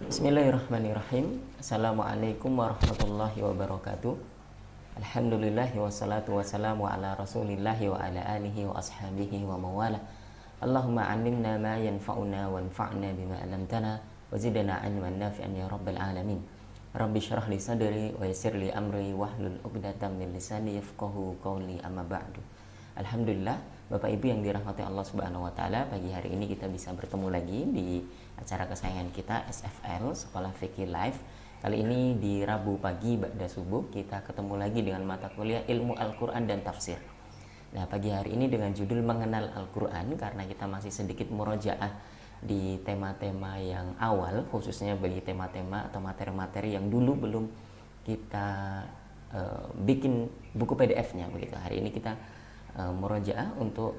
Bismillahirrahmanirrahim. Assalamualaikum warahmatullahi wabarakatuh. Alhamdulillah wassalatu wassalamu ala rasulillahi wa ala alihi wa ashabihi wa mawala. Allahumma alimna ma yanfa'una wanfa'na bima alamtana wa zidna ilman nafi'an ya rabbal alamin. Rabbi syrah li sadri wa yassir li amri wahlul 'uqdatam min lisani yafqahu qawli amma ba'du. Alhamdulillah, Bapak Ibu yang dirahmati Allah Subhanahu wa taala, pagi hari ini kita bisa bertemu lagi di acara kesayangan kita SFL Sekolah Fikih Live. Kali ini di Rabu pagi ba'da subuh kita ketemu lagi dengan mata kuliah Ilmu Al-Qur'an dan Tafsir. Nah, pagi hari ini dengan judul Mengenal Al-Qur'an, karena kita masih sedikit murojaah di tema-tema yang awal, khususnya bagi tema-tema atau materi-materi yang dulu belum kita bikin buku PDF-nya begitu. Hari ini kita murojaah untuk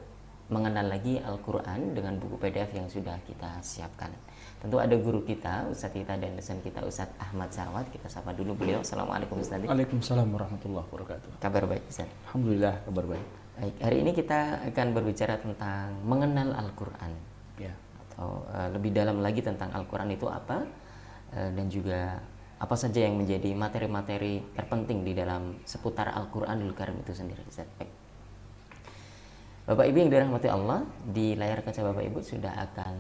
mengenal lagi Al-Quran dengan buku PDF yang sudah kita siapkan. Tentu ada guru kita, Ustadz kita dan dosen kita, Ustadz Ahmad Sarawat. Kita sapa dulu beliau. Assalamualaikum Ustadz. Waalaikumsalam warahmatullahi wabarakatuh. Kabar baik Ustadz? Alhamdulillah, kabar baik. Baik, hari ini kita akan berbicara tentang mengenal Al-Quran. Ya. Atau lebih dalam lagi tentang Al-Quran itu apa, dan juga apa saja yang menjadi materi-materi terpenting di dalam seputar Al-Quranul Karim itu sendiri Ustadz. Baik. Bapak Ibu yang dirahmati Allah, di layar kaca Bapak Ibu sudah akan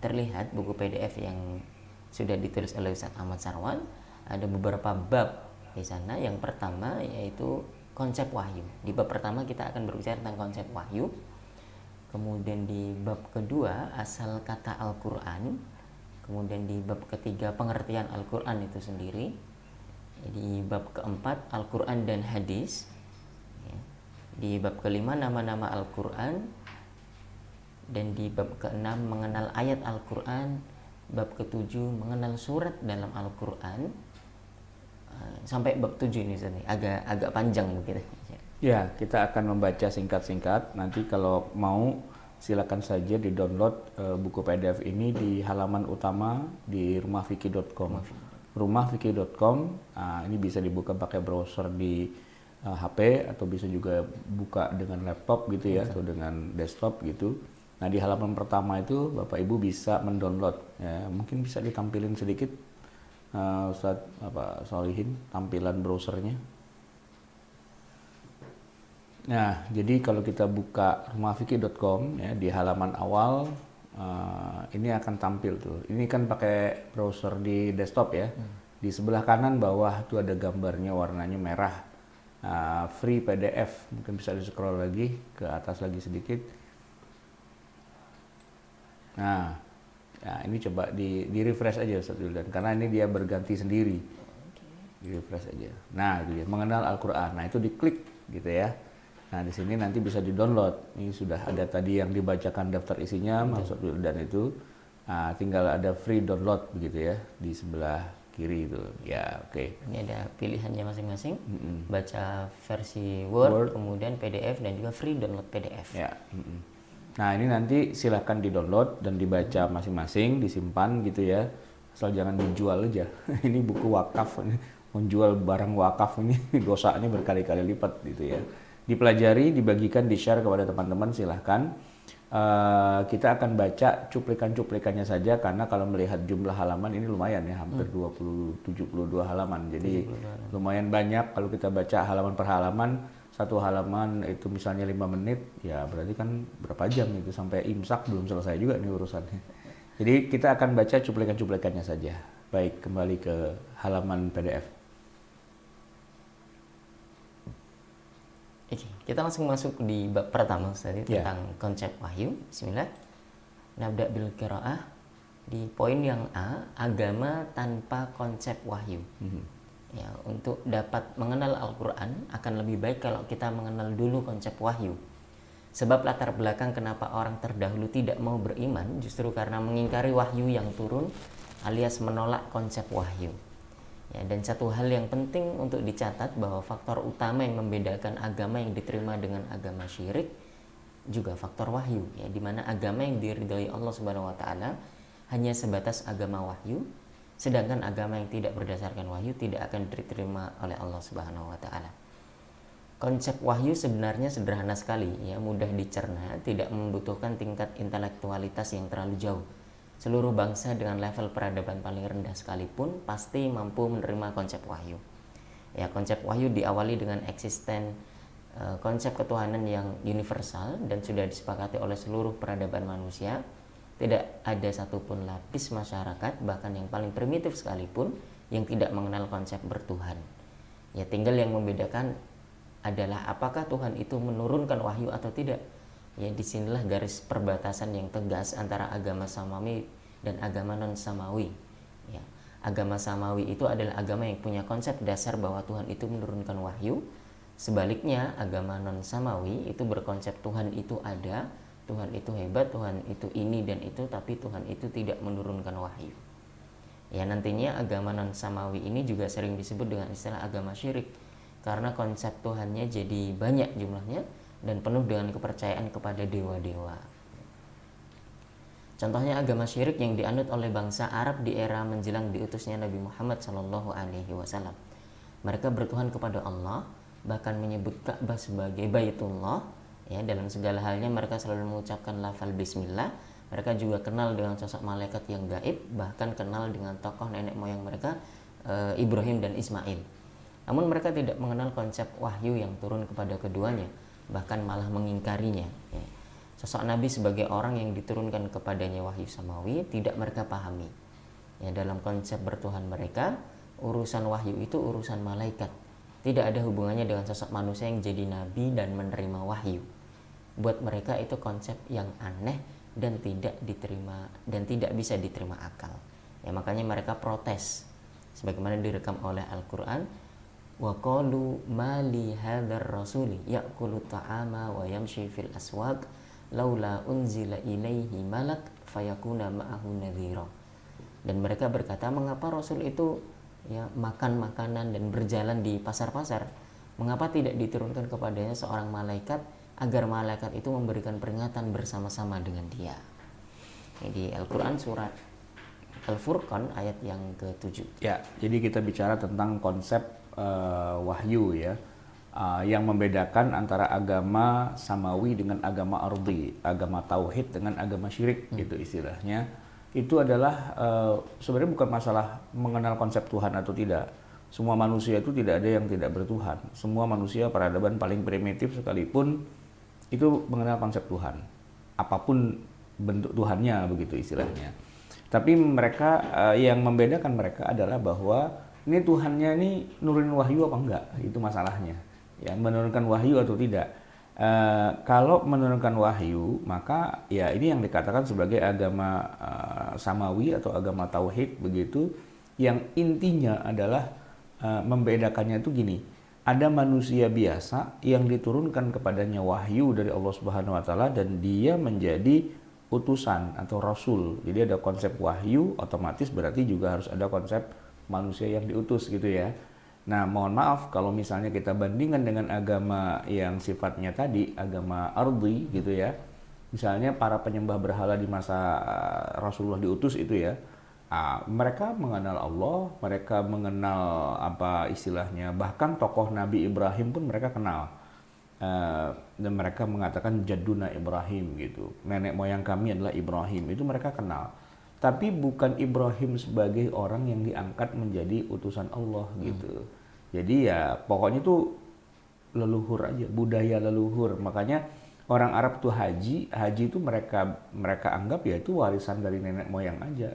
terlihat buku PDF yang sudah ditulis oleh Ustadz Ahmad Sarwan. Ada beberapa bab di sana. Yang pertama yaitu konsep wahyu. Di bab pertama kita akan berbicara tentang konsep wahyu. Kemudian di bab kedua asal kata Al-Quran. Kemudian di bab ketiga pengertian Al-Quran itu sendiri. Di bab keempat Al-Quran dan hadis. Di bab kelima nama-nama Al-Quran, dan di bab keenam mengenal ayat Al-Quran, bab ketujuh mengenal surat dalam Al-Quran, sampai bab 7 ini agak panjang begitu. Ya, kita akan membaca singkat-singkat. Nanti kalau mau silakan saja di-download buku PDF ini di halaman utama di rumahfikih.com. Rumahfikih.com, ini bisa dibuka pakai browser di HP atau bisa juga buka dengan laptop gitu ya, atau dengan desktop gitu. Nah, di halaman pertama itu Bapak Ibu bisa mendownload ya. Mungkin bisa ditampilin sedikit Ustadz Solihin tampilan browsernya. Nah, jadi kalau kita buka rumahfikih.com ya, di halaman awal ini akan tampil tuh. Ini kan pakai browser di desktop ya. Di sebelah kanan bawah itu ada gambarnya warnanya merah. Free PDF, mungkin bisa di scroll lagi ke atas lagi sedikit. Nah, ya ini coba di refresh aja Ustaz Wildan, karena ini dia berganti sendiri. Di refresh aja. Nah, itu dia, mengenal Al-Quran. Nah, itu diklik gitu ya. Nah, di sini nanti bisa di-download. Ini sudah ada tadi yang dibacakan daftar isinya, Ustaz Wildan itu. Tinggal ada free download begitu ya di sebelah kiri itu ya. Oke. Ini ada pilihannya masing-masing. Baca versi Word, kemudian PDF, dan juga free download PDF ya. Nah, ini nanti silahkan di-download dan dibaca masing-masing, disimpan gitu ya, asal jangan dijual aja. Ini buku wakaf, ini menjual barang wakaf ini dosanya berkali-kali lipat gitu ya. Dipelajari, dibagikan, di-share kepada teman-teman, silahkan. Kita akan baca cuplikan-cuplikannya saja, karena kalau melihat jumlah halaman ini lumayan ya, hampir 72 halaman. Jadi lumayan banyak. Kalau kita baca halaman per halaman, satu halaman itu misalnya 5 menit, ya berarti kan berapa jam itu, sampai imsak belum selesai juga nih urusannya. Jadi kita akan baca cuplikan-cuplikannya saja. Baik, kembali ke halaman PDF. Oke, kita langsung masuk di bab pertama tadi tentang konsep wahyu. Bismillah. Nabda bil qiraah. Di poin yang A, agama tanpa konsep wahyu. Ya, untuk dapat mengenal Al-Quran akan lebih baik kalau kita mengenal dulu konsep wahyu. Sebab latar belakang kenapa orang terdahulu tidak mau beriman justru karena mengingkari wahyu yang turun, alias menolak konsep wahyu. Ya, dan satu hal yang penting untuk dicatat bahwa faktor utama yang membedakan agama yang diterima dengan agama syirik juga faktor wahyu, ya, di mana agama yang diridhoi Allah Subhanahu wa taala hanya sebatas agama wahyu, sedangkan agama yang tidak berdasarkan wahyu tidak akan diterima oleh Allah Subhanahu wa taala. Konsep wahyu sebenarnya sederhana sekali, ya, mudah dicerna, tidak membutuhkan tingkat intelektualitas yang terlalu jauh. seluruh bangsa dengan level peradaban paling rendah sekalipun pasti mampu menerima konsep wahyu. Ya, konsep wahyu diawali dengan konsep ketuhanan yang universal dan sudah disepakati oleh seluruh peradaban manusia. Tidak ada satupun lapis masyarakat, bahkan yang paling primitif sekalipun, yang tidak mengenal konsep bertuhan. Ya, tinggal yang membedakan adalah apakah Tuhan itu menurunkan wahyu atau tidak. Ya, disinilah garis perbatasan yang tegas antara agama samawi dan agama non samawi. Ya, agama samawi itu adalah agama yang punya konsep dasar bahwa Tuhan itu menurunkan wahyu. Sebaliknya, agama non samawi itu berkonsep Tuhan itu ada, Tuhan itu hebat, Tuhan itu ini dan itu, tapi Tuhan itu tidak menurunkan wahyu. Ya, nantinya agama non samawi ini juga sering disebut dengan istilah agama syirik, karena konsep Tuhannya jadi banyak jumlahnya dan penuh dengan kepercayaan kepada dewa-dewa. Contohnya agama syirik yang dianut oleh bangsa Arab di era menjelang diutusnya Nabi Muhammad SAW. Mereka bertuhan kepada Allah, bahkan menyebut Ka'bah sebagai Baitullah. Ya, dalam segala halnya mereka selalu mengucapkan lafal Bismillah. Mereka juga kenal dengan sosok malaikat yang gaib, bahkan kenal dengan tokoh nenek moyang mereka, Ibrahim dan Ismail. Namun mereka tidak mengenal konsep wahyu yang turun kepada keduanya, bahkan malah mengingkarinya. Ya. Sosok Nabi sebagai orang yang diturunkan kepadanya wahyu samawi tidak mereka pahami. Ya, dalam konsep bertuhan mereka, urusan wahyu itu urusan malaikat. Tidak ada hubungannya dengan sosok manusia yang jadi nabi dan menerima wahyu. Buat mereka itu konsep yang aneh dan tidak diterima dan tidak bisa diterima akal. Ya, makanya mereka protes. Sebagaimana direkam oleh Al-Qur'an, wa qalu ma li hadzal rasuli ya'kulu ta'ama wa yamshi fil aswaq laula unzila ilaihi malak fayakuna ma'ahu nadhira. Dan mereka berkata, mengapa rasul itu ya makan makanan dan berjalan di pasar-pasar? Mengapa tidak diturunkan kepadanya seorang malaikat agar malaikat itu memberikan peringatan bersama-sama dengan dia? Di Al-Quran surat Al-Furqan ayat yang ke-7. Ya, jadi kita bicara tentang konsep wahyu ya, yang membedakan antara agama samawi dengan agama ardi, agama tauhid dengan agama syirik gitu istilahnya. Itu adalah sebenarnya bukan masalah mengenal konsep Tuhan atau tidak. Semua manusia itu tidak ada yang tidak bertuhan. Semua manusia peradaban paling primitif sekalipun itu mengenal konsep Tuhan, apapun bentuk Tuhannya begitu istilahnya. Tapi mereka yang membedakan mereka adalah bahwa ini Tuhannya ini nurunin wahyu apa enggak, itu masalahnya. Ya, menurunkan wahyu atau tidak. Kalau menurunkan wahyu, maka ya ini yang dikatakan sebagai agama samawi atau agama tauhid begitu, yang intinya adalah membedakannya itu gini. Ada manusia biasa yang diturunkan kepadanya wahyu dari Allah Subhanahu wa taala dan dia menjadi utusan atau rasul. Jadi ada konsep wahyu, otomatis berarti juga harus ada konsep manusia yang diutus gitu ya. Nah, mohon maaf kalau misalnya kita bandingkan dengan agama yang sifatnya tadi, agama ardi gitu ya. Misalnya para penyembah berhala di masa Rasulullah diutus itu ya. Mereka mengenal Allah, mereka mengenal apa istilahnya, bahkan tokoh Nabi Ibrahim pun mereka kenal. Dan mereka mengatakan Jadduna Ibrahim gitu, nenek moyang kami adalah Ibrahim, itu mereka kenal. Tapi bukan Ibrahim sebagai orang yang diangkat menjadi utusan Allah gitu. Jadi ya pokoknya itu leluhur aja, budaya leluhur. Makanya orang Arab tuh haji itu mereka anggap ya itu warisan dari nenek moyang aja.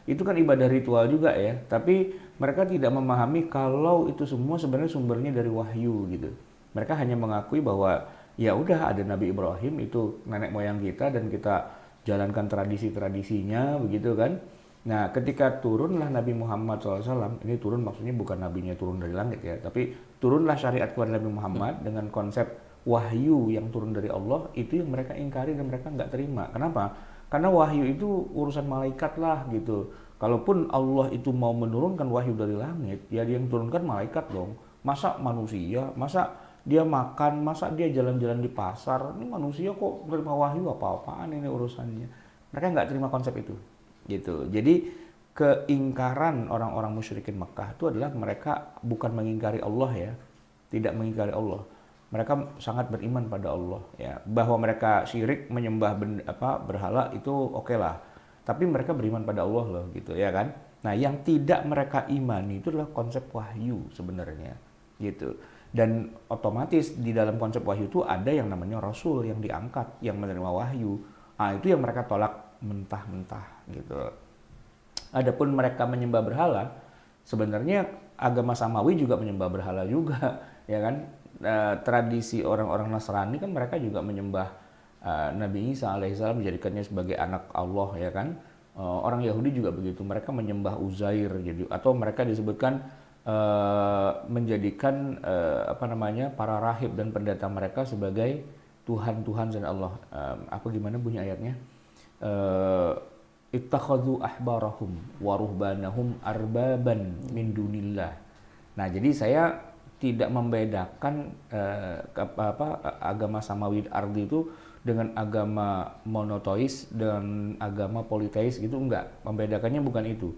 Itu kan ibadah ritual juga ya. Tapi mereka tidak memahami kalau itu semua sebenarnya sumbernya dari wahyu gitu. Mereka hanya mengakui bahwa ya udah ada Nabi Ibrahim itu nenek moyang kita dan kita jalankan tradisi-tradisinya begitu kan. Nah, ketika turunlah Nabi Muhammad SAW, ini turun maksudnya bukan nabinya turun dari langit ya, tapi turunlah syariat kepada Nabi Muhammad dengan konsep wahyu yang turun dari Allah, itu yang mereka ingkari dan mereka nggak terima. Kenapa? Karena wahyu itu urusan malaikat lah gitu. Kalaupun Allah itu mau menurunkan wahyu dari langit, ya dia yang turunkan malaikat dong. Masa manusia, masa dia makan, masa dia jalan-jalan di pasar, ini manusia kok menerima wahyu, apa-apaan ini urusannya. Mereka nggak terima konsep itu gitu. Jadi keingkaran orang-orang musyrikin Mekah itu adalah mereka bukan mengingkari Allah ya, tidak mengingkari Allah. Mereka sangat beriman pada Allah ya. Bahwa mereka syirik menyembah berhala itu oke lah. tapi mereka beriman pada Allah loh gitu ya kan. Nah, yang tidak mereka imani itu adalah konsep wahyu sebenarnya gitu. Dan otomatis di dalam konsep wahyu itu ada yang namanya rasul yang diangkat, yang menerima wahyu. Nah, itu yang mereka tolak mentah-mentah gitu. Adapun mereka menyembah berhala, sebenarnya agama Samawi juga menyembah berhala juga, ya kan? Tradisi orang-orang Nasrani kan mereka juga menyembah Nabi Isa alaihissalam, menjadikannya sebagai anak Allah, ya kan? Orang Yahudi juga begitu, mereka menyembah Uzair, jadi atau mereka disebutkan menjadikan para rahib dan pendeta mereka sebagai Tuhan-Tuhan dan Allah. Apa gimana bunyi ayatnya? Ittakhadhu ahbarahum wa ruhbanahum arbaban min dunillah. Nah, jadi saya tidak membedakan agama Samawi Ardi itu dengan agama monoteis dan agama politeis gitu, enggak. Membedakannya bukan itu.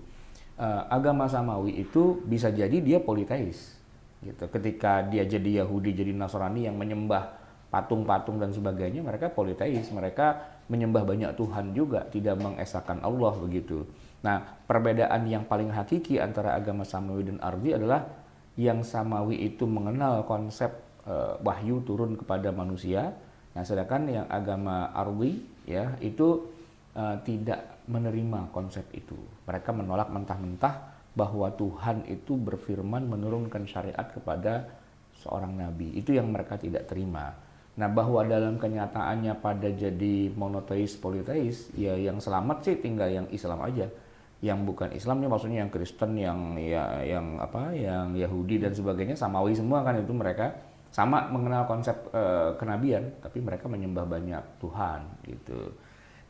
Agama Samawi itu bisa jadi dia politeis gitu. Ketika dia jadi Yahudi, jadi Nasrani yang menyembah patung-patung dan sebagainya, mereka politeis, mereka menyembah banyak Tuhan juga, tidak mengesahkan Allah begitu. Nah, perbedaan yang paling hakiki antara agama Samawi dan Ardi adalah yang Samawi itu mengenal konsep wahyu turun kepada manusia. Nah, sedangkan yang agama Ardi ya itu tidak menerima konsep itu. Mereka menolak mentah-mentah bahwa Tuhan itu berfirman menurunkan syariat kepada seorang nabi. Itu yang mereka tidak terima. Nah, bahwa dalam kenyataannya pada jadi monoteis, politeis, ya yang selamat sih tinggal yang Islam aja. Yang bukan Islam nih maksudnya yang Kristen, yang Yahudi dan sebagainya, Samawi semua kan, itu mereka sama mengenal konsep kenabian, tapi mereka menyembah banyak Tuhan gitu.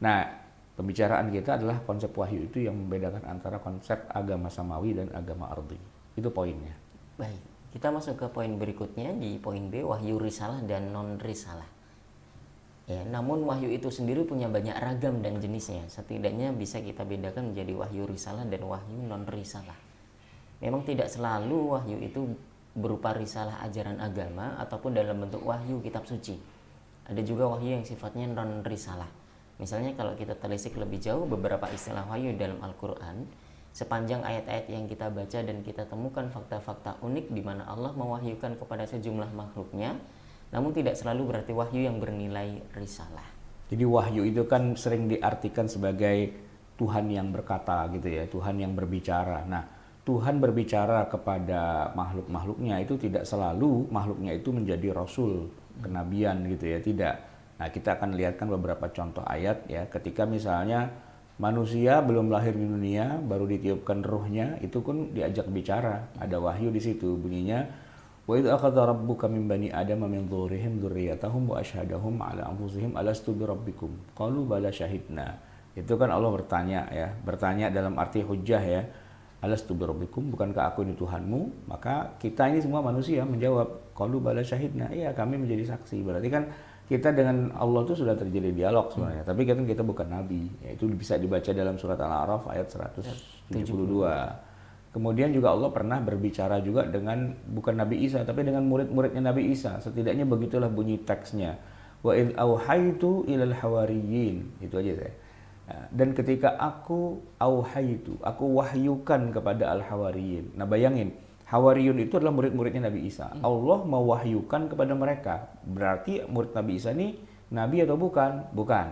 Nah, pembicaraan kita adalah konsep wahyu itu yang membedakan antara konsep agama Samawi dan agama Ardi. Itu poinnya. Baik, kita masuk ke poin berikutnya di poin B, wahyu risalah dan non risalah. Ya, namun wahyu itu sendiri punya banyak ragam dan jenisnya. Setidaknya bisa kita bedakan menjadi wahyu risalah dan wahyu non risalah. Memang tidak selalu wahyu itu berupa risalah ajaran agama ataupun dalam bentuk wahyu kitab suci. Ada juga wahyu yang sifatnya non risalah. Misalnya kalau kita telisik lebih jauh beberapa istilah wahyu dalam Al-Quran, sepanjang ayat-ayat yang kita baca dan kita temukan fakta-fakta unik di mana Allah mewahyukan kepada sejumlah makhluknya, namun tidak selalu berarti wahyu yang bernilai risalah. Jadi wahyu itu kan sering diartikan sebagai Tuhan yang berkata gitu ya, Tuhan yang berbicara. Nah, Tuhan berbicara kepada makhluk-makhluknya itu tidak selalu makhluknya itu menjadi rasul, kenabian gitu ya, tidak. Nah, kita akan lihatkan beberapa contoh ayat ya, ketika misalnya manusia belum lahir di dunia, baru ditiupkan ruhnya, itu pun diajak bicara, ada wahyu di situ, bunyinya wa idz akhadha rabbuka min bani adama min dzurriyyatihim dzurriyyatahum wa asyhadahum ala anfusihim alastu bi rabbikum qalu bala syahidna. Itu kan Allah bertanya ya, bertanya dalam arti hujjah ya. Alastu bi rabbikum, bukankah aku ini Tuhanmu? Maka kita ini semua manusia menjawab qalu bala syahidna, iya kami menjadi saksi. Berarti kan kita dengan Allah itu sudah terjadi dialog sebenarnya, tapi kan kita bukan nabi. Ya, itu bisa dibaca dalam surat Al-A'raf ayat 172. Kemudian juga Allah pernah berbicara juga dengan bukan Nabi Isa, tapi dengan murid-muridnya Nabi Isa. Setidaknya begitulah bunyi teksnya. Wa idz auhaitu ilal hawariyyin. Itu aja saya. Dan ketika aku wahyukan kepada al-hawariyyin. Nah, bayangin, hawariyun itu adalah murid-muridnya Nabi Isa. Allah mewahyukan kepada mereka. Berarti murid Nabi Isa ini nabi atau bukan? Bukan.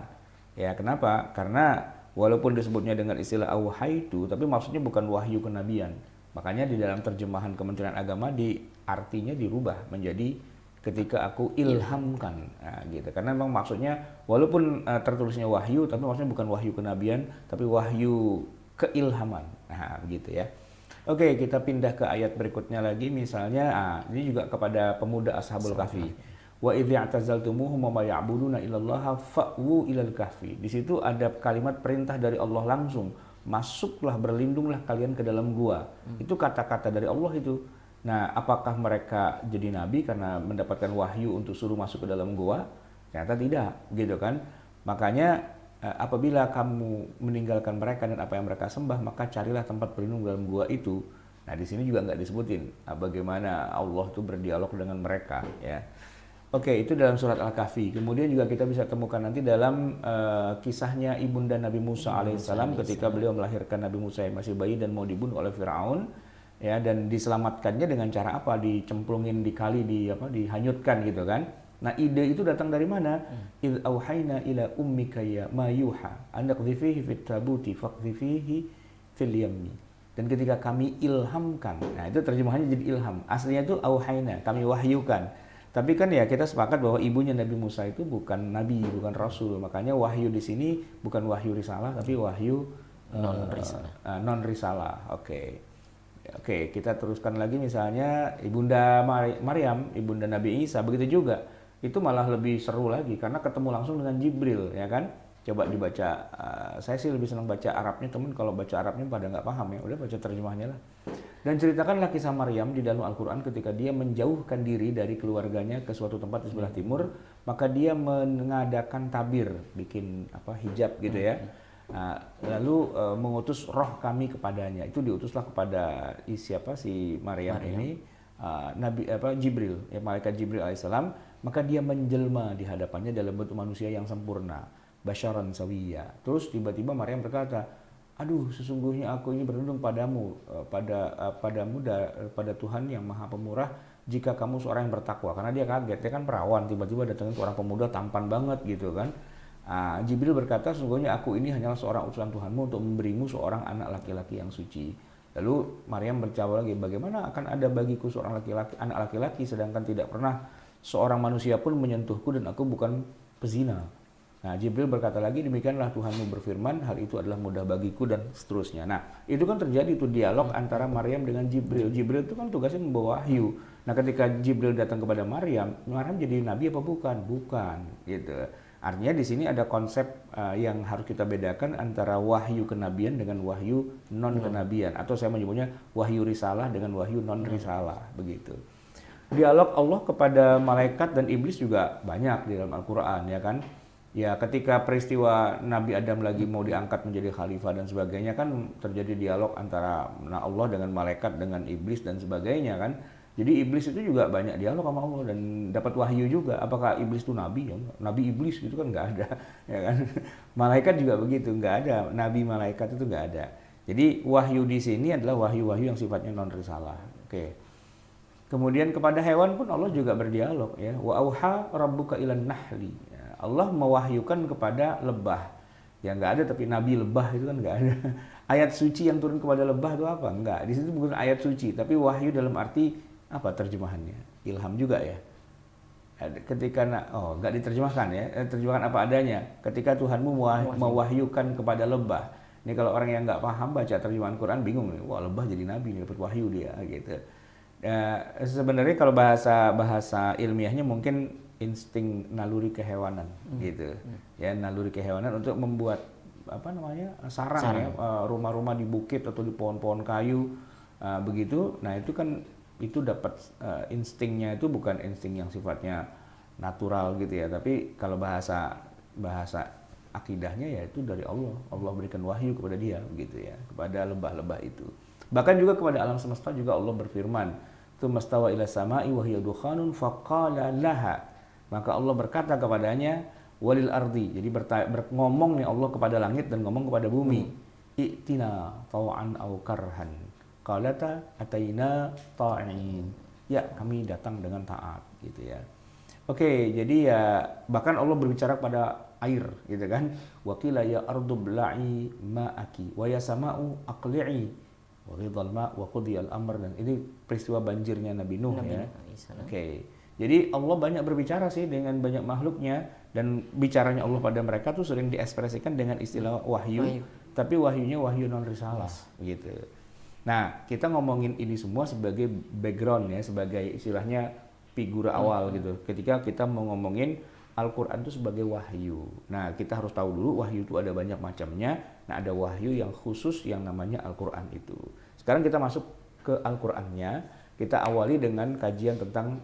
Ya, kenapa? Karena walaupun disebutnya dengan istilah auhaitu, tapi maksudnya bukan wahyu kenabian. Makanya di dalam terjemahan Kementerian Agama artinya dirubah menjadi ketika aku ilhamkan. Nah, gitu. Karena memang maksudnya walaupun tertulisnya wahyu, tapi maksudnya bukan wahyu kenabian, tapi wahyu keilhaman. Nah, begitu ya. Oke, kita pindah ke ayat berikutnya lagi. Misalnya, ini juga kepada pemuda Ashabul Kahfi. Wa idz i'tazaltumuhum wa ma ya'buduna illallaha fa'wu ilal kahfi. Di situ ada kalimat perintah dari Allah langsung, masuklah, berlindunglah kalian ke dalam gua. Itu kata-kata dari Allah itu. Nah, apakah mereka jadi nabi karena mendapatkan wahyu untuk suruh masuk ke dalam gua? Ternyata tidak, gitu kan? Makanya apabila kamu meninggalkan mereka dan apa yang mereka sembah, maka carilah tempat berlindung dalam gua itu. Nah, di sini juga nggak disebutin bagaimana Allah itu berdialog dengan mereka, ya. Oke, itu dalam surat Al-Kahfi. Kemudian juga kita bisa temukan nanti dalam kisahnya ibunda Nabi Musa alaihissalam ketika beliau melahirkan Nabi Musa yang masih bayi dan mau dibunuh oleh Firaun, ya, dan diselamatkannya dengan cara apa? Dicemplungin di kali, dihanyutkan gitu kan. Nah, ide itu datang dari mana? Il auhayna ila ummika ya ma yuha anqdhifihi fit tabuti faqdhifihi fil yammi. Dan ketika kami ilhamkan, nah itu terjemahannya jadi ilham. Aslinya itu auhayna, kami wahyukan. Tapi kan ya kita sepakat bahwa ibunya Nabi Musa itu bukan nabi, bukan rasul. Makanya wahyu di sini bukan wahyu risalah, tapi wahyu non risalah. Oke. Oke, kita teruskan lagi misalnya ibunda Maryam, ibunda Nabi Isa, begitu juga. Itu malah lebih seru lagi karena ketemu langsung dengan Jibril, ya kan? Coba dibaca. Saya sih lebih senang baca Arabnya, teman. Kalau baca Arabnya pada nggak paham ya, udah baca terjemahnya lah. Dan ceritakanlah kisah Maryam di dalam Al-Quran ketika dia menjauhkan diri dari keluarganya ke suatu tempat di sebelah timur, maka dia mengadakan tabir, bikin hijab gitu ya. Lalu mengutus roh kami kepadanya. Itu diutuslah kepada si Maryam ini Jibril, ya, malaikat Jibril alaihissalam. Maka dia menjelma di hadapannya dalam bentuk manusia yang sempurna, basyaran sawiyya. Terus tiba-tiba Maryam berkata, aduh, sesungguhnya aku ini berlindung padamu, pada Tuhan yang Maha Pemurah, jika kamu seorang yang bertakwa. Karena dia kaget, dia kan perawan, tiba-tiba datangin seorang pemuda tampan banget gitu kan. Jibril berkata, sesungguhnya aku ini hanyalah seorang utusan Tuhanmu untuk memberimu seorang anak laki-laki yang suci. Lalu Maryam berjawab lagi, bagaimana akan ada bagiku seorang anak laki-laki sedangkan tidak pernah seorang manusia pun menyentuhku dan aku bukan pezina. Nah, Jibril berkata lagi, demikianlah Tuhanmu berfirman, hal itu adalah mudah bagiku, dan seterusnya. Nah, itu kan terjadi tuh dialog antara Maryam dengan Jibril. Jibril itu kan tugasnya membawa wahyu. Nah, ketika Jibril datang kepada Maryam jadi nabi apa bukan? Bukan, gitu. Artinya di sini ada konsep yang harus kita bedakan antara wahyu kenabian dengan wahyu non kenabian, atau saya menyebutnya wahyu risalah dengan wahyu non risalah, begitu. Dialog Allah kepada malaikat dan iblis juga banyak di dalam Al-Qur'an, ya kan? Ya, ketika peristiwa Nabi Adam lagi mau diangkat menjadi khalifah dan sebagainya kan terjadi dialog antara Allah dengan malaikat dengan iblis dan sebagainya kan. Jadi iblis itu juga banyak dialog sama Allah dan dapat wahyu juga. Apakah iblis itu nabi? Ya, nabi iblis gitu kan nggak ada, ya kan? Malaikat juga begitu, nggak ada. Nabi malaikat itu nggak ada. Jadi wahyu di sini adalah wahyu-wahyu yang sifatnya non risalah. Oke. Kemudian kepada hewan pun Allah juga berdialog, ya. Wa auha rabbuka ilan nahli. Allah mewahyukan kepada lebah. Ya nggak ada, tapi nabi lebah itu kan nggak ada. Ayat suci yang turun kepada lebah itu apa? Nggak. Di situ bukan ayat suci, tapi wahyu dalam arti apa terjemahannya? Ilham juga ya. Ketika nggak diterjemahkan ya. Terjemahkan apa adanya. Ketika Tuhanmu mewahyukan kepada lebah. Ini kalau orang yang nggak paham baca terjemahan Quran bingung nih. Wah, lebah jadi nabi nih, dapat wahyu dia gitu. Sebenarnya kalau bahasa ilmiahnya mungkin insting naluri kehewanan gitu. Ya, naluri kehewanan untuk membuat sarang. Ya, rumah-rumah di bukit atau di pohon-pohon kayu begitu. Nah, itu kan dapat instingnya itu bukan insting yang sifatnya natural gitu ya, tapi kalau bahasa akidahnya ya itu dari Allah. Allah berikan wahyu kepada dia begitu ya, kepada lebah-lebah itu. Bahkan juga kepada alam semesta juga Allah berfirman, "Tsumastawa ila sama'i wa hiya dukhanun faqala laha." Maka Allah berkata kepadanya, walil ardi. Jadi ngomong nih Allah kepada langit dan ngomong kepada bumi. I'tina taw'an aw karhan. Qalata ataina ta'in. Ya, kami datang dengan taat gitu ya. Oke, jadi ya bahkan Allah berbicara kepada air gitu kan. Wa qila ya ardu bla'i ma'aki wa ya sama'u aqli'i wa ghidal ma' wa qudiyal amr. Dan ini peristiwa banjirnya Nabi Nuh ya. Oke. Jadi Allah banyak berbicara sih dengan banyak makhluknya, dan bicaranya Allah pada mereka tuh sering diekspresikan dengan istilah wahyu. Tapi wahyunya wahyu non risalah gitu. Nah, kita ngomongin ini semua sebagai background ya, sebagai istilahnya figur awal gitu. Ketika kita mau ngomongin Al-Quran itu sebagai wahyu. Nah, kita harus tahu dulu wahyu itu ada banyak macamnya. Nah, ada wahyu yang khusus yang namanya Al-Quran itu. Sekarang kita masuk ke Al-Qurannya. Kita awali dengan kajian tentang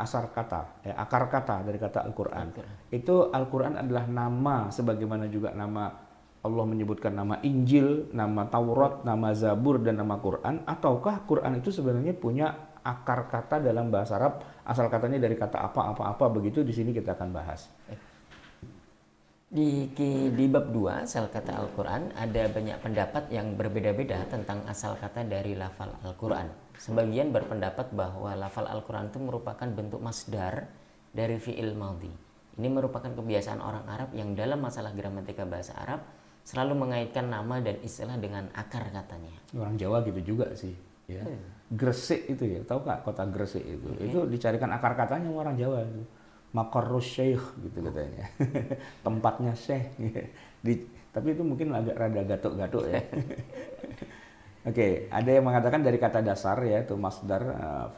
asar kata, akar kata dari kata Al-Quran. Itu Al-Quran adalah nama, sebagaimana juga nama Allah menyebutkan nama Injil, nama Taurat, nama Zabur, dan nama Quran. Ataukah Quran itu sebenarnya punya akar kata dalam bahasa Arab, asal katanya dari kata apa begitu di sini kita akan bahas. Di bab 2 asal kata Al-Quran ada banyak pendapat yang berbeda-beda tentang asal kata dari lafal Al-Quran. Sebagian berpendapat bahwa lafal Al-Quran itu merupakan bentuk masdar dari fi'il madhi. Ini merupakan kebiasaan orang Arab yang dalam masalah gramatika bahasa Arab selalu mengaitkan nama dan istilah dengan akar katanya. Orang Jawa gitu juga sih. Ya. Gresik itu ya, tahu nggak kota Gresik itu? Itu dicarikan akar katanya sama orang Jawa itu. Makarus Syekh gitu katanya. Tempatnya Syekh. Tapi itu mungkin agak rada gatuk-gatuk ya. Oke, ada yang mengatakan dari kata dasar ya, itu masdar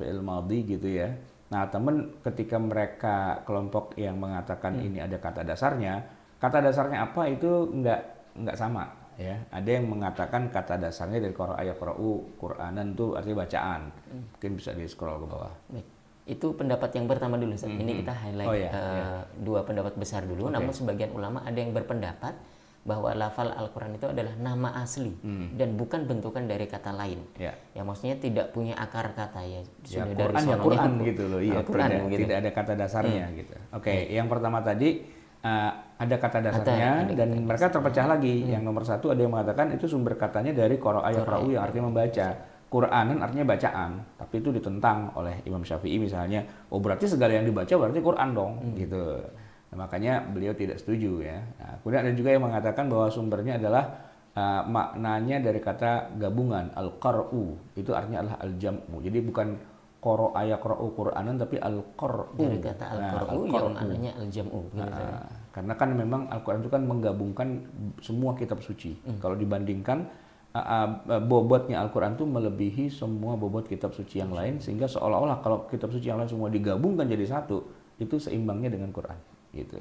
fi'il madhi gitu ya. Nah, teman ketika mereka kelompok yang mengatakan ini ada kata dasarnya apa itu enggak sama ya. Ada yang mengatakan kata dasarnya dari Qur'anan itu artinya bacaan. Mungkin bisa di-scroll ke bawah. Baik. Itu pendapat yang pertama dulu. Ini kita highlight dua pendapat besar dulu. Namun sebagian ulama ada yang berpendapat bahwa lafal Al-Quran itu adalah nama asli dan bukan bentukan dari kata lain. Ya maksudnya tidak punya akar kata ya. Sudah Quran dari Quran gitu loh. Iya, tidak ada kata dasarnya gitu. Oke, yang pertama tadi ada kata dasarnya dan mereka terpecah lagi. Yang nomor satu ada yang mengatakan itu sumber katanya dari qara'u yang artinya membaca. Qur'anan artinya bacaan, tapi itu ditentang oleh Imam Syafi'i misalnya. Oh berarti segala yang dibaca berarti Quran dong, gitu. Nah, makanya beliau tidak setuju ya. Nah, kemudian ada juga yang mengatakan bahwa sumbernya adalah maknanya dari kata gabungan al-qar'u, itu artinya adalah al-jam'u. Jadi bukan qara'a yaqra'u Qur'anan tapi al-qar'u. Dari kata al-qar'u yang maknanya al-jam'u. Karena kan memang Al-Quran itu kan menggabungkan semua kitab suci. Kalau dibandingkan bobotnya Al-Quran itu melebihi semua bobot kitab suci yang lain, sehingga seolah-olah kalau kitab suci yang lain semua digabungkan jadi satu, itu seimbangnya dengan Quran gitu.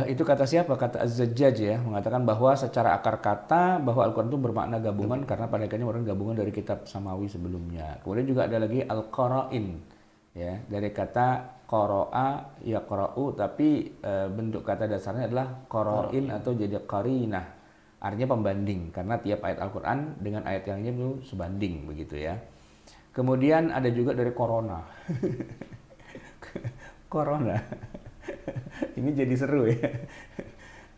Itu kata siapa? Kata Az-Zajjaj ya, mengatakan bahwa secara akar kata bahwa Al-Quran itu bermakna gabungan karena pada akhirnya merupakan gabungan dari kitab samawi sebelumnya. Kemudian juga ada lagi Al-Qara'in ya, dari kata qara'a yaqra'u, tapi bentuk kata dasarnya adalah qara'in atau jadi qarinah. Artinya pembanding, karena tiap ayat Al-Quran dengan ayat yang lainnya itu sebanding begitu ya. Kemudian ada juga dari corona. Corona. Ini jadi seru ya.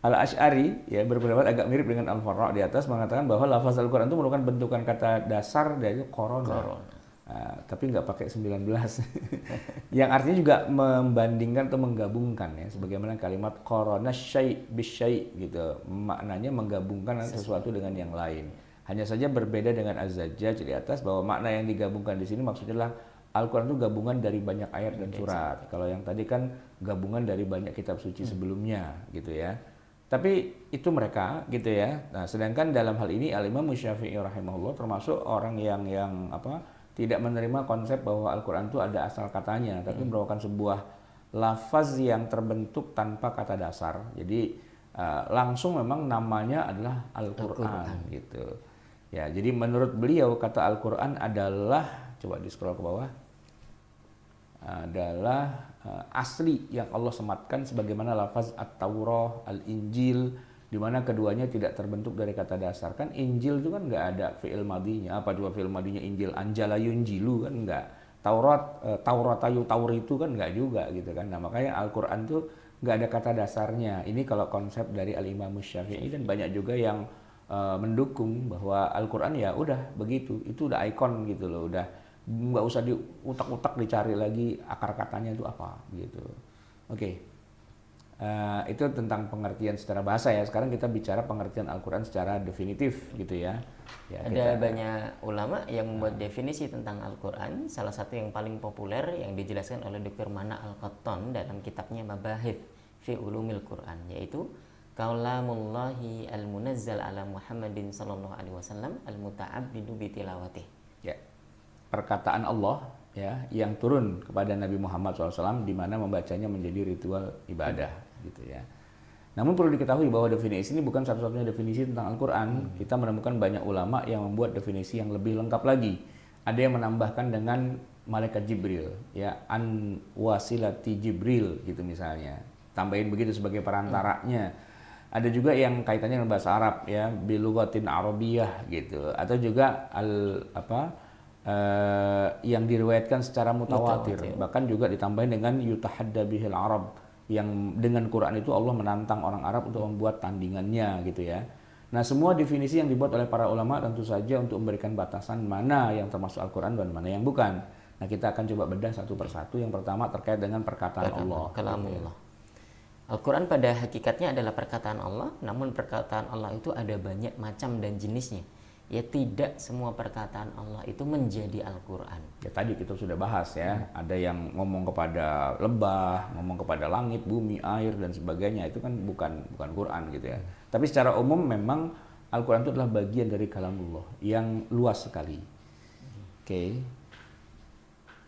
Al-Asy'ari ya berpendapat agak mirip dengan Al-Farra di atas, mengatakan bahwa lafaz Al-Quran itu merupakan bentukan kata dasar dari corona. Tapi nggak pakai 19. Yang artinya juga membandingkan atau menggabungkan ya, sebagaimana kalimat qarana syai' bisyai' gitu, maknanya menggabungkan sesuatu dengan yang lain. Hanya saja berbeda dengan Az-Zajjaj di atas, bahwa makna yang digabungkan di sini maksudnya adalah Al-Quran itu gabungan dari banyak ayat dan surat. Kalau yang tadi kan gabungan dari banyak kitab suci sebelumnya gitu ya. Tapi itu mereka gitu ya. Nah, sedangkan dalam hal ini Al-Imam Syafi'i rahimahullah termasuk orang yang tidak menerima konsep bahwa Al-Quran itu ada asal katanya, tapi merupakan sebuah lafaz yang terbentuk tanpa kata dasar. Jadi langsung memang namanya adalah Al-Quran gitu. Ya, jadi menurut beliau kata Al-Quran adalah, coba di scroll ke bawah, adalah asli yang Allah sematkan sebagaimana lafaz At-Taurah, Al-Injil, di mana keduanya tidak terbentuk dari kata dasar. Kan Injil itu kan nggak ada fi'il madinya. Apa coba fi'il madinya Injil? Anjala yunjilu kan nggak. Tauratayu tauritu kan nggak juga gitu kan. Nah makanya Al-Quran itu nggak ada kata dasarnya. Ini kalau konsep dari Al-Imam Syafi'i, dan banyak juga yang mendukung bahwa Al-Quran ya udah begitu. Itu udah ikon gitu loh. Udah nggak usah diutak-utak dicari lagi akar katanya itu apa gitu. Oke. Itu tentang pengertian secara bahasa ya. Sekarang kita bicara pengertian Al-Quran secara definitif gitu ya. Ada banyak ulama yang membuat definisi tentang Al-Quran. Salah satu yang paling populer yang dijelaskan oleh Dr. Mana Al-Qattan dalam kitabnya Mabahith fi Ulumil Quran, yaitu Kaulamullahi al-munazzal ala Muhammadin sallallahu alaihi wasallam al-muta'abbidu bi tilawatih. Ya. Perkataan Allah ya yang turun kepada Nabi Muhammad SAW, di mana membacanya menjadi ritual ibadah gitu ya. Namun perlu diketahui bahwa definisi ini bukan satu-satunya definisi tentang Al-Quran. Kita menemukan banyak ulama yang membuat definisi yang lebih lengkap lagi. Ada yang menambahkan dengan malaikat Jibril ya, an wasilati Jibril gitu misalnya, tambahin begitu sebagai perantaranya. Ada juga yang kaitannya dengan bahasa Arab ya, bilughatin Arabiyah gitu, atau juga yang diriwayatkan secara mutawatir. Mutawatir. Bahkan juga ditambahin dengan yutahadda bihil Arab, yang dengan Quran itu Allah menantang orang Arab untuk membuat tandingannya gitu ya. Nah, semua definisi yang dibuat oleh para ulama tentu saja untuk memberikan batasan mana yang termasuk Al-Quran dan mana yang bukan. Nah, kita akan coba bedah satu persatu. Yang pertama terkait dengan perkataan Allah. Kalamullah. Al-Quran pada hakikatnya adalah perkataan Allah, namun perkataan Allah itu ada banyak macam dan jenisnya. Ya, tidak semua perkataan Allah itu menjadi Al-Quran. Ya, tadi kita sudah bahas ya, ada yang ngomong kepada lebah, ngomong kepada langit, bumi, air dan sebagainya, itu kan bukan Quran gitu ya. Tapi secara umum memang Al-Quran itu adalah bagian dari kalamullah yang luas sekali. Oke.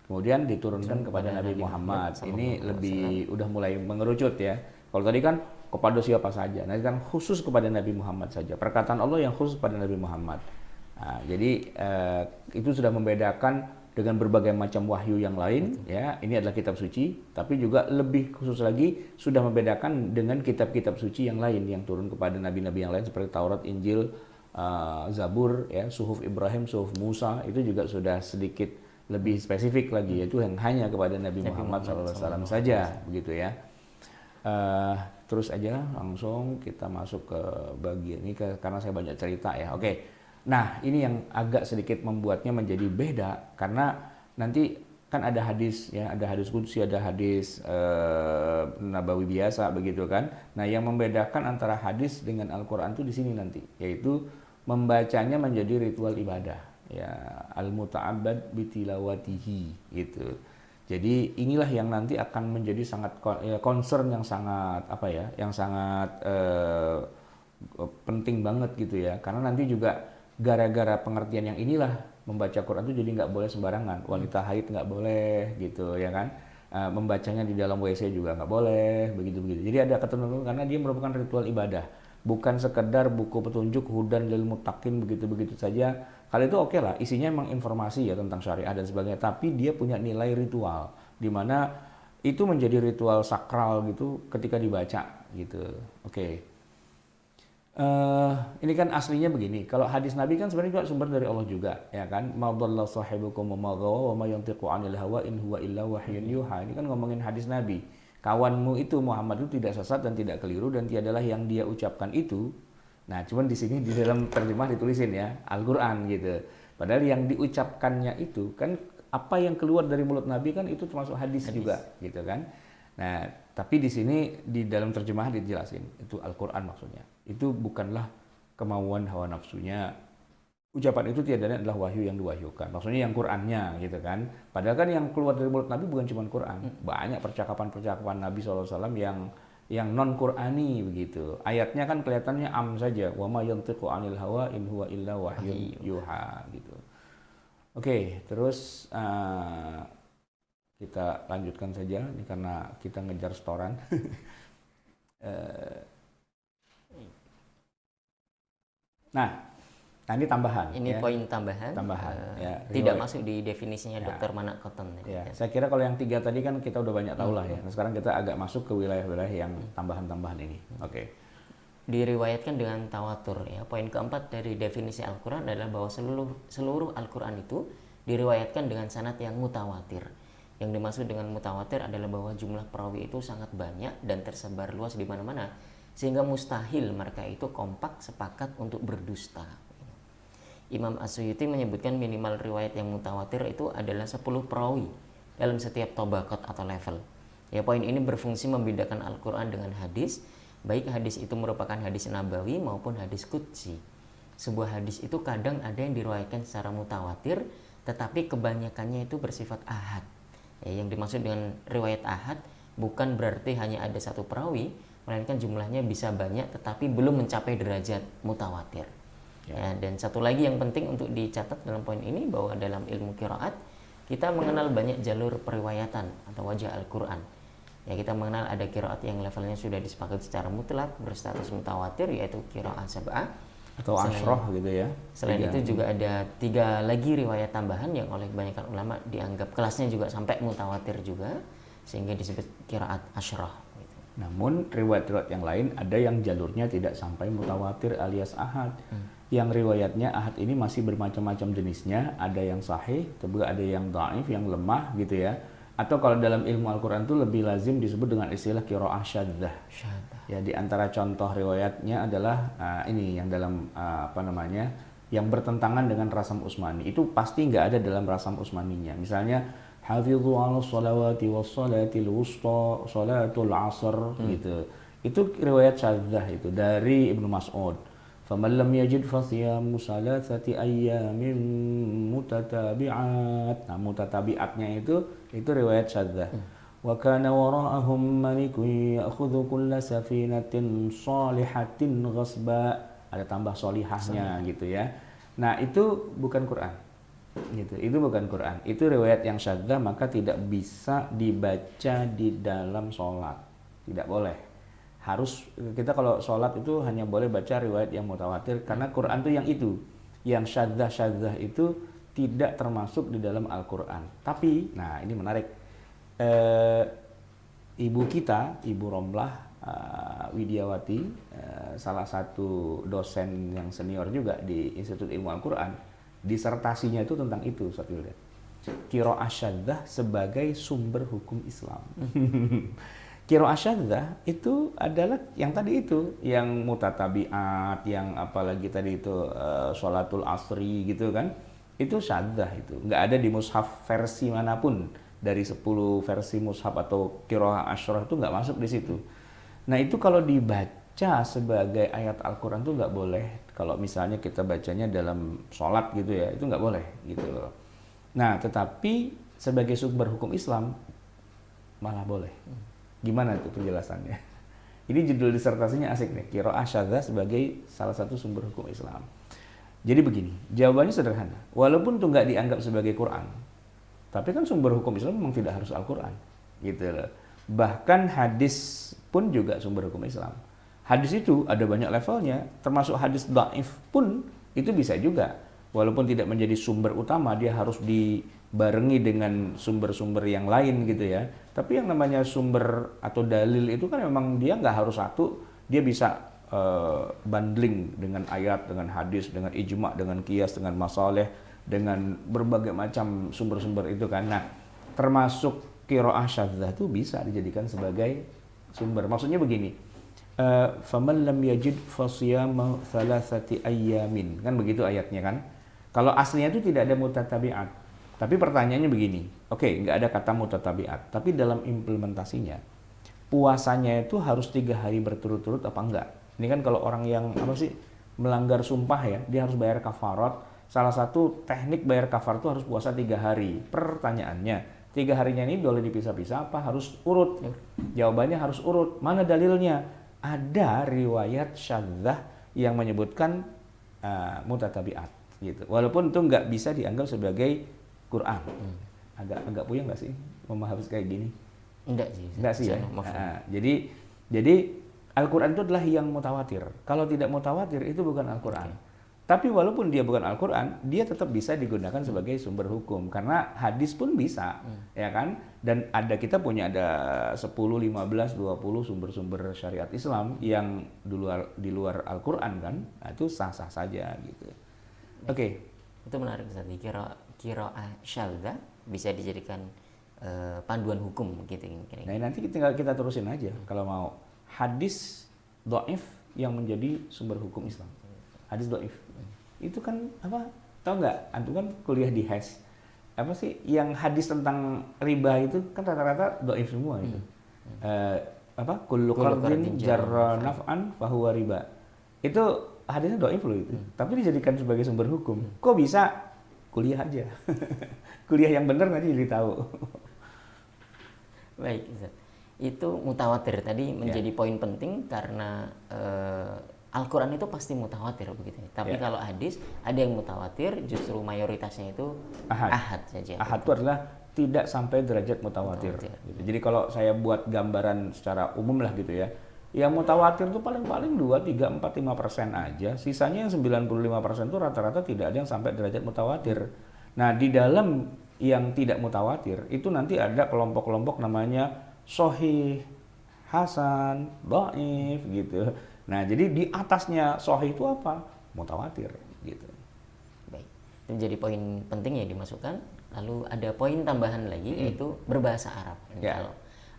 Kemudian diturunkan kepada Nabi Muhammad. Ini lebih udah mulai mengerucut ya. Kalau tadi kan kepada siapa saja, nanti kan khusus kepada Nabi Muhammad saja. Perkataan Allah yang khusus pada Nabi Muhammad. Nah, jadi itu sudah membedakan dengan berbagai macam wahyu yang lain. Ya, ini adalah kitab suci, tapi juga lebih khusus lagi sudah membedakan dengan kitab-kitab suci yang lain yang turun kepada nabi-nabi yang lain seperti Taurat, Injil, Zabur, ya, Suhuf Ibrahim, Suhuf Musa. Itu juga sudah sedikit lebih spesifik lagi, yaitu yang hanya kepada Nabi Muhammad SAW saja, begitu ya. Terus aja langsung kita masuk ke bagian ini karena saya banyak cerita ya. Oke. Nah, ini yang agak sedikit membuatnya menjadi beda karena nanti kan ada hadis ya, ada hadis qudsi, ada hadis nabawi biasa begitu kan. Nah, yang membedakan antara hadis dengan Al-Qur'an itu di sini nanti, yaitu membacanya menjadi ritual ibadah ya, al-muta'abbad bitilawatihi gitu. Jadi inilah yang nanti akan menjadi sangat concern yang sangat apa ya, yang sangat penting banget gitu ya. Karena nanti juga gara-gara pengertian yang inilah membaca Quran itu jadi nggak boleh sembarangan. Wanita haid nggak boleh gitu ya kan. Membacanya di dalam WC juga nggak boleh begitu-begitu. Jadi ada ketentuan karena dia merupakan ritual ibadah. Bukan sekedar buku petunjuk hudan lil muttaqin begitu-begitu saja. Kalau itu oke lah, isinya emang informasi ya tentang syariat dan sebagainya, tapi dia punya nilai ritual, di mana itu menjadi ritual sakral gitu ketika dibaca gitu. Oke. Ini kan aslinya begini. Kalau hadis Nabi kan sebenarnya juga sumber dari Allah juga, ya kan? Ma dhalla sahibukum wa ma ghawa wa ma yantiqu 'anil hawa in huwa illa wahyun yuha. Ini kan ngomongin hadis Nabi. Kawanmu itu Muhammad itu tidak sesat dan tidak keliru dan tiadalah yang dia ucapkan itu. Nah, cuman di sini di dalam terjemah ditulisin ya Al-Qur'an gitu. Padahal yang diucapkannya itu kan apa yang keluar dari mulut Nabi kan itu termasuk hadis juga gitu kan. Nah, tapi di sini di dalam terjemahan dijelasin itu Al-Qur'an maksudnya. Itu bukanlah kemauan hawa nafsunya. Ucapan itu tiada lain adalah wahyu yang diwahyukan. Maksudnya yang Qur'annya gitu kan. Padahal kan yang keluar dari mulut Nabi bukan cuma Qur'an. Banyak percakapan-percakapan Nabi SAW yang non Qur'ani begitu. Ayatnya kan kelihatannya am saja. Wa ma yantiqu 'anil hawa in huwa illa wahyun yuha gitu. Oke, terus kita lanjutkan saja ini karena kita ngejar setoran. Nah, ini tambahan. Ini ya. poin tambahan. Ya, tidak masuk di definisinya Dr. Manak Cotton. Ya, saya kira kalau yang 3 tadi kan kita udah banyak tahu lah ya. Nah, sekarang kita agak masuk ke wilayah-wilayah yang tambahan-tambahan ini. Oke. Diriwayatkan dengan tawatur ya. Poin keempat dari definisi Al-Quran adalah bahwa seluruh Al-Quran itu diriwayatkan dengan sanad yang mutawatir. Yang dimaksud dengan mutawatir adalah bahwa jumlah perawi itu sangat banyak dan tersebar luas di mana-mana sehingga mustahil mereka itu kompak sepakat untuk berdusta. Imam As-Suyuti menyebutkan minimal riwayat yang mutawatir itu adalah 10 perawi dalam setiap tabaqat atau level. Ya, poin ini berfungsi membedakan Al-Quran dengan hadis, baik hadis itu merupakan hadis nabawi maupun hadis qudsi. Sebuah hadis itu kadang ada yang diriwayatkan secara mutawatir, tetapi kebanyakannya itu bersifat ahad. Ya, yang dimaksud dengan riwayat ahad bukan berarti hanya ada satu perawi, melainkan jumlahnya bisa banyak tetapi belum mencapai derajat mutawatir. Ya, dan satu lagi yang penting untuk dicatat dalam poin ini bahwa dalam ilmu qiraat kita mengenal banyak jalur periwayatan atau wajah Al-Quran. Ya, kita mengenal ada qiraat yang levelnya sudah disepakati secara mutlak berstatus mutawatir yaitu qiraat sab'ah atau asyroh gitu ya. Selain itu juga ada 3 lagi riwayat tambahan yang oleh kebanyakan ulama dianggap kelasnya juga sampai mutawatir juga sehingga disebut qiraat asyroh. Namun riwayat-riwayat yang lain ada yang jalurnya tidak sampai mutawatir alias ahad. yang riwayatnya ahad ini masih bermacam-macam jenisnya, ada yang sahih, tapi ada yang dhaif, yang lemah gitu ya. Atau kalau dalam ilmu Al-Quran itu lebih lazim disebut dengan istilah qiraah syadzah. Ya, di antara contoh riwayatnya adalah ini yang dalam apa namanya, yang bertentangan dengan Rasam Utsmani. Itu pasti nggak ada dalam Rasam Utsmaninya. Misalnya hafidhu 'alas shalawati was shalatil wusta, shalatul 'asr gitu. Itu riwayat syadzah itu dari Ibnu Mas'ud. فَمَنْ لَمْ يَجِدْ فَصِيَامُ ثَلَاثَةِ أَيَّامٍ مُتَتَابِعَاتٍ. Nah, mutatabi'atnya itu riwayat syadzah. وَكَانَ وَرَاءَهُمْ مَلِكٌ يَأْخُذُ كُلَّ سَفِينَةٍ صَالِحَةٍ غَصْبًا. Ada tambah solihahnya gitu ya. Nah, itu bukan Quran. Gitu. Itu bukan Quran. Itu riwayat yang syadzah, maka tidak bisa dibaca di dalam sholat. Tidak boleh. Harus kita kalau sholat itu hanya boleh baca riwayat yang mutawatir, karena Quran itu yang syadzah itu tidak termasuk di dalam Al-Quran. Tapi, nah ini menarik, ibu kita, Ibu Romlah Widiawati, salah satu dosen yang senior juga di Institut Ilmu Al-Quran, disertasinya itu tentang itu, Ustaz Wildan. Qiraah syadzah sebagai sumber hukum Islam. Qiraah syadzah itu adalah yang tadi itu, yang mutatabiat, yang apalagi tadi itu sholatul asri gitu kan, itu syadzah itu. Nggak ada di mushaf versi manapun, dari 10 versi mushaf atau qiraah asyrah itu nggak masuk di situ. Nah itu kalau dibaca sebagai ayat Al-Quran itu nggak boleh. Kalau misalnya kita bacanya dalam sholat gitu ya, itu nggak boleh gitu loh. Nah tetapi sebagai sumber hukum Islam malah boleh. Gimana itu penjelasannya? Ini judul disertasinya asik nih, qiraah syadzah sebagai salah satu sumber hukum Islam. Jadi begini, jawabannya sederhana. Walaupun itu nggak dianggap sebagai Quran, tapi kan sumber hukum Islam memang tidak harus Al-Quran, gitu loh. Bahkan hadis pun juga sumber hukum Islam. Hadis itu ada banyak levelnya, termasuk hadis dhaif pun itu bisa juga. Walaupun tidak menjadi sumber utama, dia harus dibarengi dengan sumber-sumber yang lain gitu ya. Tapi yang namanya sumber atau dalil itu kan memang dia nggak harus satu, dia bisa bundling dengan ayat, dengan hadis, dengan ijma, dengan qiyas, dengan masalih, dengan berbagai macam sumber-sumber itu kan. Nah, termasuk qiraah syadzah itu bisa dijadikan sebagai sumber. Maksudnya begini, faman lam yajid fasiyama thalathati ayyamin, kan begitu ayatnya kan. Kalau aslinya itu tidak ada mutatabiat. Tapi pertanyaannya begini, oke, nggak ada kata mutatabiat, tapi dalam implementasinya, puasanya itu harus 3 hari berturut-turut apa enggak? Ini kan kalau orang yang melanggar sumpah ya, dia harus bayar kafarat. Salah satu teknik bayar kafarat itu harus puasa 3 hari. Pertanyaannya, 3 harinya ini boleh dipisah-pisah apa harus urut? Jawabannya harus urut. Mana dalilnya? Ada riwayat syadzah yang menyebutkan mutatabiat. Gitu. Walaupun itu nggak bisa dianggap sebagai Quran. Agak puyeng nggak sih memahami kayak gini? Enggak sih. Enggak sih ya. Jadi Al-Quran itu adalah yang mutawatir. Kalau tidak mutawatir itu bukan Al-Quran. Tapi walaupun dia bukan Al-Quran, dia tetap bisa digunakan sebagai sumber hukum. Karena hadis pun bisa, ya kan? Dan kita punya ada 10, 15, 20 sumber-sumber syariat Islam yang di luar Al-Quran kan? Nah, itu sah-sah saja gitu. Oke. Itu menarik tadi, qiraah syadzah bisa dijadikan panduan hukum gitu kira-kira. Nah, nanti tinggal kita terusin aja kalau mau. Hadis dhaif yang menjadi sumber hukum Islam. Hadis dhaif. Itu kan apa? Tahu nggak? Antum kan kuliah di HES. Apa sih yang hadis tentang riba itu kan rata-rata dhaif semua itu. Kullu qardin jarra naf'an fahuwa riba. Itu hadisnya dhaif loh itu. Tapi dijadikan sebagai sumber hukum. Kok bisa? Kuliah aja. Kuliah yang benar nanti jadi tahu. Baik, Ustaz. Itu mutawatir tadi menjadi poin penting karena Al-Quran itu pasti mutawatir begitu. Tapi kalau hadis ada yang mutawatir, justru mayoritasnya itu ahad saja. Ahad itu adalah tidak sampai derajat mutawatir. Gitu. Jadi kalau saya buat gambaran secara umum lah gitu ya, yang mutawatir itu paling-paling 2, 3, 4, 5% aja. Sisanya yang 95% itu rata-rata tidak ada yang sampai derajat mutawatir. Nah, di dalam yang tidak mutawatir itu nanti ada kelompok-kelompok namanya sahih, hasan, dhaif gitu. Nah, jadi di atasnya sahih itu apa? mutawatir gitu. Baik, itu menjadi poin penting yang dimasukkan. Lalu ada poin tambahan lagi yaitu berbahasa Arab. Ya.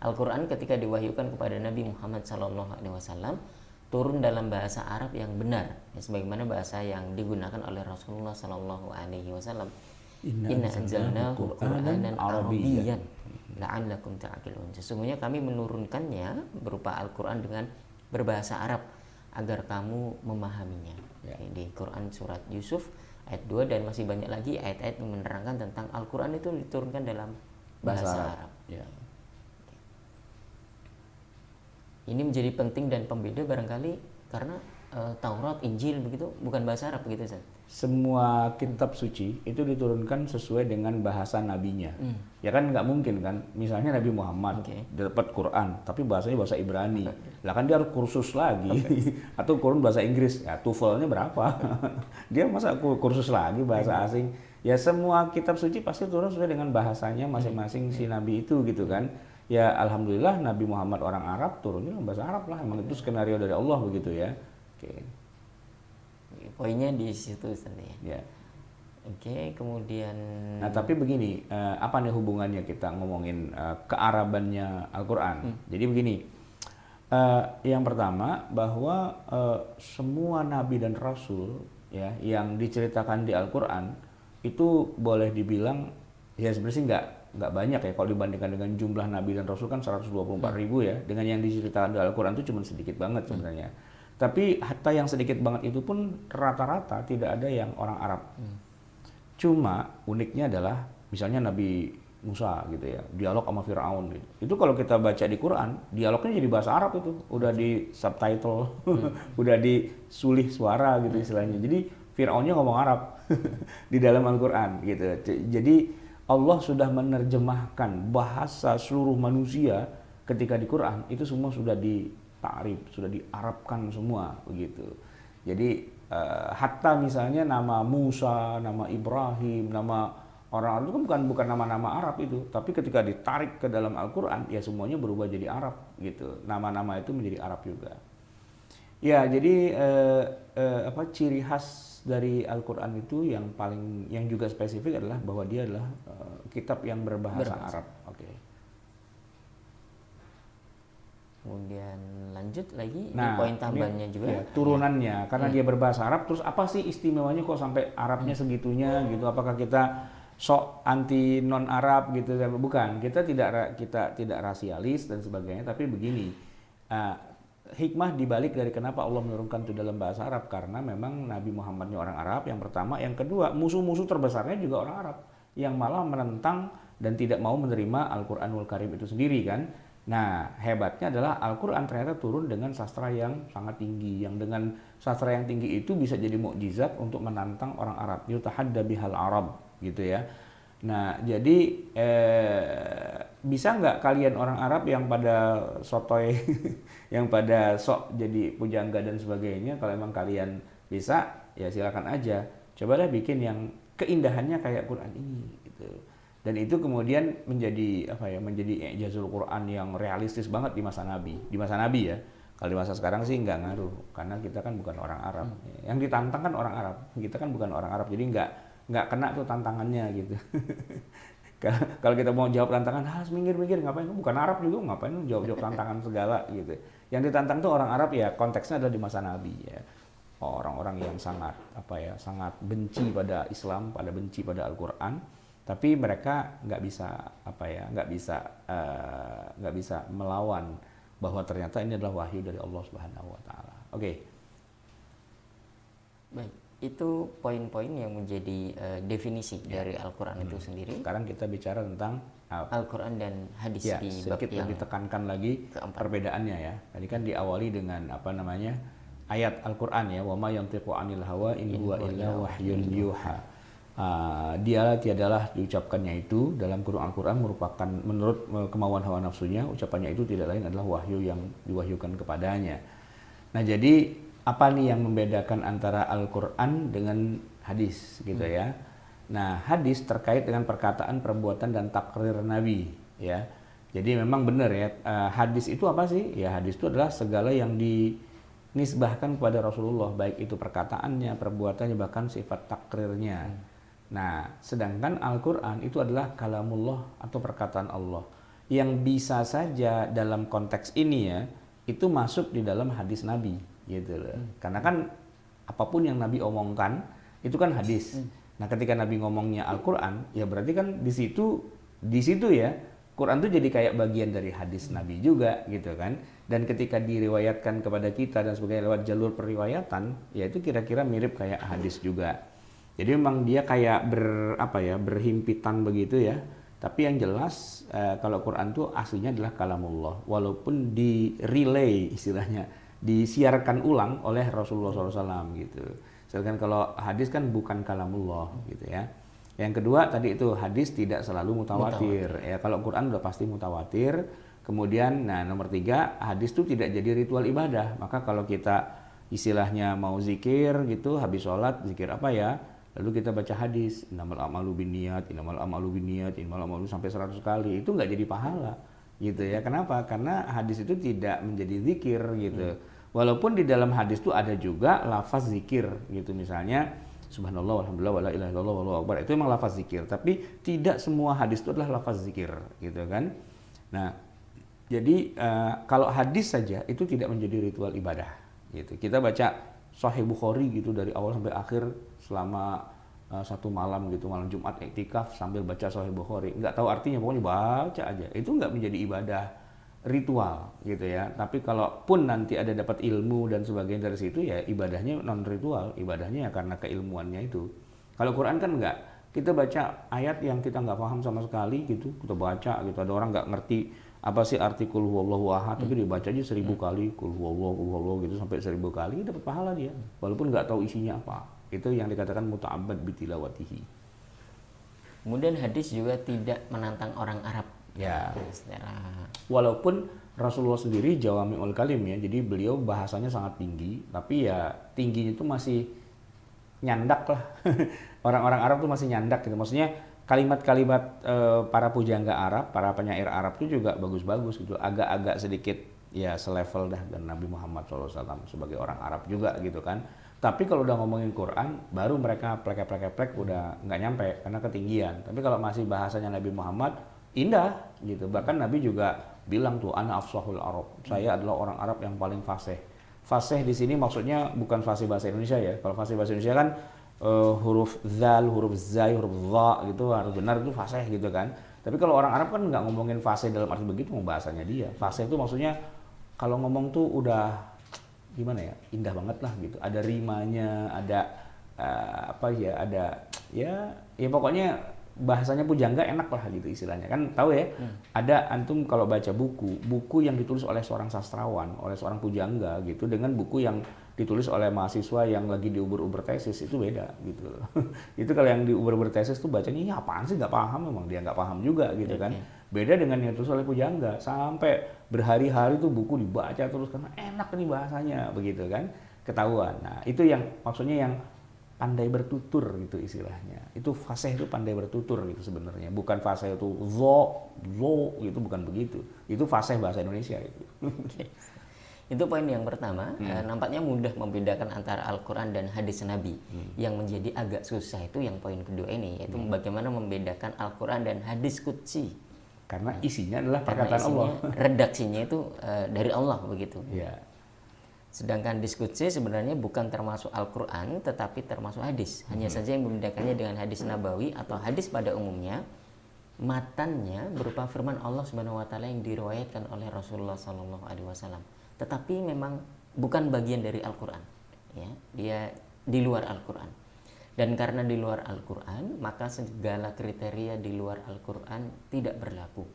Al-Quran ketika diwahyukan kepada Nabi Muhammad SAW turun dalam bahasa Arab yang benar, ya, sebagaimana bahasa yang digunakan oleh Rasulullah SAW. Inna anzalnahu Qur'anan Arabiyyan la'allakum ta'qilun. Sesungguhnya kami menurunkannya berupa Al-Quran dengan berbahasa Arab agar kamu memahaminya. Ya. Di Quran surat Yusuf ayat 2 dan masih banyak lagi ayat-ayat yang menerangkan tentang Al-Quran itu diturunkan dalam bahasa Arab. Ya. Ini menjadi penting dan pembeda barangkali karena Taurat, Injil begitu bukan bahasa Arab begitu, Ustaz. Semua kitab suci itu diturunkan sesuai dengan bahasa nabinya. Ya kan nggak mungkin kan, misalnya Nabi Muhammad dapat Quran, tapi bahasanya bahasa Ibrani. Lah kan dia harus kursus lagi, atau kurun bahasa Inggris. Ya TOEFL-nya berapa? Dia masa kursus lagi bahasa asing? Ya semua kitab suci pasti turun sesuai dengan bahasanya masing-masing si nabi itu gitu kan. Ya alhamdulillah Nabi Muhammad orang Arab turunnya bahasa Arab lah, emang itu skenario dari Allah begitu ya. Oke. Poinnya di situ Ustaz ya. Ya. Oke, kemudian Nah, tapi begini, apa nih hubungannya kita ngomongin kearabannya Al-Qur'an? Jadi begini. Yang pertama bahwa semua nabi dan rasul ya yang diceritakan di Al-Qur'an itu boleh dibilang ya sebenarnya sih nggak banyak ya kalau dibandingkan dengan jumlah nabi dan rasul kan 124.000 ya. Dengan yang diceritakan di Al-Qur'an itu cuma sedikit banget sebenarnya. Tapi hatta yang sedikit banget itu pun rata-rata tidak ada yang orang Arab. Cuma uniknya adalah misalnya Nabi Musa gitu ya, dialog sama Firaun gitu. Itu kalau kita baca di Quran, dialognya jadi bahasa Arab itu, udah di subtitle, udah disulih suara gitu istilahnya. Jadi Firaunnya ngomong Arab di dalam Al-Qur'an gitu. Jadi Allah sudah menerjemahkan bahasa seluruh manusia ketika di Quran itu semua sudah ta'rif, sudah diarabkan semua begitu. Jadi hatta misalnya nama Musa, nama Ibrahim, nama orang itu kan bukan nama-nama Arab itu, tapi ketika ditarik ke dalam Al-Qur'an ya semuanya berubah jadi Arab gitu. Nama-nama itu menjadi Arab juga. Ya, jadi ciri khas dari Al-Qur'an itu yang juga spesifik adalah bahwa dia adalah kitab yang berbahasa Arab. Oke. Kemudian lanjut lagi, nah, ini poin tambahannya juga ya, turunannya karena dia berbahasa Arab. Terus apa sih istimewanya kok sampai Arabnya segitunya gitu? Apakah kita sok anti non Arab gitu? Bukan, kita tidak rasialis dan sebagainya, tapi begini, hikmah dibalik dari kenapa Allah menurunkan itu dalam bahasa Arab karena memang Nabi Muhammadnya orang Arab yang pertama, yang kedua musuh-musuh terbesarnya juga orang Arab yang malah menentang dan tidak mau menerima Al-Qur'anul Karim itu sendiri kan. Nah, hebatnya adalah Al-Quran ternyata turun dengan sastra yang sangat tinggi. Yang dengan sastra yang tinggi itu bisa jadi mukjizat untuk menantang orang Arab. Yutahadda bihal Arab, gitu ya. Nah, jadi bisa nggak kalian orang Arab yang pada sotoy, yang pada sok jadi pujangga dan sebagainya, kalau emang kalian bisa, ya silakan aja. Cobalah bikin yang keindahannya kayak Quran ini, gitu. Dan itu kemudian menjadi menjadi ijazul Quran yang realistis banget di masa Nabi ya. Kalau di masa sekarang sih nggak ngaruh karena kita kan bukan orang Arab. Yang ditantang kan orang Arab, kita kan bukan orang Arab, jadi nggak kena tuh tantangannya gitu. Kalau kita mau jawab tantangan, minggir ngapain? Bukan Arab juga, ngapain jawab tantangan segala gitu. Yang ditantang tuh orang Arab ya, konteksnya adalah di masa Nabi ya. Orang-orang yang sangat benci pada Islam, benci pada Al-Quran. Tapi mereka nggak bisa melawan bahwa ternyata ini adalah wahyu dari Allah Subhanahu Wa Taala. Oke. Baik, itu poin-poin yang menjadi definisi dari Al-Quran itu sendiri. Sekarang kita bicara tentang Al-Quran dan hadis ya, di bab sedikit yang lebih tekankan lagi keempat. Perbedaannya ya. Tadi kan diawali dengan ayat Al-Quran ya, wa ma yantiqu 'anil hawa in huwa illa wahyun yuha. Dialah tiadalah diucapkannya itu dalam Al-Quran merupakan menurut kemauan hawa nafsunya, ucapannya itu tidak lain adalah wahyu yang diwahyukan kepadanya. Nah, jadi apa nih yang membedakan antara Al-Quran dengan hadis gitu ya. Nah, hadis terkait dengan perkataan, perbuatan dan takrir Nabi ya. Jadi memang benar ya, hadis itu apa sih? Ya, hadis itu adalah segala yang nisbahkan kepada Rasulullah, baik itu perkataannya, perbuatannya, bahkan sifat takrirnya. Nah, sedangkan Al-Quran itu adalah kalamullah atau perkataan Allah yang bisa saja dalam konteks ini ya itu masuk di dalam hadis Nabi gitu loh. Karena kan apapun yang Nabi omongkan itu kan hadis. Nah, ketika Nabi ngomongnya Al-Quran, ya berarti kan di situ ya Quran itu jadi kayak bagian dari hadis Nabi juga gitu kan. Dan ketika diriwayatkan kepada kita dan sebagainya lewat jalur periwayatan, ya itu kira-kira mirip kayak hadis juga. Jadi memang dia kayak berhimpitan begitu ya. Tapi yang jelas kalau Quran itu aslinya adalah kalamullah, walaupun di relay istilahnya, disiarkan ulang oleh Rasulullah SAW gitu. Sedangkan kalau hadis kan bukan kalamullah gitu ya. Yang kedua tadi itu hadis tidak selalu mutawatir. Ya kalau Quran udah pasti mutawatir. Kemudian nah nomor 3, hadis itu tidak jadi ritual ibadah. Maka kalau kita istilahnya mau zikir gitu habis sholat, zikir apa ya? Lalu kita baca hadis, innamal a'malu binniyat, innamal a'malu binniyat, innamal a'malu sampai 100 kali. Itu nggak jadi pahala gitu ya. Kenapa? Karena hadis itu tidak menjadi zikir gitu. Walaupun di dalam hadis itu ada juga lafaz zikir gitu. Misalnya subhanallah walhamdulillah wala ilaha illallah wallahu akbar. Itu memang lafaz zikir, tapi tidak semua hadis itu adalah lafaz zikir gitu kan. Nah, jadi kalau hadis saja itu tidak menjadi ritual ibadah gitu. Kita baca Sahih Bukhari gitu dari awal sampai akhir selama satu malam gitu, malam Jumat iktikaf sambil baca Sahih Bukhari, nggak tahu artinya pokoknya baca aja, itu nggak menjadi ibadah ritual gitu ya. Tapi kalaupun nanti ada dapat ilmu dan sebagainya dari situ ya ibadahnya non ritual, ibadahnya ya karena keilmuannya itu. Kalau Quran kan nggak, kita baca ayat yang kita nggak paham sama sekali gitu, kita baca gitu, ada orang nggak ngerti apa sih arti kul huwallahu ahad, tapi dibaca aja 1000 kali kul huwallahu gitu sampai 1000 kali dapat pahala dia, walaupun nggak tahu isinya apa. Itu yang dikatakan muta'abbad bitilawatihi. Kemudian hadis juga tidak menantang orang Arab. Ya. Secara Walaupun Rasulullah sendiri jawami'ul kalim ya, jadi beliau bahasanya sangat tinggi, tapi ya tingginya itu masih nyandak lah. Orang-orang Arab tuh masih nyandak gitu. Maksudnya kalimat-kalimat para pujangga Arab, para penyair Arab itu juga bagus-bagus gitu. Agak-agak sedikit ya selevel dah dengan Nabi Muhammad SAW sebagai orang Arab juga gitu kan. Tapi kalau udah ngomongin Quran, baru mereka plek-plek udah nggak nyampe karena ketinggian. Tapi kalau masih bahasanya Nabi Muhammad, indah gitu. Bahkan Nabi juga bilang tuh, ana afsahul Arab. Saya adalah orang Arab yang paling fasih. Fasih di sini maksudnya bukan fasih bahasa Indonesia ya. Kalau fasih bahasa Indonesia kan huruf zal, huruf zai, huruf dha gitu harus benar, itu fasih gitu kan. Tapi kalau orang Arab kan nggak ngomongin fasih dalam arti begitu, bahasanya dia. Fasih itu maksudnya kalau ngomong tuh udah gimana ya, indah banget lah gitu. Ada rimanya, ada ya pokoknya bahasanya pujangga enak lah gitu istilahnya. Kan tahu ya, ada antum kalau baca buku yang ditulis oleh seorang sastrawan, oleh seorang pujangga gitu, dengan buku yang ditulis oleh mahasiswa yang lagi diuber-uber tesis, itu beda gitu. Itu kalau yang diuber-uber tesis tuh bacanya ini apaan sih, nggak paham, memang dia nggak paham juga gitu kan. Beda dengan yang ditulis oleh pujangga, sampai berhari-hari tuh buku dibaca terus karena enak nih bahasanya begitu kan, ketahuan. Nah itu yang maksudnya yang pandai bertutur gitu istilahnya. Itu fasih itu pandai bertutur gitu sebenarnya. Bukan fasih itu zo gitu, bukan begitu. Itu fasih bahasa Indonesia itu. Itu poin yang pertama. Nampaknya mudah membedakan antara Al-Quran dan hadis Nabi. Yang menjadi agak susah itu yang poin kedua ini, yaitu bagaimana membedakan Al-Quran dan hadis qudsi. Karena isinya adalah perkataan Allah. Redaksinya itu dari Allah begitu. Ya. Sedangkan diskusi sebenarnya bukan termasuk Al-Quran tetapi termasuk hadis. Hanya saja yang membedakannya dengan hadis Nabawi atau hadis pada umumnya, matannya berupa firman Allah Subhanahu wa taala yang diriwayatkan oleh Rasulullah sallallahu alaihi wasallam. Tetapi memang bukan bagian dari Al-Quran. Ya, dia di luar Al-Quran. Dan karena di luar Al-Quran, maka segala kriteria di luar Al-Quran tidak berlaku.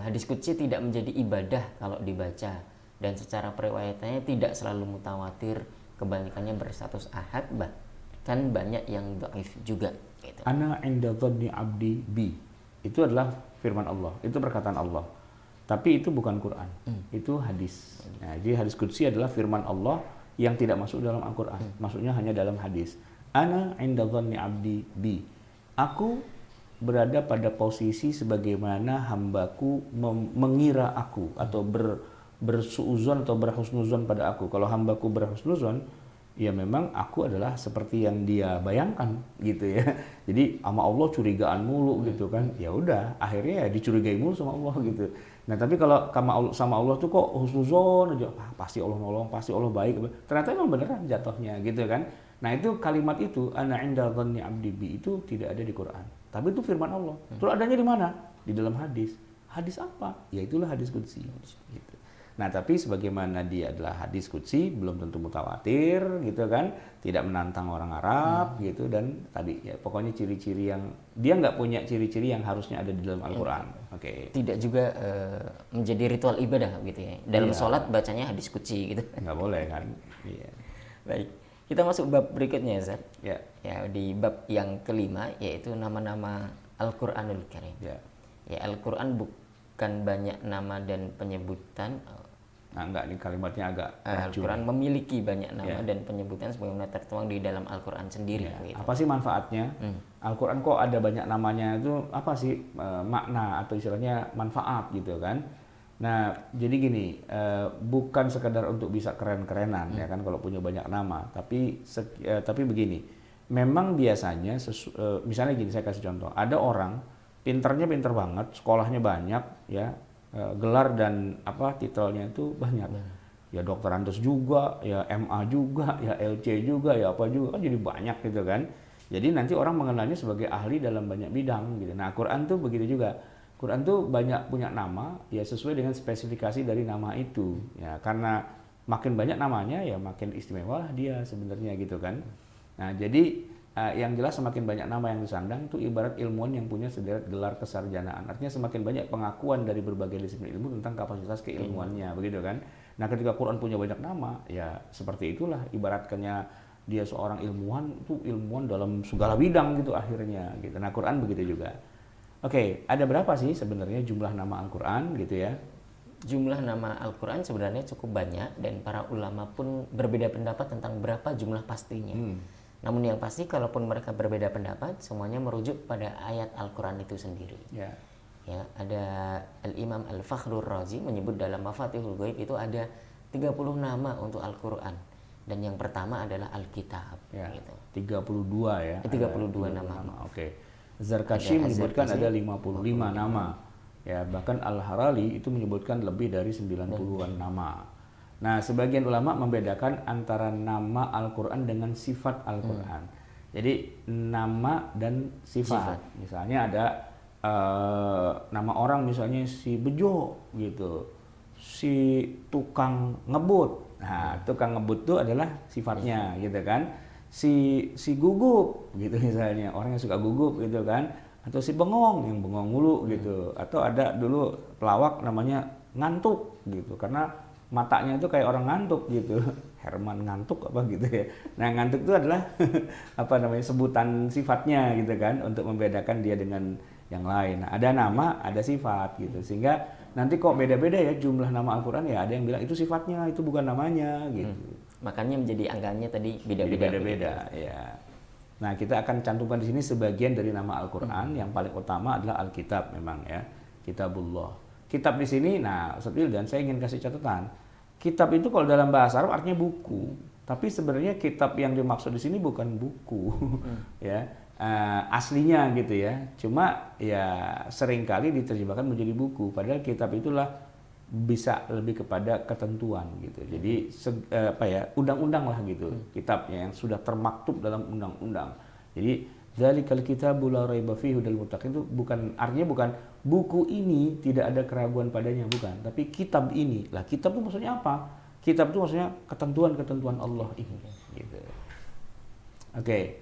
Hadis qudsi tidak menjadi ibadah kalau dibaca. Dan secara periwayatannya tidak selalu mutawatir, kebanyakannya berstatus ahad, bahkan banyak yang dhaif juga gitu. Ana inda dhanni abdi bi. Itu adalah firman Allah, itu perkataan Allah. Tapi itu bukan Quran, itu hadis. Nah, jadi hadis qudsi adalah firman Allah yang tidak masuk dalam Al-Quran, maksudnya hanya dalam hadis. Ana inda dhanni abdi bi. Aku berada pada posisi sebagaimana hambaku mengira aku atau bersuuzon atau berhusnuzon pada aku. Kalau hambaku berhusnuzon, ya memang aku adalah seperti yang dia bayangkan gitu ya. Jadi sama Allah curigaan mulu gitu kan. Ya udah, akhirnya ya dicurigai mulu sama Allah gitu. Nah, tapi kalau sama Allah tuh kok husnuzon aja, pasti Allah nolong, pasti Allah baik. Ternyata emang beneran jatuhnya gitu kan. Nah, itu kalimat itu ana inda dhanni abdi bi itu tidak ada di Quran. Tapi itu firman Allah. Terus adanya di mana? Di dalam hadis. Hadis apa? Ya itulah hadis qudsi gitu. Nah, tapi sebagaimana dia adalah hadis qudsi, belum tentu mutawatir gitu kan, tidak menantang orang Arab gitu, dan tadi ya pokoknya ciri-ciri yang dia nggak punya ciri-ciri yang harusnya ada di dalam Al-Quran. Oke. Tidak juga menjadi ritual ibadah gitu ya. Dalam sholat bacanya hadis qudsi gitu. Nggak boleh kan. Iya. Baik, kita masuk bab berikutnya Ustaz. Ya. Ya, di bab yang kelima yaitu nama-nama Al-Qur'anul Karim. Ya. Ya, Al-Qur'an bukan banyak nama dan penyebutan. Nah, enggak, ini kalimatnya agak Al-Quran memiliki banyak nama dan penyebutan sebagaimana tertuang di dalam Al-Quran sendiri. Gitu. Apa sih manfaatnya? Al-Quran kok ada banyak namanya, itu apa sih makna atau istilahnya manfaat gitu kan? Nah, jadi gini, bukan sekedar untuk bisa keren-kerenan ya kan kalau punya banyak nama, tapi begini, memang biasanya misalnya gini, saya kasih contoh, ada orang pinter banget, sekolahnya banyak ya, gelar dan titelnya itu banyak. Ya dokter Andes juga, ya MA juga, ya LC juga, ya apa juga, kan jadi banyak gitu kan. Jadi nanti orang mengenalnya sebagai ahli dalam banyak bidang gitu. Nah, Quran tuh begitu juga. Quran tuh banyak punya nama ya sesuai dengan spesifikasi dari nama itu. Ya, karena makin banyak namanya ya makin istimewa lah dia sebenarnya gitu kan. Nah, jadi yang jelas semakin banyak nama yang disandang itu ibarat ilmuwan yang punya sederet gelar kesarjanaan. Artinya semakin banyak pengakuan dari berbagai disiplin ilmu tentang kapasitas keilmuannya, begitu kan? Nah, ketika Quran punya banyak nama, ya seperti itulah ibaratkannya dia seorang ilmuwan, itu ilmuwan dalam segala bidang gitu akhirnya gitu. Nah, Quran begitu juga. Oke, ada berapa sih sebenarnya jumlah nama Al-Quran gitu ya? Jumlah nama Al-Quran sebenarnya cukup banyak dan para ulama pun berbeda pendapat tentang berapa jumlah pastinya. Namun yang pasti kalaupun mereka berbeda pendapat, semuanya merujuk pada ayat Al-Quran itu sendiri. Ya, ada Al-Imam Al-Fakhrur Razi menyebut dalam Mafatihul Ghaib itu ada 30 nama untuk Al-Quran. Dan yang pertama adalah Alkitab. Ya, gitu. 32 ya. 32 nama. Oke. Zarkashi menyebutkan ada 55 nama. Ya, bahkan Al-Harali itu menyebutkan lebih dari 90-an nama. Nah, sebagian ulama membedakan antara nama Al-Quran dengan sifat Al-Quran. Jadi, nama dan sifat. Misalnya ada nama orang misalnya si Bejo gitu, si tukang ngebut. Nah, tukang ngebut itu adalah sifatnya gitu kan. Si gugup gitu misalnya, orang yang suka gugup gitu kan. Atau si bengong, yang bengong mulu gitu. Atau ada dulu pelawak namanya ngantuk gitu, karena matanya itu kayak orang ngantuk gitu. Herman ngantuk apa gitu ya. Nah, ngantuk itu adalah sebutan sifatnya gitu kan, untuk membedakan dia dengan yang lain. Nah, ada nama, ada sifat gitu. Sehingga nanti kok beda-beda ya jumlah nama Al-Quran, ya ada yang bilang itu sifatnya, itu bukan namanya gitu. Makanya menjadi angkanya tadi beda-beda ya. Nah, kita akan cantumkan di sini sebagian dari nama Al-Quran. Yang paling utama adalah Alkitab memang ya. Kitabullah. Kitab di sini, nah Ustaz Wildan, saya ingin kasih catatan. Kitab itu kalau dalam bahasa Arab artinya buku. Tapi sebenarnya kitab yang dimaksud di sini bukan buku. Ya. Aslinya gitu ya. Cuma ya seringkali diterjemahkan menjadi buku. Padahal kitab itulah bisa lebih kepada ketentuan gitu. Jadi undang-undang lah gitu. Kitabnya yang sudah termaktub dalam undang-undang. Jadi Dzalikal kitabu la raiba fihi hudal muttaqin itu artinya bukan buku ini tidak ada keraguan padanya, bukan, tapi kitab ini. Lah, kitab itu maksudnya apa? Kitab itu maksudnya ketentuan-ketentuan Allah ini gitu. Oke.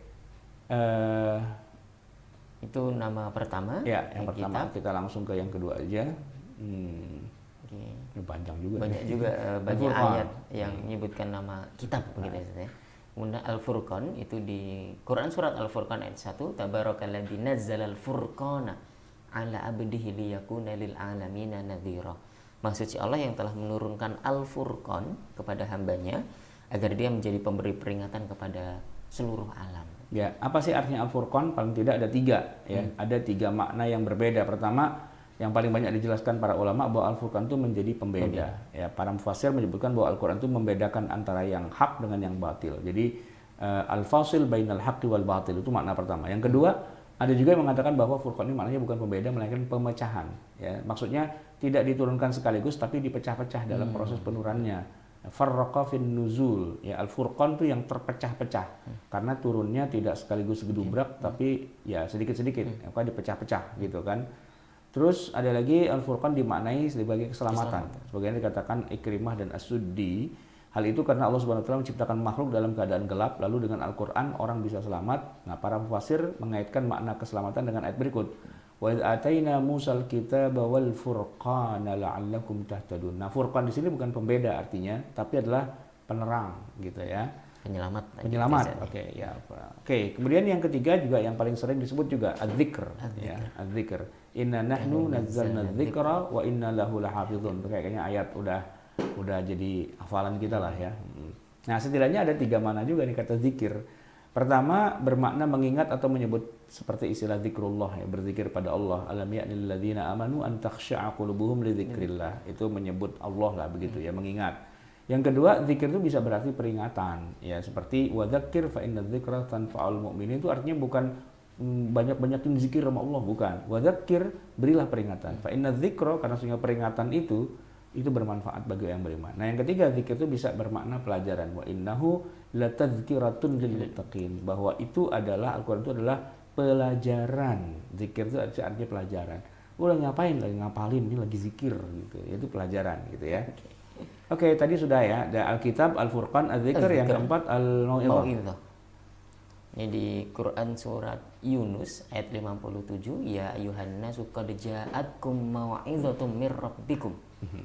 Itu nama pertama. Ya, yang pertama. Kitab. Kita langsung ke yang kedua aja. Ini panjang juga. Banyak juga banyak ayat yang menyebutkan nama kitab begitu ya. Kemudian Al-Furqan itu di Quran surat Al-Furqan ayat 1, Tabarakalladzi nazzalal furqana ala abdihi liyakuna lil alamina nadhira. Maksudnya Allah yang telah menurunkan Al-Furqan kepada hambanya agar dia menjadi pemberi peringatan kepada seluruh alam. Ya, apa sih artinya Al-Furqan? Paling tidak ada 3 ya. Ada 3 makna yang berbeda. Pertama, yang paling banyak dijelaskan para ulama bahwa Al-Furqan itu menjadi pembeda. Ya, para mufassir menyebutkan bahwa Al-Quran itu membedakan antara yang hak dengan yang batil. Jadi al-fasil bainal haqqi wal batil itu makna pertama. Yang kedua, ada juga yang mengatakan bahwa Furqan ini maknanya bukan pembeda melainkan pemecahan. Ya, maksudnya tidak diturunkan sekaligus tapi dipecah-pecah dalam proses penurunan. Farraqa fin nuzul, ya Al-Furqan itu yang terpecah-pecah karena turunnya tidak sekaligus segedubrak tapi ya sedikit-sedikit, maka dipecah-pecah gitu kan. Terus ada lagi Al-Furqan dimaknai sebagai keselamatan. Sebagaimana dikatakan Ikrimah dan As-Suddi, hal itu karena Allah Subhanahu wa taala menciptakan makhluk dalam keadaan gelap, lalu dengan Al-Qur'an orang bisa selamat. Nah, para mufassir mengaitkan makna keselamatan dengan ayat berikut. Wa idz ataina Musal kitaba wal furqana la'allakum tahtadun. Nah, Furqan di sini bukan pembeda artinya, tapi adalah penerang gitu ya. Penyelamat. Oke, ya. Oke, kemudian yang ketiga juga yang paling sering disebut juga adzikr ya, adzikr. Inna nahnu nazzalna dzikra wa inna lahu lahafizun. Kayaknya ayat udah jadi hafalan kita lah ya. Nah, setidaknya ada 3 makna juga nih kata zikir. Pertama, bermakna mengingat atau menyebut seperti istilah zikrullah ya, berzikir pada Allah. Alam ya'nil ladzina amanu an takhsha'a qulubuhum li dzikrillah. Itu menyebut Allah lah begitu ya, mengingat. Yang kedua, zikir itu bisa berarti peringatan ya, seperti wa dzakir fa inna dzikra tanfa'ul mu'minin. Itu artinya bukan banyak-banyakin zikir sama Allah, bukan. Wa dzakir, berilah peringatan. Fa inna dzikra, karena sehingga peringatan itu bermanfaat bagi yang beriman. Nah, yang ketiga, zikir itu bisa bermakna pelajaran. Wa innahu latadzkiratun lil muttaqin, bahwa itu adalah Al-Qur'an itu adalah pelajaran. Zikir itu artinya pelajaran. Udah ngapain lagi ngapalin, ini lagi zikir gitu. Itu pelajaran gitu ya. Oke, tadi sudah ya. Ada Alkitab, Al-Furqan, Az-Zikr, yang keempat Al-Mau'izah. Ini di Quran surat Yunus ayat 57, ya ayuhan nasu qad ja'atkum mau'izatum mir rabbikum.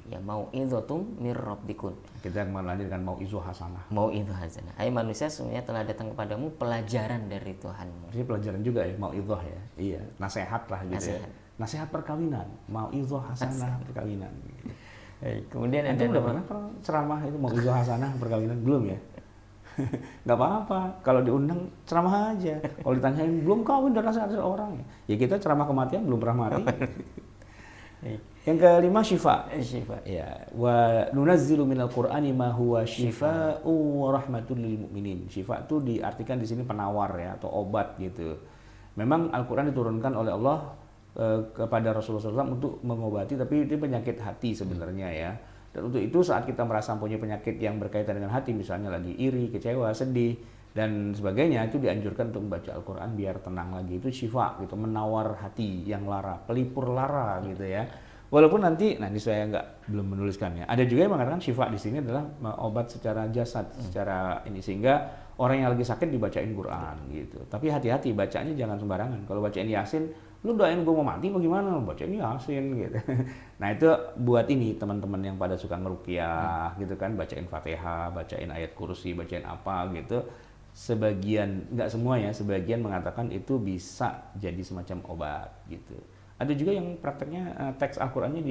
Ya mau'izatum mir rabbikum. Kita melanjutkan mau'izah hasanah. Mau'izah hasanah. Hai manusia, semuanya telah datang kepadamu pelajaran dari Tuhanmu. Ini pelajaran juga ya, mau'izah ya. Iya, nasihat lah gitu ya. Nasihat perkawinan, mau'izah hasanah perkawinan. Kemudian ada udah pernah ceramah itu mau'izah hasanah perkawinan belum ya? Nggak apa-apa, kalau diundang ceramah aja. Kalau ditanyain belum kawin dan nasihat orang ya kita ceramah kematian belum pernah mati. Yang kelima syifa. Ya, wa nunazzilu minal qur'ani ma huwa syifaa'u wa rahmatul lil mu'minin. Syifa itu diartikan di sini penawar ya, atau obat gitu. Memang Al-Qur'an diturunkan oleh Allah kepada Rasulullah SAW untuk mengobati, tapi itu penyakit hati sebenarnya ya. Dan untuk itu saat kita merasa punya penyakit yang berkaitan dengan hati, misalnya lagi iri, kecewa, sedih, dan sebagainya, itu dianjurkan untuk membaca Al-Quran biar tenang lagi. Itu syifa gitu, menawar hati yang lara, pelipur lara gitu ya. Walaupun nanti, ini saya belum menuliskannya. Ada juga yang mengatakan syifa di sini adalah obat secara jasad, secara ini, sehingga orang yang lagi sakit dibacain Quran gitu. Tapi hati-hati, bacanya jangan sembarangan. Kalau bacain Yasin, lu doain gue mau mati bagaimana? Bacain Yasin gitu. Nah itu buat ini teman-teman yang pada suka ngeruqyah gitu kan, bacain Fatihah, bacain ayat kursi, bacain apa gitu. Sebagian, nggak semua ya, sebagian mengatakan itu bisa jadi semacam obat gitu. Ada juga yang prakteknya teks Al-Qur'annya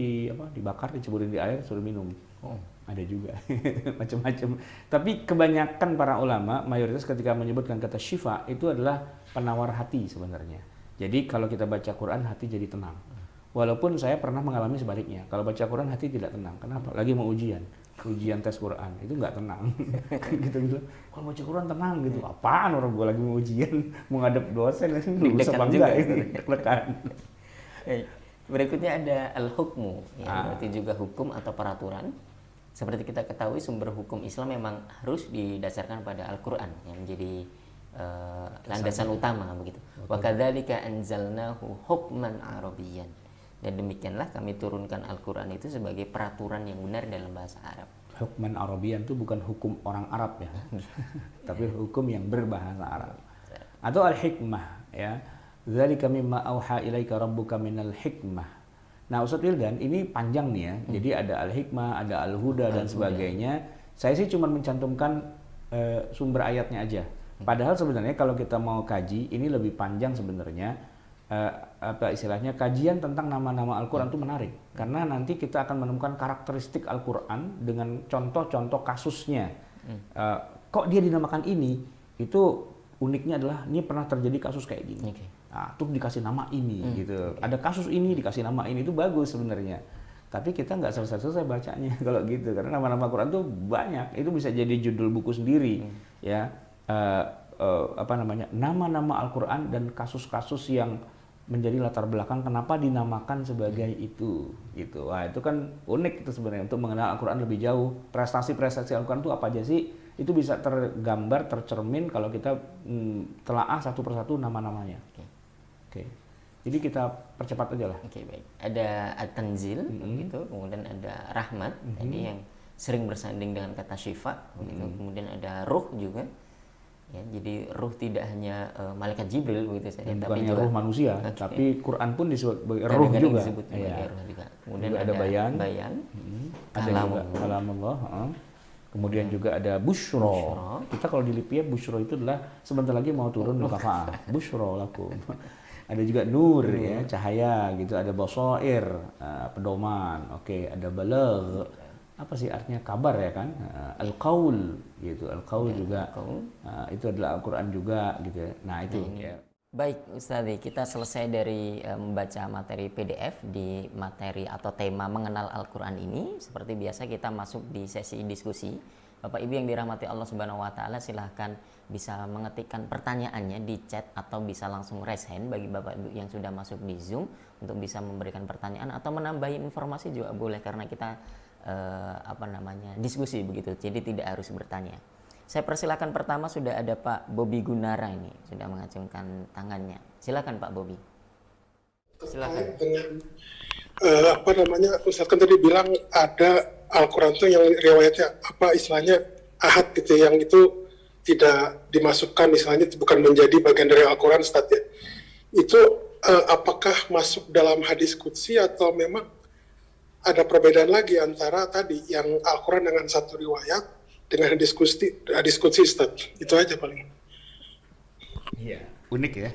dibakar, diceburin di air, suruh minum. Ada juga macam-macam. Tapi kebanyakan para ulama mayoritas ketika menyebutkan kata syifa itu adalah penawar hati sebenarnya. Jadi kalau kita baca Quran hati jadi tenang. Walaupun saya pernah mengalami sebaliknya. Kalau baca Quran hati tidak tenang. Kenapa? Lagi mau ujian tes Quran itu nggak tenang. Gitu. Kalau baca Quran tenang gitu. Apaan orang gue lagi mau ujian, mau ngadep dosen, lulus apa enggak ini? Berikutnya ada al-hukmu, ya, berarti juga hukum atau peraturan. Seperti kita ketahui, sumber hukum Islam memang harus didasarkan pada Al-Quran yang menjadi landasan utama begitu. Wa kadzalika anzalnahu hukman arabiyyan. Dan demikianlah kami turunkan Al-Quran itu sebagai peraturan yang benar dalam bahasa Arab. Hukman arabiyyan itu bukan hukum orang Arab ya, tapi hukum yang berbahasa Arab. Atau al-hikmah ya. Dzalika mimma auha ilaika rabbuka minal hikmah. Nah, Ustaz Wildan, ini panjang nih ya. Jadi ada al-hikmah, ada al-huda dan sebagainya. Saya sih cuma mencantumkan sumber ayatnya aja. Padahal sebenarnya kalau kita mau kaji, ini lebih panjang sebenarnya. Istilahnya kajian tentang nama-nama Al-Quran itu menarik. Karena nanti kita akan menemukan karakteristik Al-Quran dengan contoh-contoh kasusnya. Kok dia dinamakan ini? Itu uniknya adalah ini pernah terjadi kasus kayak gini. tuh dikasih nama ini gitu. Ada kasus ini dikasih nama ini, itu bagus sebenarnya. Tapi kita nggak selesai-selesai bacanya kalau gitu, karena nama-nama Quran tuh banyak. Itu bisa jadi judul buku sendiri, ya. Nama-nama Al-Quran dan kasus-kasus yang menjadi latar belakang kenapa dinamakan sebagai itu, gitu. Wah, itu kan unik itu sebenarnya untuk mengenal Al-Quran lebih jauh. Prestasi-prestasi Al-Quran itu apa aja sih? Itu bisa tergambar, tercermin kalau kita telaah satu persatu nama-namanya. Oke. Jadi kita percepat aja lah. Oke, baik. Ada At-Tanzil, begitu. Kemudian ada Rahmat, tadi yang sering bersanding dengan kata Syifa, begitu. Kemudian ada Ruh juga. Ya, jadi Ruh tidak hanya malaikat Jibril begitu saja, tapi bukannya juga ruh manusia, tapi Quran pun disebut Ruh juga. Disebut Ruh juga. Kemudian juga ada Bayan, ada juga Kalamullah. Kemudian juga ada Busyra. Kita kalau di Lipia Busyra itu adalah sebentar lagi mau turun mukafa'ah. Busyra lakum. Ada juga nur, ya, cahaya gitu. Ada basair, pedoman. Oke, ada balagh. Apa sih artinya kabar ya kan? Al-qaul gitu. Al-qaul juga. Itu adalah Al-Qur'an juga gitu. Nah, itu ya. Baik, Ustadz, kita selesai dari membaca materi PDF di materi atau tema mengenal Al-Quran ini. Seperti biasa kita masuk di sesi diskusi. Bapak Ibu yang dirahmati Allah Subhanahu wa Ta'ala, silahkan bisa mengetikkan pertanyaannya di chat atau bisa langsung raise hand bagi Bapak Ibu yang sudah masuk di Zoom untuk bisa memberikan pertanyaan atau menambahi informasi juga boleh, karena kita diskusi begitu. Jadi tidak harus bertanya. Saya persilakan pertama, sudah ada Pak Bobi Gunara ini sudah mengacungkan tangannya. Silakan Pak Bobi. Silakan. Dengan Ustaz kan tadi bilang ada Al-Quran itu yang riwayatnya istilahnya ahad gitu, yang itu tidak dimasukkan, istilahnya bukan menjadi bagian dari Al-Quran, Ustaz ya. Itu apakah masuk dalam hadis qudsi atau memang ada perbedaan lagi antara tadi yang Al-Quran dengan satu riwayat dengan hadis qudsi, Ustaz? Itu aja paling. Iya, unik ya.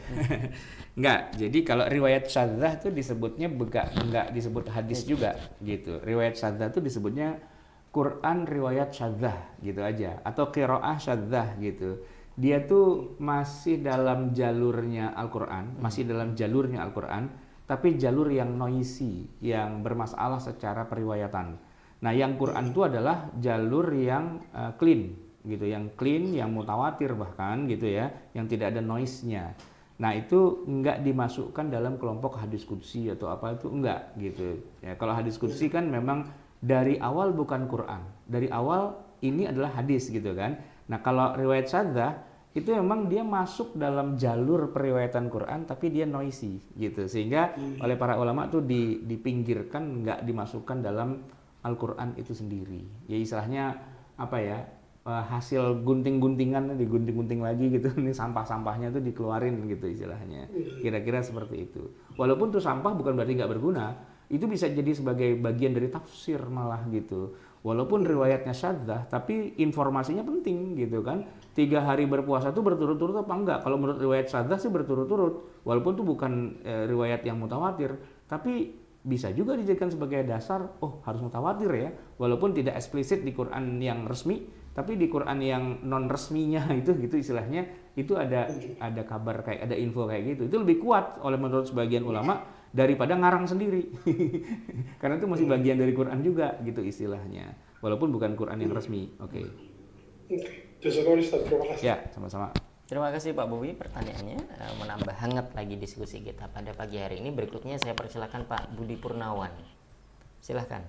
Enggak, jadi kalau riwayat syadzah itu disebutnya enggak disebut hadis juga gitu. Riwayat syadzah itu disebutnya Quran riwayat syadzah gitu aja, atau qiraah syadzah gitu. Dia tuh masih dalam jalurnya Al-Quran, tapi jalur yang noisy, yang bermasalah secara periwayatan. Nah, yang Quran itu adalah jalur yang clean gitu, yang clean, yang mutawatir bahkan gitu ya, yang tidak ada noise-nya. Nah, itu enggak dimasukkan dalam kelompok hadis qudsi atau apa, itu enggak gitu. Ya, kalau hadis qudsi kan memang dari awal bukan Quran. Dari awal ini adalah hadis gitu kan. Nah, kalau riwayat syadzah itu memang dia masuk dalam jalur periwayatan Quran tapi dia noisy gitu. Sehingga oleh para ulama tuh dipinggirkan, enggak dimasukkan dalam Al-Quran itu sendiri. Ya istilahnya apa ya? Hasil gunting-guntingan, digunting-gunting lagi gitu, ini sampah-sampahnya tuh dikeluarin gitu istilahnya, kira-kira seperti itu. Walaupun tuh sampah bukan berarti nggak berguna, itu bisa jadi sebagai bagian dari tafsir malah gitu. Walaupun riwayatnya syadzah, tapi informasinya penting gitu kan. 3 hari berpuasa tuh berturut-turut apa enggak? Kalau menurut riwayat syadzah sih berturut-turut, walaupun tuh bukan riwayat yang mutawatir, tapi bisa juga dijadikan sebagai dasar, oh harus mutawatir ya, walaupun tidak eksplisit di Quran yang resmi, tapi di Quran yang non resminya itu gitu istilahnya, itu ada kabar kayak, ada info kayak gitu. Itu lebih kuat menurut sebagian ulama daripada ngarang sendiri. Karena itu masih bagian dari Quran juga gitu istilahnya, walaupun bukan Quran yang resmi. Oke. Terima kasih. Ya, sama-sama. Terima kasih Pak Bobi, pertanyaannya menambah hangat lagi diskusi kita pada pagi hari ini. Berikutnya saya persilakan Pak Budi Purnawan. Silahkan.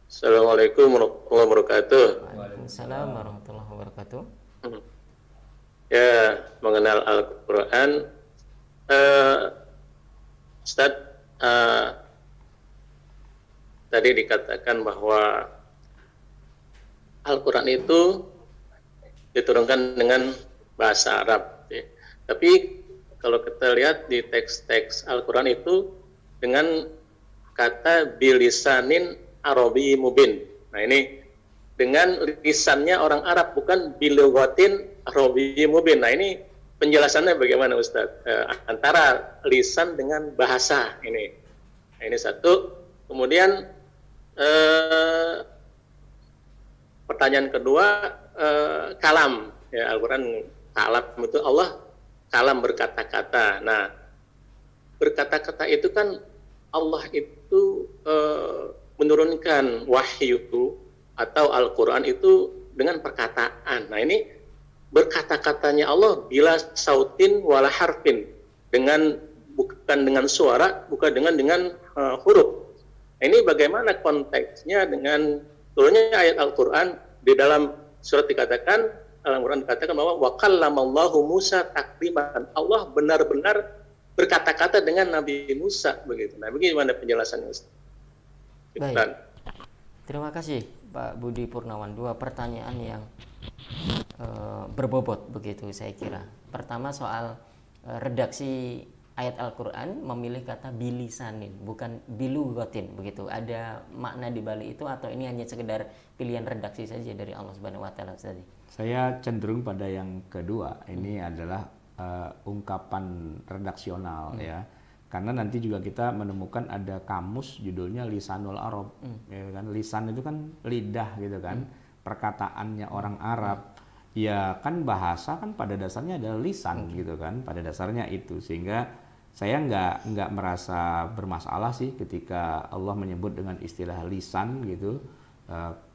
Assalamualaikum warahmatullahi wabarakatuh. Waalaikumsalam warahmatullahi wabarakatuh. Ya, mengenal Al-Quran, Ustaz, tadi dikatakan bahwa Al-Quran itu diturunkan dengan bahasa Arab, ya. Tapi kalau kita lihat di teks-teks Al-Quran itu dengan kata bilisanin Arabi mubin. Nah, ini dengan lisannya orang Arab, bukan bilughatin Arabi mubin. Nah, ini penjelasannya bagaimana Ustaz? Antara lisan dengan bahasa ini. Nah, ini satu. Kemudian pertanyaan kedua, kalam. Ya, Al-Quran kalam itu Allah kalam berkata-kata. Nah, berkata-kata itu kan Allah itu menurunkan wahyu atau Al-Quran itu dengan perkataan. Nah, ini berkata-katanya Allah bila sautin wala harfin, bukan dengan suara, bukan dengan huruf. Nah, ini bagaimana konteksnya dengan turunnya ayat Al-Quran di dalam surat dikatakan, Al-Quran dikatakan bahwa wa kallamallahu Musa takliman. Allah benar-benar berkata-kata dengan Nabi Musa begitu. Nah, bagaimana penjelasannya, Ustaz? Baik. Terima kasih Pak Budi Purnawan. Dua pertanyaan yang berbobot begitu saya kira. Pertama soal redaksi ayat Al-Quran memilih kata bilisanin, bukan bilugotin begitu. Ada makna di balik itu atau ini hanya sekedar pilihan redaksi saja dari Allah Subhanahu wa taala tadi? Saya cenderung pada yang kedua. Ini adalah ungkapan redaksional ya. Karena nanti juga kita menemukan ada kamus judulnya Lisanul Arab, ya kan? Lisan itu kan lidah gitu kan, perkataannya orang Arab. Ya kan bahasa kan pada dasarnya adalah lisan gitu kan, pada dasarnya itu. Sehingga saya nggak merasa bermasalah sih ketika Allah menyebut dengan istilah lisan gitu,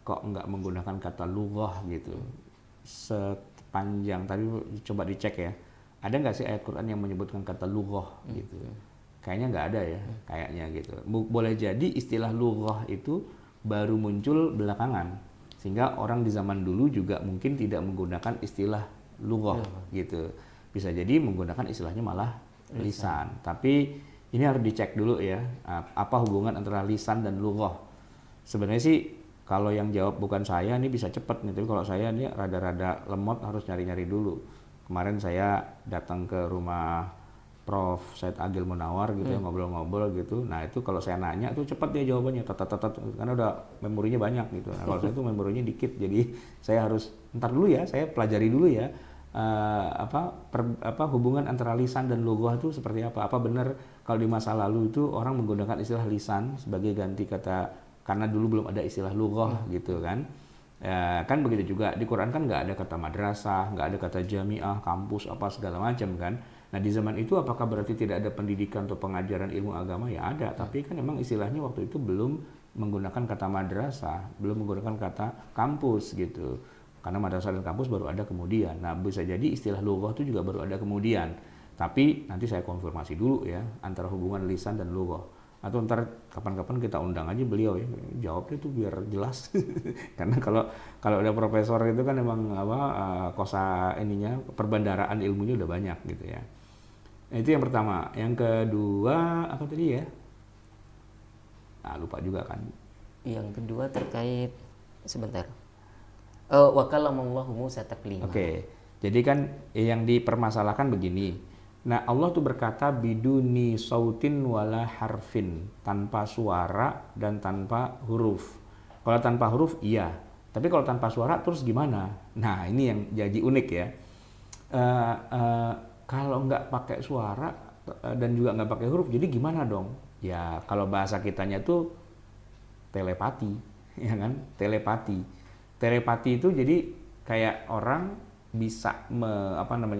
kok nggak menggunakan kata lughah gitu. Sepanjang tadi coba dicek ya, ada nggak sih ayat Quran yang menyebutkan kata lughah gitu? Kayaknya nggak ada ya, kayaknya gitu. Boleh jadi istilah lughah itu baru muncul belakangan, sehingga orang di zaman dulu juga mungkin tidak menggunakan istilah lughah gitu. Bisa jadi menggunakan istilahnya malah lisan. Tapi ini harus dicek dulu ya, apa hubungan antara lisan dan lughah. Sebenarnya sih kalau yang jawab bukan saya ini bisa cepat nih, tapi kalau saya ini rada-rada lemot harus nyari-nyari dulu. Kemarin saya datang ke rumah Prof. Said Agil Munawar gitu ya, ngobrol-ngobrol gitu. Nah itu kalau saya nanya tuh cepat dia jawabannya, karena udah memorinya banyak gitu. Nah kalau saya tuh memorinya dikit, jadi saya harus ntar dulu ya, saya pelajari dulu ya hubungan antara lisan dan lughah itu seperti apa. Apa benar kalau di masa lalu itu orang menggunakan istilah lisan sebagai ganti kata, karena dulu belum ada istilah lughah gitu kan. Kan begitu juga di Quran kan nggak ada kata madrasah, nggak ada kata jamiah, kampus apa segala macam kan. Nah di zaman itu apakah berarti tidak ada pendidikan atau pengajaran ilmu agama? Ya ada, tapi kan memang istilahnya waktu itu belum menggunakan kata madrasah, belum menggunakan kata kampus gitu. Karena madrasah dan kampus baru ada kemudian. Nah bisa jadi istilah lughah itu juga baru ada kemudian. Tapi nanti saya konfirmasi dulu ya antara hubungan lisan dan lughah. Atau ntar kapan-kapan kita undang aja beliau ya, jawabnya tuh biar jelas. Karena kalau ada profesor itu kan emang kosa ininya, perbendaharaan ilmunya udah banyak gitu ya. Nah, itu yang pertama. Yang kedua apa tadi ya? Nah, lupa juga kan. Yang kedua terkait sebentar. Wa kallamallahu Musa taklima. Oke. Jadi kan yang dipermasalahkan begini. Nah, Allah tuh berkata biduni sautin wala harfin, tanpa suara dan tanpa huruf. Kalau tanpa huruf iya, tapi kalau tanpa suara terus gimana? Nah, ini yang jadi unik ya. Kalau nggak pakai suara dan juga nggak pakai huruf, jadi gimana dong? Ya kalau bahasa kitanya tuh telepati, ya kan? Telepati. Telepati itu jadi kayak orang bisa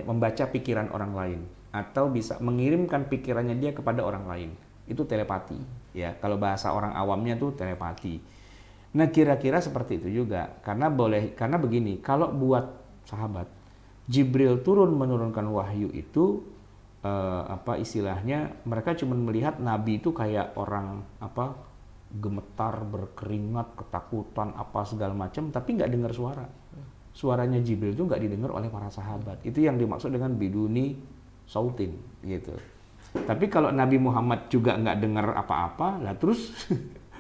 membaca pikiran orang lain atau bisa mengirimkan pikirannya dia kepada orang lain. Itu telepati. Ya kalau bahasa orang awamnya tuh telepati. Nah kira-kira seperti itu juga. Karena begini, kalau buat sahabat Jibril menurunkan wahyu itu istilahnya mereka cuma melihat Nabi itu kayak orang gemetar, berkeringat, ketakutan apa segala macam, tapi nggak dengar suara. Suaranya Jibril itu nggak didengar oleh para sahabat. Itu yang dimaksud dengan biduni sautin gitu. Tapi kalau Nabi Muhammad juga nggak dengar apa-apa, lah terus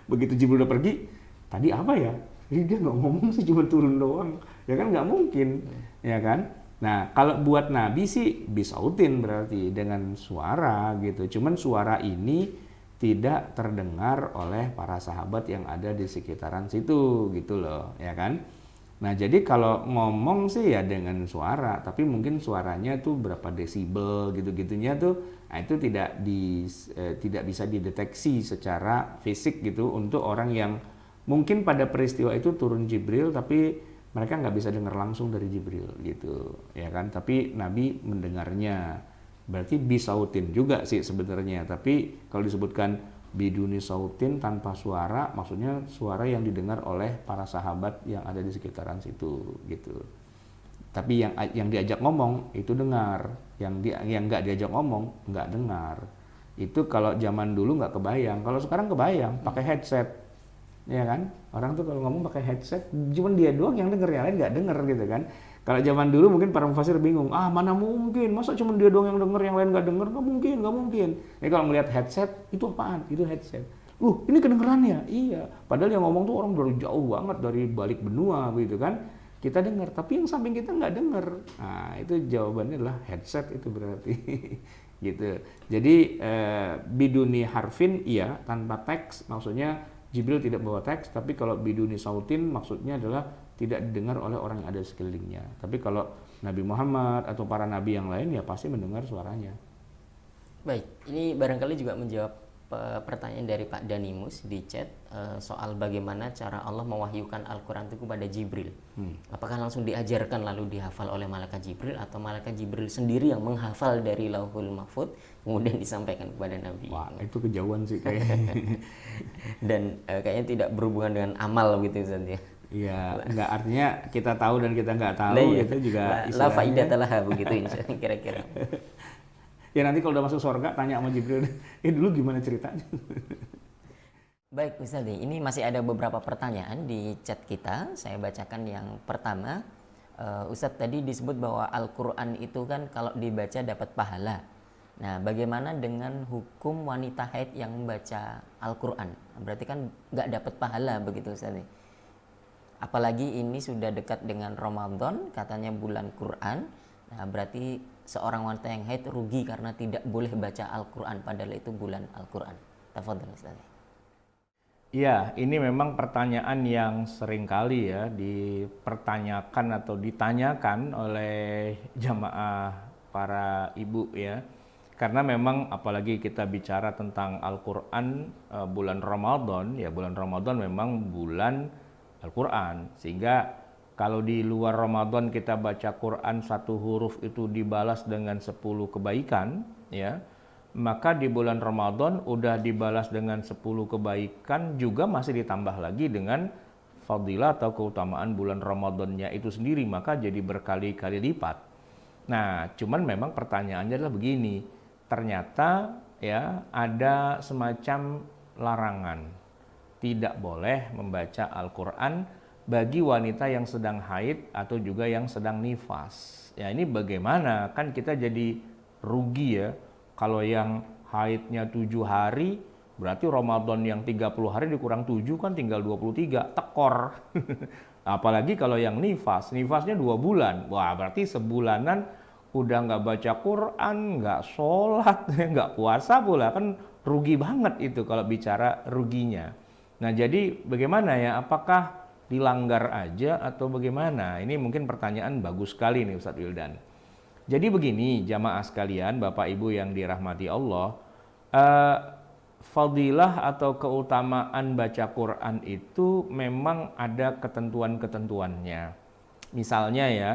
begitu Jibril udah pergi, tadi apa ya? Dia nggak ngomong sih, cuma turun doang. Ya kan nggak mungkin, ya kan? Nah, kalau buat Nabi sih bisautin berarti dengan suara gitu. Cuman suara ini tidak terdengar oleh para sahabat yang ada di sekitaran situ gitu loh, ya kan? Nah, jadi kalau ngomong sih ya dengan suara, tapi mungkin suaranya tuh berapa desibel gitu-gitunya tuh, nah itu tidak bisa dideteksi secara fisik gitu untuk orang yang mungkin pada peristiwa itu turun Jibril tapi mereka nggak bisa dengar langsung dari Jibril gitu, ya kan? Tapi Nabi mendengarnya. Berarti bisautin juga sih sebenarnya. Tapi kalau disebutkan biduni sautin tanpa suara, maksudnya suara yang didengar oleh para sahabat yang ada di sekitaran situ gitu. Tapi yang diajak ngomong itu dengar, yang nggak diajak ngomong nggak dengar. Itu kalau zaman dulu nggak kebayang, kalau sekarang kebayang pakai headset, ya kan? Orang tuh kalau ngomong pakai headset, cuman dia doang yang denger, yang lain nggak denger gitu kan? Kalau zaman dulu mungkin para mufasir bingung, mana mungkin, masa cuma dia doang yang denger, yang lain nggak denger? Nggak mungkin, nggak mungkin. Jadi kalau melihat headset, itu apaan? Itu headset. Ini kedengerannya? Iya. Padahal yang ngomong tuh orang dari jauh banget, dari balik benua gitu kan? Kita dengar, tapi yang samping kita nggak dengar. Nah, itu jawabannya adalah headset itu berarti. Gitu. Jadi biduni harfin iya, tanpa teks, maksudnya Jibril tidak bawa teks, tapi kalau biduni sautin maksudnya adalah tidak didengar oleh orang yang ada di sekelilingnya. Tapi kalau Nabi Muhammad atau para nabi yang lain ya pasti mendengar suaranya. Baik, ini barangkali juga menjawab pertanyaan dari Pak Danimus di chat soal bagaimana cara Allah mewahyukan Al-Quran itu kepada Jibril. Apakah langsung diajarkan lalu dihafal oleh malaikat Jibril, atau malaikat Jibril sendiri yang menghafal dari Lauhul Mahfuz kemudian disampaikan kepada Nabi? Wah, itu kejauhan sih kayaknya. Dan kayaknya tidak berhubungan dengan amal gitu Ustaz ya. Iya, nggak artinya kita tahu dan kita nggak tahu, iya. itu juga la faidatalah begitu kira-kira. Ya nanti kalau udah masuk surga tanya sama Jibril, dulu gimana ceritanya? Baik Ustaz, ini masih ada beberapa pertanyaan di chat kita. Saya bacakan yang pertama. Ustaz, tadi disebut bahwa Al-Quran itu kan kalau dibaca dapat pahala. Nah, bagaimana dengan hukum wanita haid yang membaca Al-Quran? Berarti kan nggak dapat pahala begitu Ustaz. Apalagi ini sudah dekat dengan Ramadan, katanya bulan Quran. Nah, berarti seorang wanita yang haid rugi karena tidak boleh baca Al-Quran, padahal itu bulan Al-Quran. Tafadhol Ustaz. Iya, ini memang pertanyaan yang sering kali ya dipertanyakan atau ditanyakan oleh jamaah para ibu ya. Karena memang apalagi kita bicara tentang Al-Quran bulan Ramadan, ya bulan Ramadan memang bulan Al-Quran, sehingga kalau di luar Ramadan kita baca Quran satu huruf itu dibalas dengan 10 kebaikan, ya, maka di bulan Ramadan udah dibalas dengan 10 kebaikan juga masih ditambah lagi dengan fadilah atau keutamaan bulan Ramadannya itu sendiri, maka jadi berkali-kali lipat. Nah, cuman memang pertanyaannya adalah begini, ternyata ya ada semacam larangan. Tidak boleh membaca Al-Quran bagi wanita yang sedang haid atau juga yang sedang nifas. Ya ini bagaimana? Kan kita jadi rugi ya. Kalau yang haidnya 7 hari, berarti Ramadan yang 30 hari dikurang 7 kan tinggal 23, tekor. Apalagi kalau yang nifasnya 2 bulan. Wah berarti sebulanan udah nggak baca Quran, nggak sholat, nggak puasa pula. Kan rugi banget itu kalau bicara ruginya. Nah jadi bagaimana ya, apakah dilanggar aja atau bagaimana? Ini mungkin pertanyaan bagus sekali nih Ustadz Wildan. Jadi begini jamaah sekalian, Bapak Ibu yang dirahmati Allah, fadilah atau keutamaan baca Quran itu memang ada ketentuan-ketentuannya. Misalnya ya,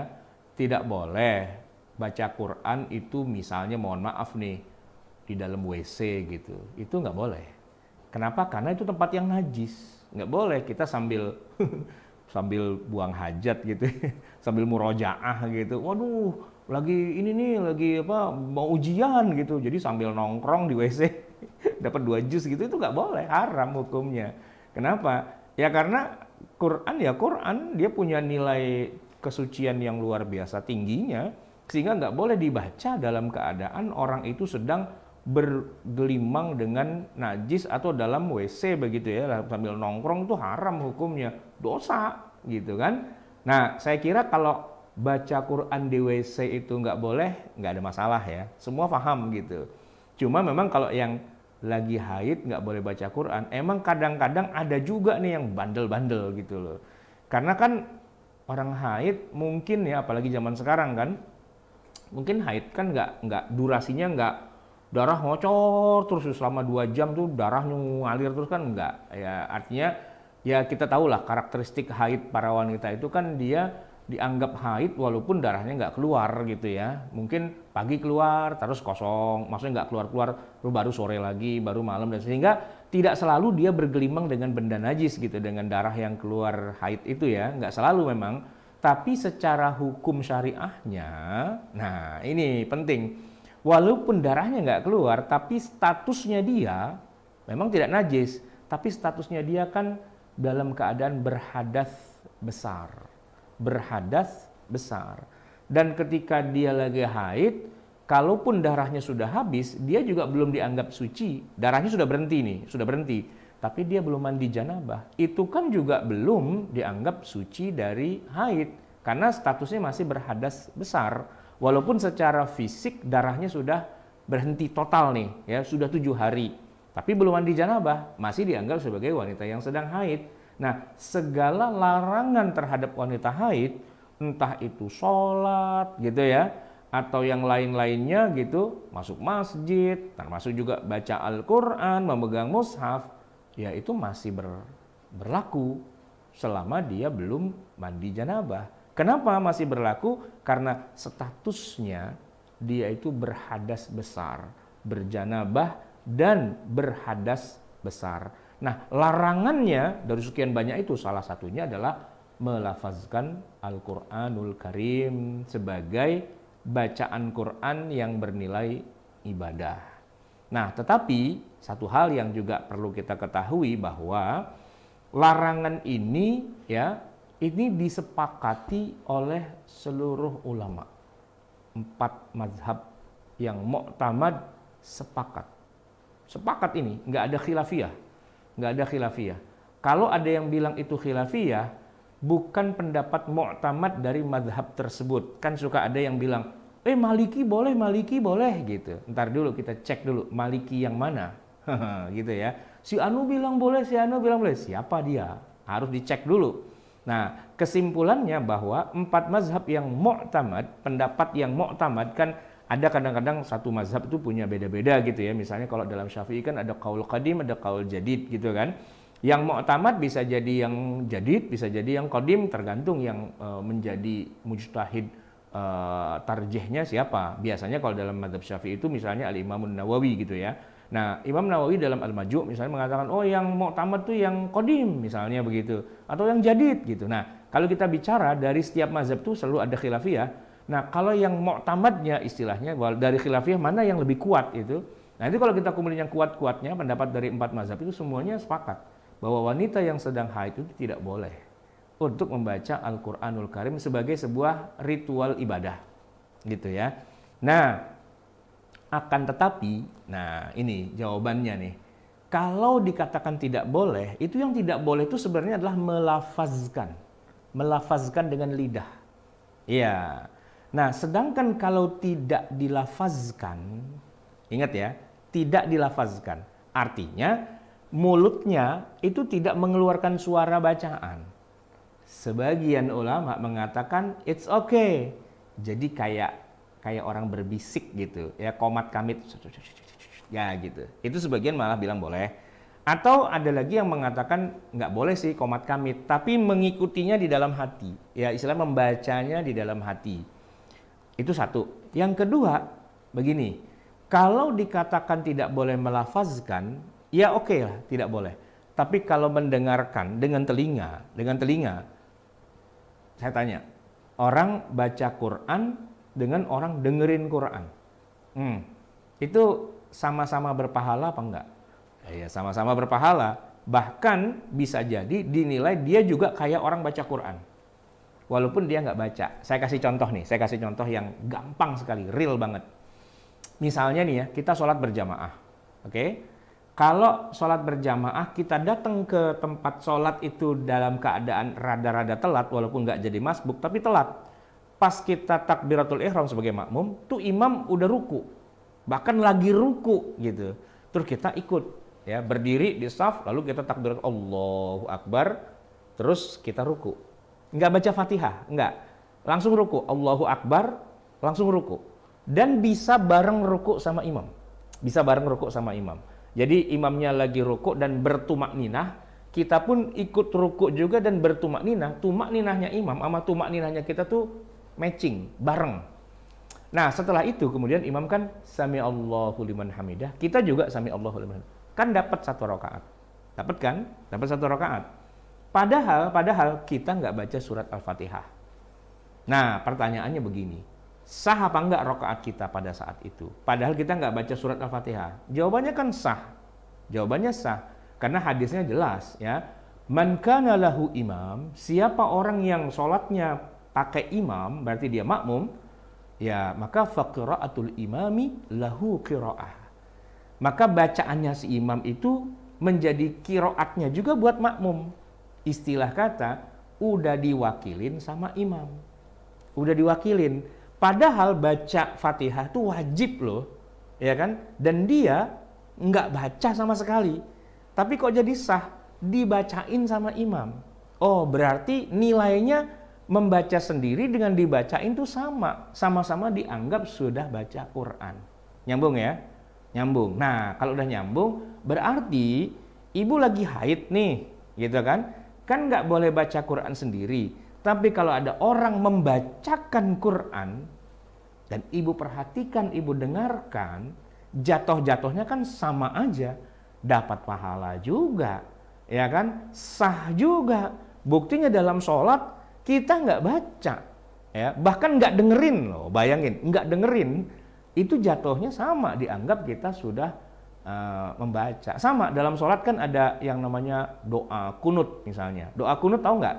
tidak boleh baca Quran itu misalnya mohon maaf nih, di dalam WC gitu, itu nggak boleh. Kenapa? Karena itu tempat yang najis. Nggak boleh kita sambil buang hajat gitu, sambil murojaah gitu. Waduh, lagi ini nih, lagi mau ujian gitu. Jadi sambil nongkrong di WC dapat 2 jus gitu, itu nggak boleh, haram hukumnya. Kenapa? Ya karena Quran dia punya nilai kesucian yang luar biasa tingginya, sehingga nggak boleh dibaca dalam keadaan orang itu sedang bergelimang dengan najis atau dalam WC begitu ya, sambil nongkrong itu haram hukumnya, dosa gitu kan. Nah saya kira kalau baca Quran di WC itu nggak boleh, nggak ada masalah ya, semua paham gitu. Cuma memang kalau yang lagi haid nggak boleh baca Quran, emang kadang-kadang ada juga nih yang bandel-bandel gitu loh. Karena kan orang haid mungkin ya, apalagi zaman sekarang kan, mungkin haid kan nggak durasinya nggak darah ngocor terus selama 2 jam tuh darahnya ngalir terus kan enggak ya, artinya Ya kita tahulah karakteristik haid para wanita itu kan dia dianggap haid walaupun darahnya nggak keluar gitu ya. Mungkin pagi keluar terus kosong, maksudnya nggak keluar-keluar, baru sore lagi, baru malam, dan sehingga tidak selalu dia bergelimang dengan benda najis gitu, dengan darah yang keluar haid itu ya, nggak selalu memang. Tapi secara hukum syariahnya, nah ini penting, walaupun darahnya nggak keluar, tapi statusnya dia memang tidak najis, tapi statusnya dia kan dalam keadaan berhadas besar. Berhadas besar. Dan ketika dia lagi haid, kalaupun darahnya sudah habis, dia juga belum dianggap suci. Darahnya sudah berhenti nih, sudah berhenti. Tapi dia belum mandi janabah. Itu kan juga belum dianggap suci dari haid. Karena statusnya masih berhadas besar. Walaupun secara fisik darahnya sudah berhenti total nih, ya sudah 7 hari. Tapi belum mandi janabah, masih dianggap sebagai wanita yang sedang haid. Nah, segala larangan terhadap wanita haid, entah itu sholat gitu ya, atau yang lain-lainnya gitu, masuk masjid, termasuk juga baca Al-Quran, memegang mushaf, ya itu masih berlaku selama dia belum mandi janabah. Kenapa masih berlaku? Karena statusnya dia itu berhadas besar, berjanabah, dan berhadas besar. Nah, larangannya dari sekian banyak itu salah satunya adalah melafazkan Al-Qur'anul Karim sebagai bacaan Quran yang bernilai ibadah. Nah, tetapi satu hal yang juga perlu kita ketahui bahwa larangan ini ya, ini disepakati oleh seluruh ulama. 4 mazhab yang mu'tamad sepakat ini, nggak ada khilafiyah. Kalau ada yang bilang itu khilafiyah, bukan pendapat mu'tamad dari mazhab tersebut. Kan suka ada yang bilang, Maliki boleh gitu. Ntar dulu kita cek dulu Maliki yang mana, gitu ya. Si Anu bilang boleh, si Anu bilang boleh. Siapa dia? Harus dicek dulu. Nah, kesimpulannya bahwa 4 mazhab yang mu'tamad, pendapat yang mu'tamad kan ada kadang-kadang satu mazhab itu punya beda-beda gitu ya. Misalnya kalau dalam Syafi'i kan ada qaul qadim, ada qaul jadid gitu kan. Yang mu'tamad bisa jadi yang jadid, bisa jadi yang qadim, tergantung yang menjadi mujtahid tarjihnya siapa. Biasanya kalau dalam mazhab Syafi'i itu misalnya Al-Imam Nawawi gitu ya. Nah, Imam Nawawi dalam Al-Maju' misalnya mengatakan, yang mu'tamad tuh yang qadim misalnya begitu, atau yang jadid gitu. Nah, kalau kita bicara dari setiap mazhab itu selalu ada khilafiyah. Nah, kalau yang mu'tamadnya istilahnya dari khilafiyah mana yang lebih kuat itu. Nah, itu kalau kita kumpulin yang kuat-kuatnya, pendapat dari 4 mazhab itu semuanya sepakat bahwa wanita yang sedang haid itu tidak boleh untuk membaca Al-Qur'anul Karim sebagai sebuah ritual ibadah. Gitu ya. Nah, akan tetapi, nah ini jawabannya nih. Kalau dikatakan tidak boleh, itu yang tidak boleh itu sebenarnya adalah melafazkan dengan lidah. Iya. Nah, sedangkan kalau tidak dilafazkan, ingat ya, tidak dilafazkan. Artinya mulutnya itu tidak mengeluarkan suara bacaan. Sebagian ulama mengatakan it's okay. Jadi kayak orang berbisik gitu, ya komat kamit, ya gitu. Itu sebagian malah bilang boleh. Atau ada lagi yang mengatakan nggak boleh sih komat kamit, tapi mengikutinya di dalam hati. Ya istilah membacanya di dalam hati. Itu satu. Yang kedua, begini, kalau dikatakan tidak boleh melafazkan, ya oke lah, tidak boleh. Tapi kalau mendengarkan dengan telinga, saya tanya, orang baca Quran dengan orang dengerin Quran, itu sama-sama berpahala apa enggak? Ya sama-sama berpahala. Bahkan bisa jadi dinilai dia juga kayak orang baca Quran. Walaupun dia nggak baca. Saya kasih contoh yang gampang sekali, real banget. Misalnya nih ya, kita sholat berjamaah. Oke? Kalau sholat berjamaah, kita datang ke tempat sholat itu dalam keadaan rada-rada telat, walaupun nggak jadi masbuk, tapi telat. Pas kita takbiratul ihram sebagai makmum, tuh imam udah ruku. Bahkan lagi ruku gitu. Terus kita ikut, ya berdiri di saf, lalu kita takbir Allahu Akbar, terus kita ruku. Nggak baca Fatihah, nggak. Langsung ruku, Allahu Akbar, langsung ruku. Dan bisa bareng ruku sama imam. Jadi imamnya lagi ruku dan bertumakninah, kita pun ikut rukuk juga dan bertumak ninah. Tumak ninahnya imam sama tumak ninahnya kita tuh matching, bareng. Nah, setelah itu kemudian imam kan sami Allahu liman hamidah, kita juga sami Allahu liman hamidah. Kan dapat 1 rakaat. Dapat kan? Dapat 1 rakaat. Padahal kita nggak baca surat Al-Fatihah. Nah, pertanyaannya begini. Sah apa enggak rakaat kita pada saat itu? Padahal kita nggak baca surat Al-Fatihah. Jawabannya kan sah. Jawabannya sah. Karena hadisnya jelas ya. Man kana lahu imam, siapa orang yang sholatnya pakai imam, berarti dia makmum, ya maka faqiraatul imami lahu qiraah. Maka bacaannya si imam itu menjadi qiraatnya juga buat makmum. Istilah kata, udah diwakilin sama imam. Udah diwakilin. Padahal baca Fatihah itu wajib loh, ya kan? Dan dia nggak baca sama sekali. Tapi kok jadi sah? Dibacain sama imam. Oh, berarti nilainya membaca sendiri dengan dibacain itu sama. Sama-sama dianggap sudah baca Quran. Nyambung ya? Nyambung. Nah, kalau udah nyambung, berarti ibu lagi haid nih, gitu kan? Kan nggak boleh baca Quran sendiri. Tapi kalau ada orang membacakan Quran, dan ibu perhatikan, ibu dengarkan, jatuh-jatuhnya kan sama aja. Dapat pahala juga, ya kan? Sah juga. Buktinya dalam sholat kita nggak baca, ya bahkan nggak dengerin loh. Bayangin, nggak dengerin, itu jatuhnya sama, dianggap kita sudah membaca. Sama dalam sholat kan ada yang namanya doa kunut misalnya. Doa kunut tahu nggak?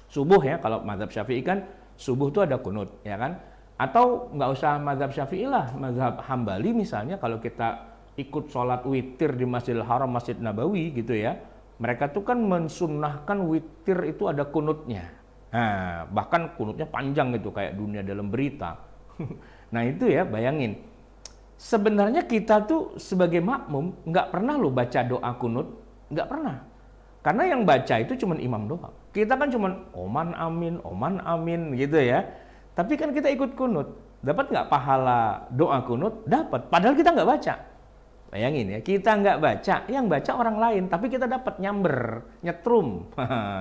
Subuh ya, kalau mazhab Syafi'i kan subuh itu ada kunut, ya kan? Atau nggak usah mazhab Syafi'i lah, mazhab Hambali misalnya, kalau kita ikut sholat witir di Masjidil Haram, Masjid Nabawi gitu ya, mereka tuh kan mensunnahkan witir itu ada kunutnya. Nah, bahkan kunutnya panjang gitu kayak Dunia Dalam Berita. Nah itu ya, bayangin. Sebenarnya kita tuh sebagai makmum nggak pernah loh baca doa kunut, nggak pernah. Karena yang baca itu cuma imam doang. Kita kan cuma oman amin gitu ya. Tapi kan kita ikut kunut. Dapat nggak pahala doa kunut? Dapat. Padahal kita nggak baca. Bayangin ya, kita nggak baca, yang baca orang lain, tapi kita dapat nyamber, nyetrum,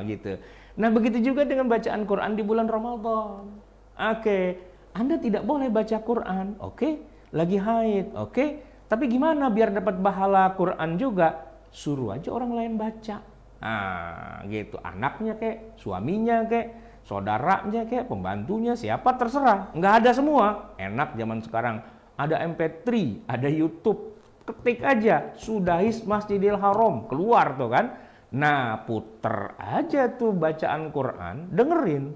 gitu. Nah begitu juga dengan bacaan Quran di bulan Ramadan. Oke, Anda tidak boleh baca Quran, oke? Lagi haid, oke? Tapi gimana biar dapat pahala Quran juga? Suruh aja orang lain baca. Nah, gitu. Anaknya kek, suaminya kek, saudaranya kek, pembantunya, siapa terserah. Nggak ada semua. Enak zaman sekarang. Ada MP3, ada YouTube. Ketik aja, Sudahis Masjidil Haram, keluar tuh kan. Nah, puter aja tuh bacaan Quran, dengerin.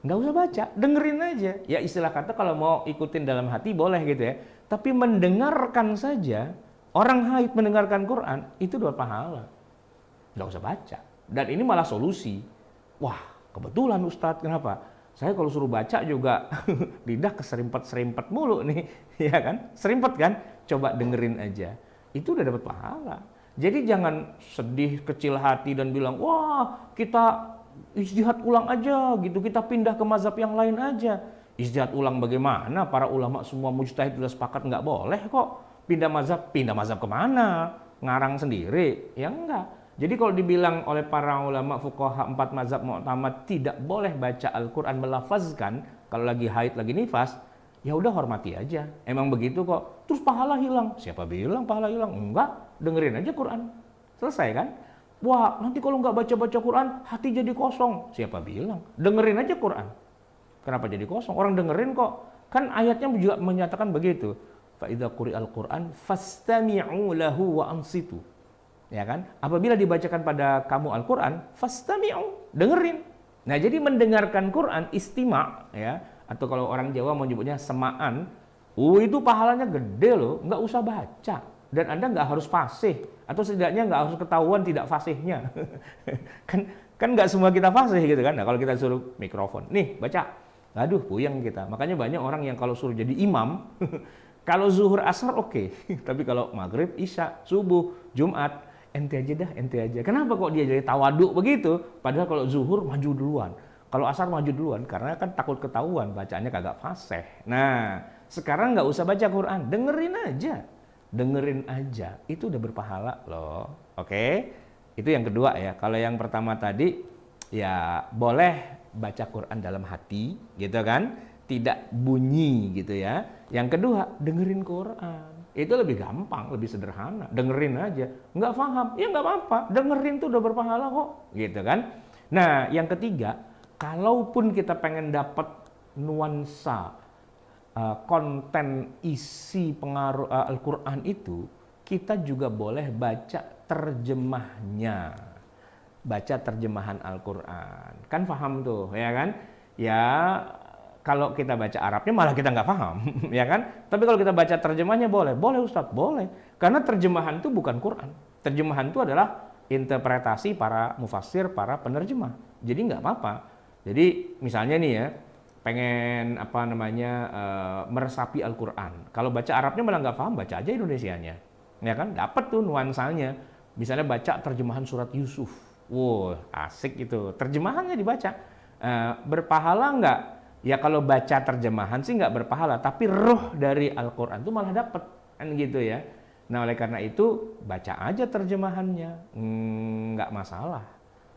Nggak usah baca, dengerin aja. Ya istilah kata kalau mau ikutin dalam hati boleh gitu ya. Tapi mendengarkan saja, orang haid mendengarkan Quran, itu dapat pahala. Nggak usah baca. Dan ini malah solusi. Wah, kebetulan Ustadz, kenapa? Saya kalau suruh baca juga lidah keserimpet-serimpet mulu nih, ya kan? Serimpet kan? Coba dengerin aja. Itu udah dapat pahala. Jadi jangan sedih, kecil hati dan bilang, wah kita ijtihad ulang aja gitu, kita pindah ke mazhab yang lain aja. Ijtihad ulang bagaimana? Para ulama semua mujtahid sudah sepakat nggak boleh kok. Pindah mazhab kemana? Ngarang sendiri? Ya enggak. Jadi kalau dibilang oleh para ulama fuqaha 4 mazhab mu'tamad tidak boleh baca Al-Quran melafazkan kalau lagi haid, lagi nifas, ya udah hormati aja. Emang begitu kok. Terus pahala hilang. Siapa bilang pahala hilang? Enggak. Dengerin aja Quran. Selesai kan? Wah, nanti kalau nggak baca-baca Quran, hati jadi kosong. Siapa bilang? Dengerin aja Quran. Kenapa jadi kosong? Orang dengerin kok. Kan ayatnya juga menyatakan begitu. Fa idza quri'al Qur'an fastami'u lahu wa ansitu. Ya kan? Apabila dibacakan pada kamu Al-Quran, fastami'u, dengerin. Nah, jadi mendengarkan Quran istima' ya, atau kalau orang Jawa menyebutnya semaan. Itu pahalanya gede loh, nggak usah baca. Dan Anda nggak harus fasih, atau setidaknya nggak harus ketahuan tidak fasihnya. kan nggak semua kita fasih gitu kan. Nah, kalau kita suruh mikrofon, nih baca, aduh puyeng kita. Makanya banyak orang yang kalau suruh jadi imam, kalau zuhur asar oke. Tapi kalau maghrib, isya, subuh, Jumat, ente aja dah, ente aja. Kenapa kok dia jadi tawaduk begitu? Padahal kalau zuhur maju duluan. Kalau asar maju duluan, karena kan takut ketahuan, bacaannya kagak fasih. Nah, sekarang nggak usah baca Quran, dengerin aja. Dengerin aja, itu udah berpahala loh. Oke? Itu yang kedua ya. Kalau yang pertama tadi ya boleh baca Quran dalam hati gitu kan, tidak bunyi gitu ya. Yang kedua dengerin Quran. Itu lebih gampang, lebih sederhana. Dengerin aja. Nggak paham, ya nggak apa-apa. Dengerin tuh udah berpahala kok gitu kan. Nah yang ketiga, kalaupun kita pengen dapat nuansa konten isi pengaruh Al-Quran itu, kita juga boleh baca terjemahnya. Baca terjemahan Al-Quran. Kan paham tuh, ya kan? Ya, kalau kita baca Arabnya malah kita nggak paham, ya kan? Tapi kalau kita baca terjemahnya boleh. Boleh Ustadz, boleh. Karena terjemahan itu bukan Quran. Terjemahan itu adalah interpretasi para mufassir, para penerjemah. Jadi nggak apa-apa. Jadi misalnya nih ya, pengen meresapi Al-Quran. Kalau baca Arabnya malah nggak paham, baca aja Indonesianya. Ya kan? Dapat tuh nuansanya. Misalnya baca terjemahan surat Yusuf. Wow, asik itu. Terjemahannya dibaca. Berpahala nggak? Ya kalau baca terjemahan sih nggak berpahala. Tapi ruh dari Al-Quran itu malah dapat. Kan gitu ya. Nah oleh karena itu baca aja terjemahannya. Nggak masalah.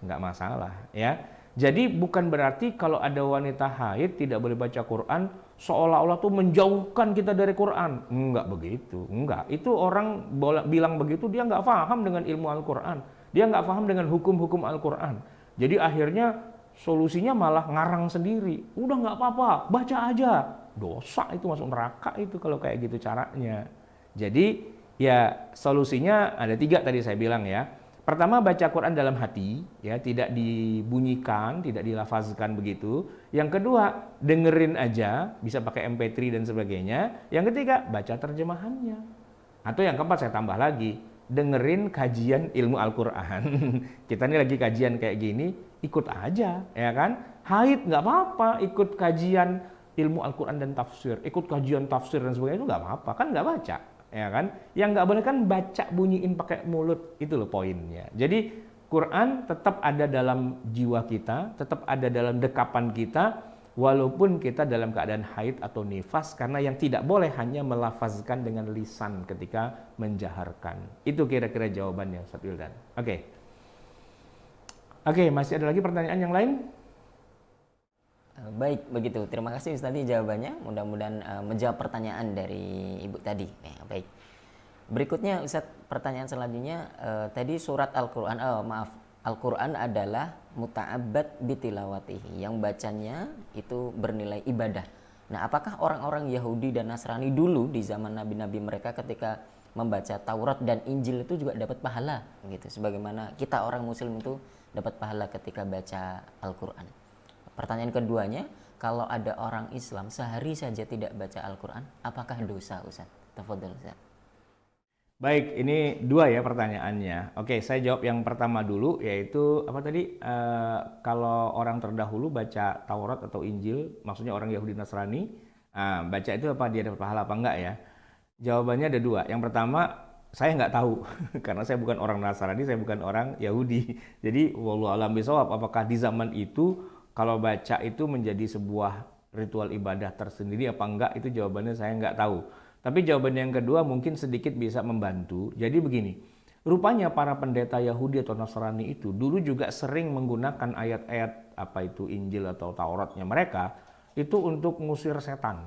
Nggak masalah ya. Jadi bukan berarti kalau ada wanita haid tidak boleh baca Quran seolah-olah tuh menjauhkan kita dari Quran. Enggak begitu, enggak. Itu orang bilang begitu dia nggak paham dengan ilmu Al-Quran. Dia nggak paham dengan hukum-hukum Al-Quran. Jadi akhirnya solusinya malah ngarang sendiri. Udah nggak apa-apa, baca aja. Dosa itu, masuk neraka itu kalau kayak gitu caranya. Jadi ya solusinya ada 3 tadi saya bilang ya. Pertama, baca Quran dalam hati, ya, tidak dibunyikan, tidak dilafazkan begitu. Yang kedua, dengerin aja, bisa pakai MP3 dan sebagainya. Yang ketiga, baca terjemahannya. Atau yang keempat saya tambah lagi, dengerin kajian ilmu Al-Quran. Kita ini lagi kajian kayak gini, ikut aja, ya kan? Haid nggak apa-apa, ikut kajian ilmu Al-Quran dan tafsir, ikut kajian tafsir dan sebagainya itu nggak apa-apa, kan nggak baca. Ya kan? Yang nggak boleh kan baca bunyiin pakai mulut, itu loh poinnya. Jadi Quran tetap ada dalam jiwa kita, tetap ada dalam dekapan kita, walaupun kita dalam keadaan haid atau nifas, karena yang tidak boleh hanya melafazkan dengan lisan ketika menjaharkan. Itu kira-kira jawabannya Ustaz Wildan. Oke, masih ada lagi pertanyaan yang lain? Baik, begitu. Terima kasih Ustaz jawabannya. Mudah-mudahan menjawab pertanyaan dari Ibu tadi. Baik. Berikutnya Ustaz, pertanyaan selanjutnya tadi surat Al-Qur'an Al-Qur'an adalah muta'abbad bitilawatihi, yang bacanya itu bernilai ibadah. Nah, apakah orang-orang Yahudi dan Nasrani dulu di zaman nabi-nabi mereka ketika membaca Taurat dan Injil itu juga dapat pahala gitu, sebagaimana kita orang muslim itu dapat pahala ketika baca Al-Qur'an? Pertanyaan keduanya, kalau ada orang Islam sehari saja tidak baca Al-Quran, apakah dosa Ustaz? Tafadhol Ustaz. Baik, ini 2 ya pertanyaannya. Oke, saya jawab yang pertama dulu, yaitu apa tadi? Kalau orang terdahulu baca Taurat atau Injil, maksudnya orang Yahudi Nasrani, baca itu apa dia dapat pahala apa enggak ya? Jawabannya ada 2. Yang pertama, saya nggak tahu karena saya bukan orang Nasrani, saya bukan orang Yahudi. Jadi wallahu a'lam bishawab, apakah di zaman itu kalau baca itu menjadi sebuah ritual ibadah tersendiri apa enggak, itu jawabannya saya nggak tahu. Tapi jawaban yang kedua mungkin sedikit bisa membantu. Jadi begini, rupanya para pendeta Yahudi atau Nasrani itu dulu juga sering menggunakan ayat-ayat apa itu Injil atau Tauratnya mereka itu untuk ngusir setan.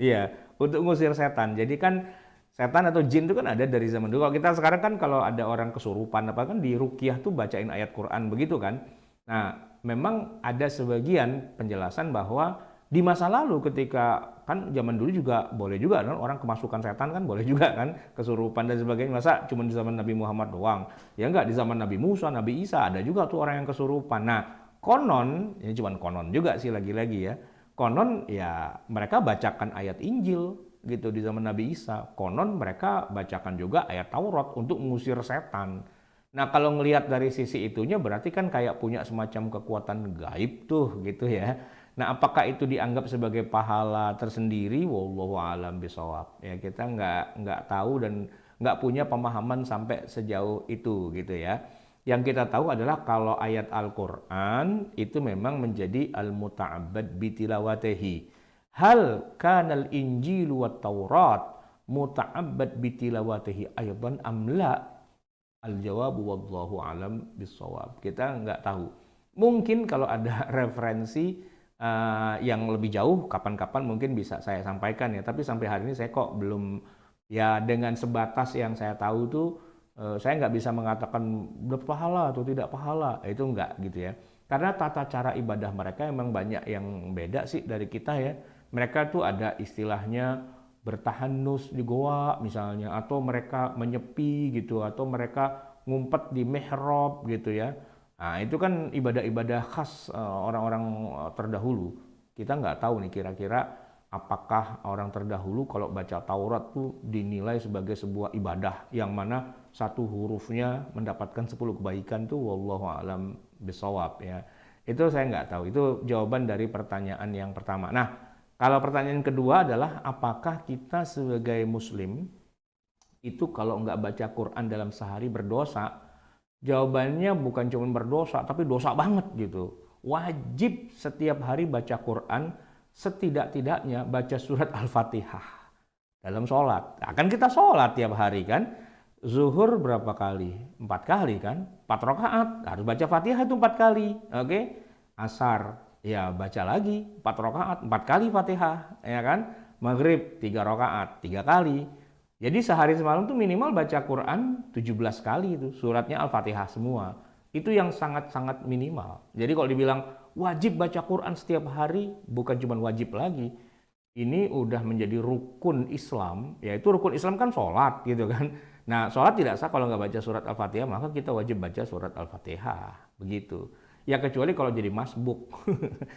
Iya, untuk ngusir setan. Jadi kan setan atau jin itu kan ada dari zaman dulu. Kalau kita sekarang kan kalau ada orang kesurupan apa kan di ruqyah tuh bacain ayat Quran begitu kan. Nah, memang ada sebagian penjelasan bahwa di masa lalu ketika kan zaman dulu juga boleh juga kan orang kemasukan setan kan boleh juga kan, kesurupan dan sebagainya. Masa cuma di zaman Nabi Muhammad doang? Ya enggak, di zaman Nabi Musa, Nabi Isa ada juga tuh orang yang kesurupan. Nah, konon, ini cuma konon juga sih lagi-lagi ya. Konon ya mereka bacakan ayat Injil gitu di zaman Nabi Isa. Konon mereka bacakan juga ayat Taurat untuk mengusir setan. Nah, kalau ngelihat dari sisi itunya berarti kan kayak punya semacam kekuatan gaib tuh gitu ya. Nah, apakah itu dianggap sebagai pahala tersendiri? Wallahu a'lam bishawab. Ya, kita nggak tahu dan nggak punya pemahaman sampai sejauh itu gitu ya. Yang kita tahu adalah kalau ayat Al-Quran itu memang menjadi al-muta'abbad bitilawatihi. Hal kanal injilu wat taurat muta'abbad bitilawatihi aydan amla. Al-jawabu wallahu alam bisawab. Kita nggak tahu. Mungkin kalau ada referensi yang lebih jauh, kapan-kapan mungkin bisa saya sampaikan ya. Tapi sampai hari ini saya kok belum, ya dengan sebatas yang saya tahu tuh, saya nggak bisa mengatakan berpahala atau tidak pahala. Itu nggak gitu ya. Karena tata cara ibadah mereka memang banyak yang beda sih dari kita ya. Mereka tuh ada istilahnya bertahanus di goa misalnya, atau mereka menyepi gitu, atau mereka ngumpet di mihrab gitu ya. Nah itu kan ibadah-ibadah khas orang-orang terdahulu. Kita nggak tahu nih kira-kira apakah orang terdahulu kalau baca Taurat tuh dinilai sebagai sebuah ibadah yang mana satu hurufnya mendapatkan 10 kebaikan tuh, wallahu alam bisawab ya. Itu saya nggak tahu. Itu jawaban dari pertanyaan yang pertama. Nah, kalau pertanyaan kedua adalah apakah kita sebagai muslim itu kalau nggak baca Quran dalam sehari berdosa? Jawabannya bukan cuma berdosa, tapi dosa banget gitu. Wajib setiap hari baca Quran, setidak-tidaknya baca surat Al-Fatihah dalam sholat. Nah, kan kita sholat tiap hari kan. Zuhur berapa kali? 4 kali kan? 4 rakaat, harus baca Fatihah itu 4 kali. Oke? Asar, ya baca lagi 4 rakaat, 4 kali Fatihah, ya kan? Maghrib 3 rakaat, 3 kali. Jadi sehari semalam tuh minimal baca Quran 17 kali itu, suratnya Al-Fatihah semua. Itu yang sangat-sangat minimal. Jadi kalau dibilang wajib baca Quran setiap hari, bukan cuma wajib lagi. Ini udah menjadi rukun Islam, yaitu rukun Islam kan sholat gitu kan. Nah sholat tidak sah kalau nggak baca surat Al-Fatihah, maka kita wajib baca surat Al-Fatihah, begitu. Ya kecuali kalau jadi masbuk.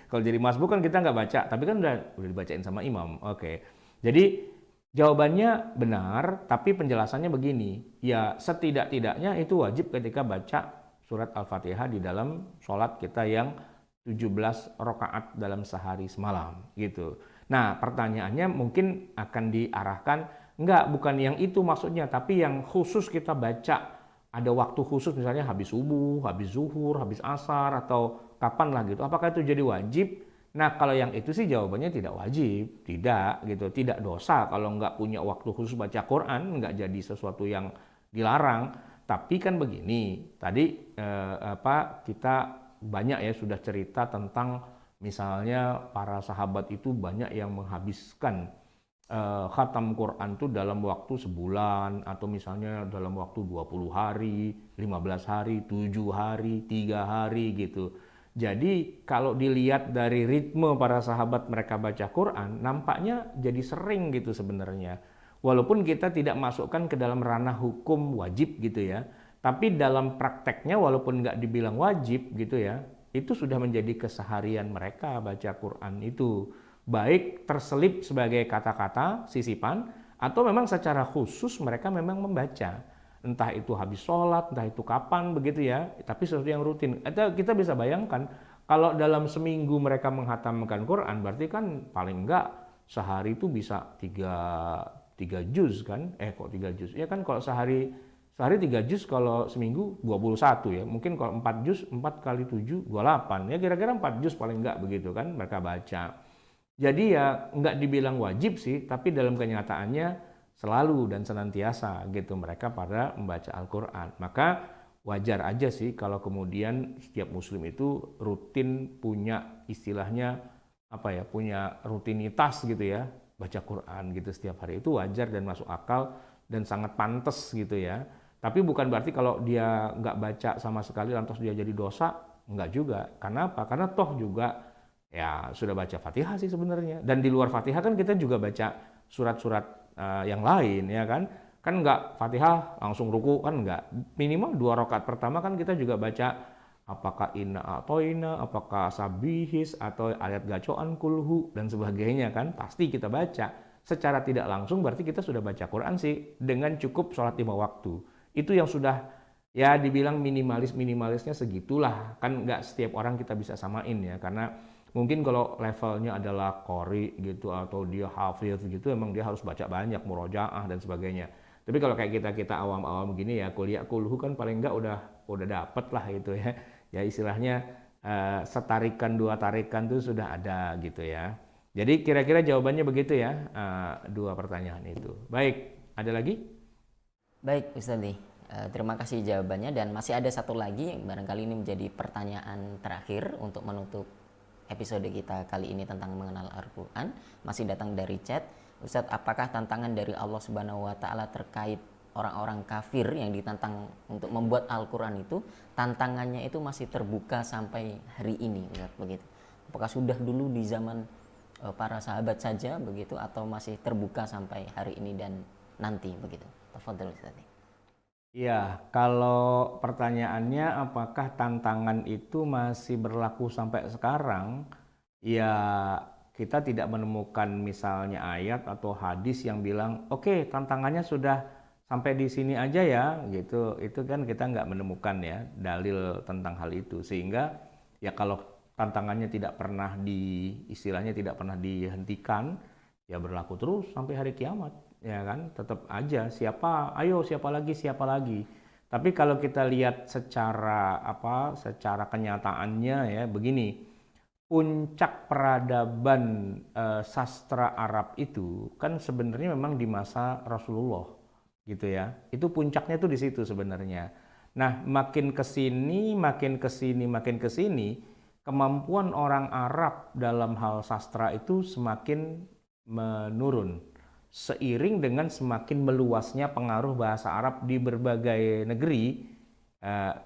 Kalau jadi masbuk kan kita nggak baca, tapi kan udah dibacain sama imam. Oke. Jadi jawabannya benar, tapi penjelasannya begini. Ya setidak-tidaknya itu wajib ketika baca surat Al-Fatihah di dalam sholat kita yang 17 rakaat dalam sehari semalam gitu. Nah pertanyaannya mungkin akan diarahkan, enggak, bukan yang itu maksudnya, tapi yang khusus kita baca. Ada waktu khusus misalnya habis subuh, habis zuhur, habis asar, atau kapan lah gitu. Apakah itu jadi wajib? Nah kalau yang itu sih jawabannya tidak wajib, tidak gitu, tidak dosa kalau nggak punya waktu khusus baca Quran, nggak jadi sesuatu yang dilarang. Tapi kan begini, tadi kita banyak ya sudah cerita tentang misalnya para sahabat itu banyak yang menghabiskan khatam Quran itu dalam waktu sebulan, atau misalnya dalam waktu 20 hari, 15 hari, 7 hari, 3 hari gitu. Jadi kalau dilihat dari ritme para sahabat mereka baca Quran, nampaknya jadi sering gitu sebenarnya. Walaupun kita tidak masukkan ke dalam ranah hukum wajib gitu ya. Tapi dalam prakteknya walaupun nggak dibilang wajib gitu ya, itu sudah menjadi keseharian mereka baca Quran itu. Baik terselip sebagai kata-kata sisipan, atau memang secara khusus mereka memang membaca. Entah itu habis sholat, entah itu kapan begitu ya, tapi sesuatu yang rutin. Atau kita bisa bayangkan, kalau dalam seminggu mereka menghatamkan Quran, berarti kan paling enggak sehari itu bisa 3 juz kan? Kok 3 juz? Ya kan kalau sehari 3 juz, kalau seminggu 21 ya. Mungkin kalau 4 juz, 4 kali 7, 28. Ya kira-kira 4 juz paling enggak begitu kan mereka baca. Jadi ya nggak dibilang wajib sih, tapi dalam kenyataannya selalu dan senantiasa gitu mereka pada membaca Al-Quran. Maka wajar aja sih kalau kemudian setiap muslim itu rutin punya istilahnya punya rutinitas gitu ya, baca Quran gitu setiap hari. Itu wajar dan masuk akal dan sangat pantas gitu ya. Tapi bukan berarti kalau dia nggak baca sama sekali lantas dia jadi dosa, nggak juga. Karena apa? Karena toh juga ya sudah baca Fatihah sih sebenarnya, dan di luar Fatihah kan kita juga baca surat-surat yang lain ya kan nggak Fatihah langsung ruku kan, nggak, minimal 2 rakaat pertama kan kita juga baca apakah inna atoina, apakah sabihis, atau ayat gacoan kulhu dan sebagainya kan, pasti kita baca secara tidak langsung. Berarti kita sudah baca Quran sih dengan cukup sholat 5 waktu. Itu yang sudah ya dibilang minimalisnya segitulah kan, nggak setiap orang kita bisa samain ya, karena mungkin kalau levelnya adalah qori gitu atau dia hafiz gitu, emang dia harus baca banyak, murojaah dan sebagainya. Tapi kalau kayak kita awam-awam gini ya, kuliah kulhu kan paling enggak udah dapet lah itu ya. Ya istilahnya setarikan 2 tarikan itu sudah ada gitu ya. Jadi kira-kira jawabannya begitu ya, 2 pertanyaan itu. Baik, ada lagi? Baik Ustaz Li, Terima kasih jawabannya, dan masih ada satu lagi, barangkali ini menjadi pertanyaan terakhir untuk menutup episode kita kali ini tentang mengenal Al-Quran. Masih datang dari chat. Ustadz, apakah tantangan dari Allah Subhanahu wa Ta'ala terkait orang-orang kafir yang ditantang untuk membuat Al-Quran itu, tantangannya itu masih terbuka sampai hari ini, Ustadz, begitu? Apakah sudah dulu di zaman para sahabat saja begitu, atau masih terbuka sampai hari ini dan nanti begitu? Tafadhol Ustadz. Ya, kalau pertanyaannya apakah tantangan itu masih berlaku sampai sekarang, ya kita tidak menemukan misalnya ayat atau hadis yang bilang, oke, tantangannya sudah sampai di sini aja ya, gitu. Itu kan kita nggak menemukan ya dalil tentang hal itu. Sehingga ya kalau tantangannya tidak pernah istilahnya tidak pernah dihentikan, ya berlaku terus sampai hari kiamat. Ya kan, tetap aja siapa lagi. Tapi kalau kita lihat secara kenyataannya ya begini, puncak peradaban sastra Arab itu kan sebenarnya memang di masa Rasulullah gitu ya. Itu puncaknya tuh di situ sebenarnya. Nah, makin kesini, kemampuan orang Arab dalam hal sastra itu semakin menurun. Seiring dengan semakin meluasnya pengaruh bahasa Arab di berbagai negeri,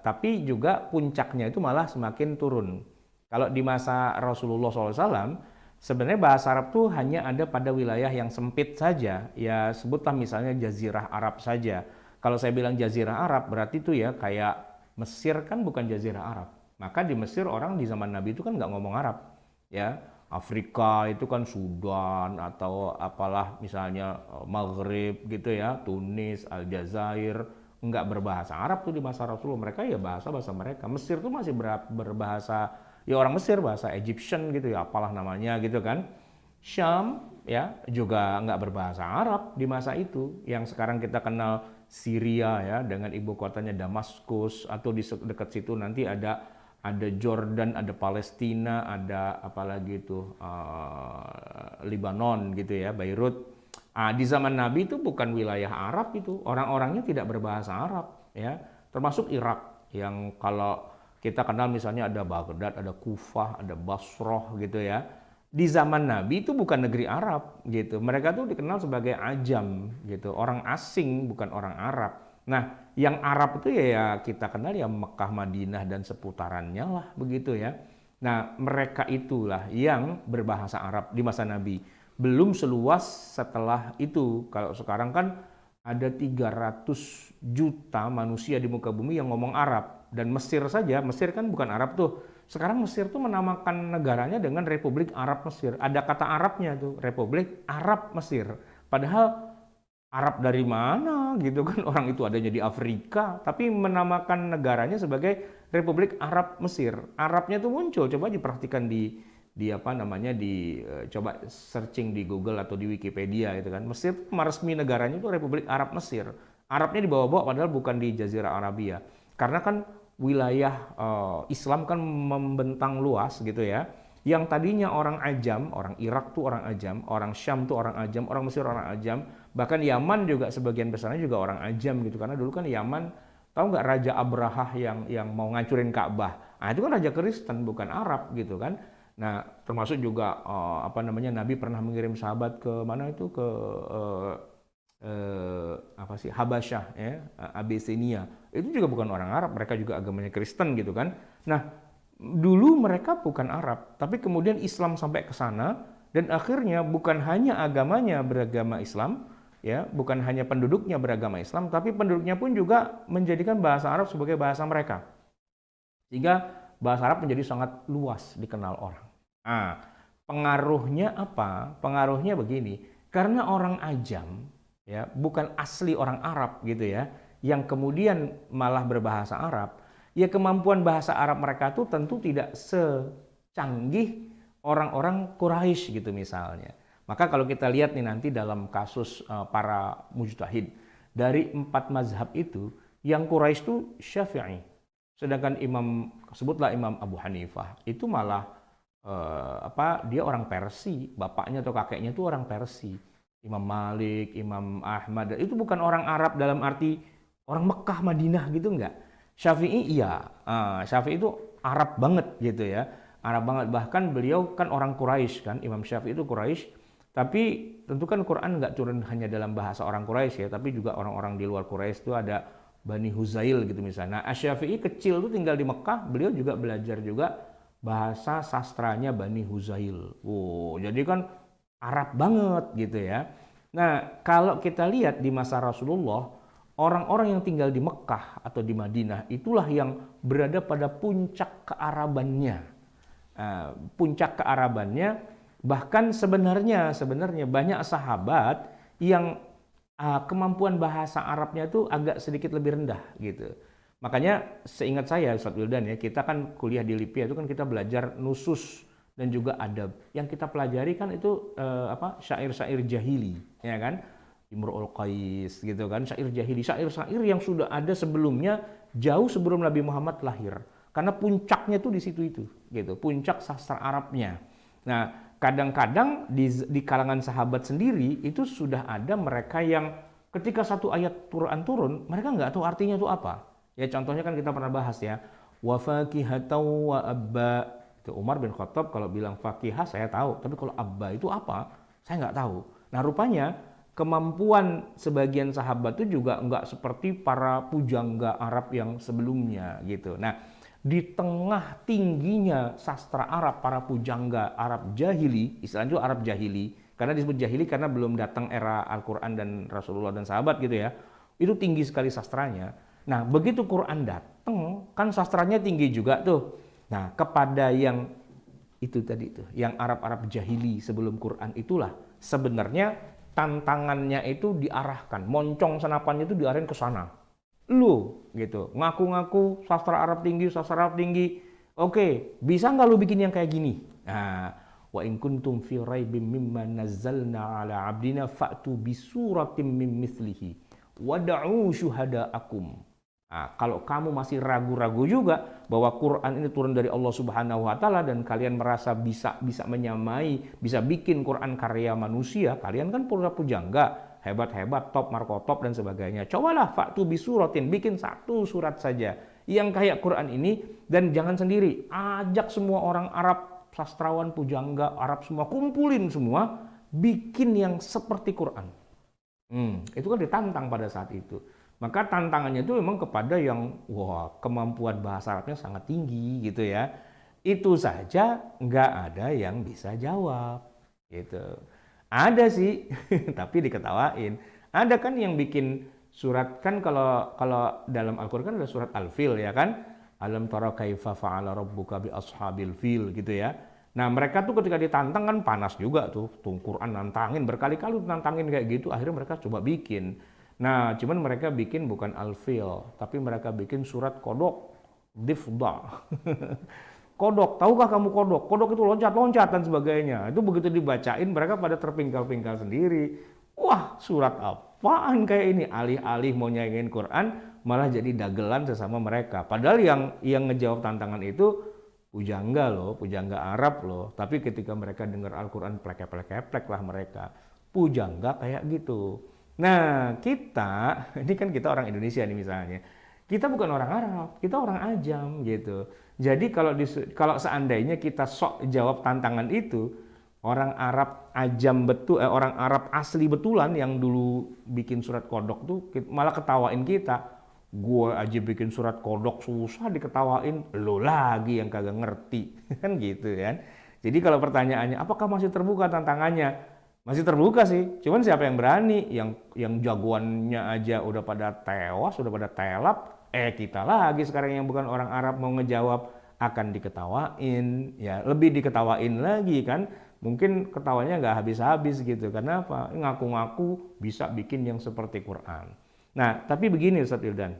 tapi juga puncaknya itu malah semakin turun. Kalau di masa Rasulullah SAW, sebenarnya bahasa Arab tuh hanya ada pada wilayah yang sempit saja, ya sebutlah misalnya Jazirah Arab saja. Kalau saya bilang Jazirah Arab, berarti itu ya kayak Mesir kan bukan Jazirah Arab. Maka di Mesir orang di zaman Nabi itu kan nggak ngomong Arab, ya. Afrika itu kan Sudan atau apalah misalnya Maghrib gitu ya, Tunis, Aljazair, nggak berbahasa Arab tuh di masa Rasulullah. Mereka ya bahasa mereka. Mesir tuh masih berbahasa ya orang Mesir, bahasa Egyptian gitu ya, apalah namanya gitu kan. Syam ya juga nggak berbahasa Arab di masa itu. Yang sekarang kita kenal Syria ya dengan ibu kotanya Damaskus, atau di dekat situ nanti ada Jordan, ada Palestina, ada apalagi itu Lebanon gitu ya, Beirut. Di zaman Nabi itu bukan wilayah Arab itu, orang-orangnya tidak berbahasa Arab ya, termasuk Irak yang kalau kita kenal misalnya ada Baghdad, ada Kufah, ada Basrah gitu ya. Di zaman Nabi itu bukan negeri Arab gitu, mereka tuh dikenal sebagai ajam gitu, orang asing bukan orang Arab. Nah, yang Arab itu ya kita kenal ya Mekah, Madinah dan seputarannya lah begitu ya. Nah, mereka itulah yang berbahasa Arab di masa Nabi. Belum seluas setelah itu. Kalau sekarang kan ada 300 juta manusia di muka bumi yang ngomong Arab. Dan Mesir saja, Mesir kan bukan Arab tuh. Sekarang Mesir tuh menamakan negaranya dengan Republik Arab Mesir. Ada kata Arabnya tuh, Republik Arab Mesir. Padahal Arab dari mana gitu kan, orang itu adanya di Afrika, tapi menamakan negaranya sebagai Republik Arab Mesir. Arabnya tuh muncul, coba diperhatikan coba searching di Google atau di Wikipedia gitu kan. Mesir resmi negaranya itu Republik Arab Mesir. Arabnya dibawa-bawa padahal bukan di Jazirah Arabia. Karena kan wilayah Islam kan membentang luas gitu ya. Yang tadinya orang Ajam, orang Irak tuh orang Ajam, orang Syam tuh orang Ajam, orang Mesir orang Ajam, bahkan Yaman juga sebagian besarnya juga orang Ajam gitu. Karena dulu kan Yaman, tahu nggak Raja Abrahah yang mau ngancurin Ka'bah? Nah itu kan Raja Kristen bukan Arab gitu kan. Nah termasuk juga Nabi pernah mengirim sahabat ke mana itu ke Habasyah ya, Abyssinia. Itu juga bukan orang Arab, mereka juga agamanya Kristen gitu kan. Nah dulu mereka bukan Arab, tapi kemudian Islam sampai ke sana dan akhirnya bukan hanya agamanya beragama Islam, ya, bukan hanya penduduknya beragama Islam, tapi penduduknya pun juga menjadikan bahasa Arab sebagai bahasa mereka. Sehingga bahasa Arab menjadi sangat luas dikenal orang. Pengaruhnya apa? Pengaruhnya begini, karena orang Ajam, ya, bukan asli orang Arab gitu ya, yang kemudian malah berbahasa Arab. Ya kemampuan bahasa Arab mereka tuh tentu tidak secanggih orang-orang Quraisy gitu misalnya. Maka kalau kita lihat nih nanti dalam kasus para mujtahid, dari 4 mazhab itu, yang Quraisy itu Syafi'i. Sedangkan sebutlah Imam Abu Hanifah, itu malah dia orang Persia, bapaknya atau kakeknya itu orang Persia. Imam Malik, Imam Ahmad, itu bukan orang Arab dalam arti orang Mekah, Madinah gitu enggak. Syafi'i iya, Syafi'i itu Arab banget gitu ya, Arab banget. Bahkan beliau kan orang Quraisy kan, Imam Syafi'i itu Quraisy. Tapi tentu kan Quran nggak turun hanya dalam bahasa orang Quraisy ya, tapi juga orang-orang di luar Quraisy itu ada Bani Huzail gitu misalnya. Nah, Asy-Syafi'i kecil tuh tinggal di Mekah, beliau juga belajar juga bahasa sastranya Bani Huzail. Oh, jadi kan Arab banget gitu ya. Nah, kalau kita lihat di masa Rasulullah, orang-orang yang tinggal di Mekah atau di Madinah itulah yang berada pada puncak kearabannya. Puncak kearabannya. Bahkan sebenarnya banyak sahabat yang kemampuan bahasa Arabnya itu agak sedikit lebih rendah gitu. Makanya seingat saya Ustaz Wildan ya, kita kan kuliah di LIPIA itu kan kita belajar nusus dan juga adab. Yang kita pelajari kan itu syair-syair jahili, ya kan? Imru'ul Qais gitu kan, syair jahili, syair-syair yang sudah ada sebelumnya jauh sebelum Nabi Muhammad lahir. Karena puncaknya tuh di situ itu gitu, puncak sastra Arabnya. Nah, kadang-kadang di kalangan sahabat sendiri itu sudah ada mereka yang ketika satu ayat Quran turun, mereka nggak tahu artinya itu apa. Ya contohnya kan kita pernah bahas ya, wa fakihatan wa abba. Itu Umar bin Khattab kalau bilang fakihah saya tahu, tapi kalau abba itu apa? Saya nggak tahu. Nah rupanya kemampuan sebagian sahabat itu juga nggak seperti para pujangga Arab yang sebelumnya gitu. Nah, di tengah tingginya sastra Arab, para pujangga Arab jahili, istilahnya itu Arab jahili, karena disebut jahili karena belum datang era Al-Quran dan Rasulullah dan sahabat gitu ya, itu tinggi sekali sastranya. Nah, begitu Quran datang, kan sastranya tinggi juga tuh. Nah, kepada yang itu tadi tuh, yang Arab-Arab jahili sebelum Quran itulah, sebenarnya tantangannya itu diarahkan, moncong senapannya itu diarahin ke sana. Lu gitu ngaku-ngaku sastra Arab tinggi, oke, bisa nggak lu bikin yang kayak gini? Nah, wa in kuntum fi raibim mimma nazzalna ala abdina fa'tu bisuratim min mithlihi wad'u syuhada'akum. Nah, kalau kamu masih ragu-ragu juga bahwa Quran ini turun dari Allah Subhanahu wa taala dan kalian merasa bisa menyamai, bisa bikin Quran karya manusia, kalian kan pujangga, hebat-hebat, top markotop dan sebagainya. Cobalah fa'tu bisuratin, bikin satu surat saja yang kayak Quran ini, dan jangan sendiri, ajak semua orang Arab, sastrawan, pujangga Arab semua, kumpulin semua, bikin yang seperti Quran. Itu kan ditantang pada saat itu. Maka tantangannya itu memang kepada yang kemampuan bahasa Arabnya sangat tinggi gitu ya. Itu saja nggak ada yang bisa jawab gitu. Ada sih, tapi diketawain. Ada kan yang bikin surat kan kalau dalam Al-Qur'an kan ada surat Al-Fil ya kan? Alam tara kaifa fa'ala rabbuka bi ashabil fil gitu ya. Nah, mereka tuh ketika ditantang kan panas juga tuh Quran nantangin berkali-kali nantangin kayak gitu, akhirnya mereka coba bikin. Nah, cuman mereka bikin bukan Al-Fil, tapi mereka bikin surat kodok, difda. Kodok, tahukah kamu kodok? Kodok itu loncat-loncat dan sebagainya. Itu begitu dibacain, mereka pada terpingkal-pingkal sendiri. Wah, surat apaan kayak ini? Alih-alih mau nyanyiin Quran, malah jadi dagelan sesama mereka. Padahal yang ngejawab tantangan itu pujangga loh, pujangga Arab loh. Tapi ketika mereka dengar Al-Quran, plek-plek lah mereka. Pujangga kayak gitu. Nah, ini kan kita orang Indonesia nih misalnya. Kita bukan orang Arab, kita orang Ajam gitu. Jadi kalau seandainya kita sok jawab tantangan itu, orang Arab Ajam betul, orang Arab asli betulan yang dulu bikin surat kodok tuh malah ketawain kita. Gue aja bikin surat kodok susah diketawain, lo lagi yang kagak ngerti. Kan gitu kan. Jadi kalau pertanyaannya, apakah masih terbuka tantangannya? Masih terbuka sih, cuman siapa yang berani? Yang jagoannya aja udah pada tewas, udah pada telap, kita lagi sekarang yang bukan orang Arab mau ngejawab akan diketawain, ya lebih diketawain lagi kan? Mungkin ketawanya nggak habis-habis gitu, karena apa? Ngaku-ngaku bisa bikin yang seperti Quran. Nah, tapi begini Ustaz Wildan,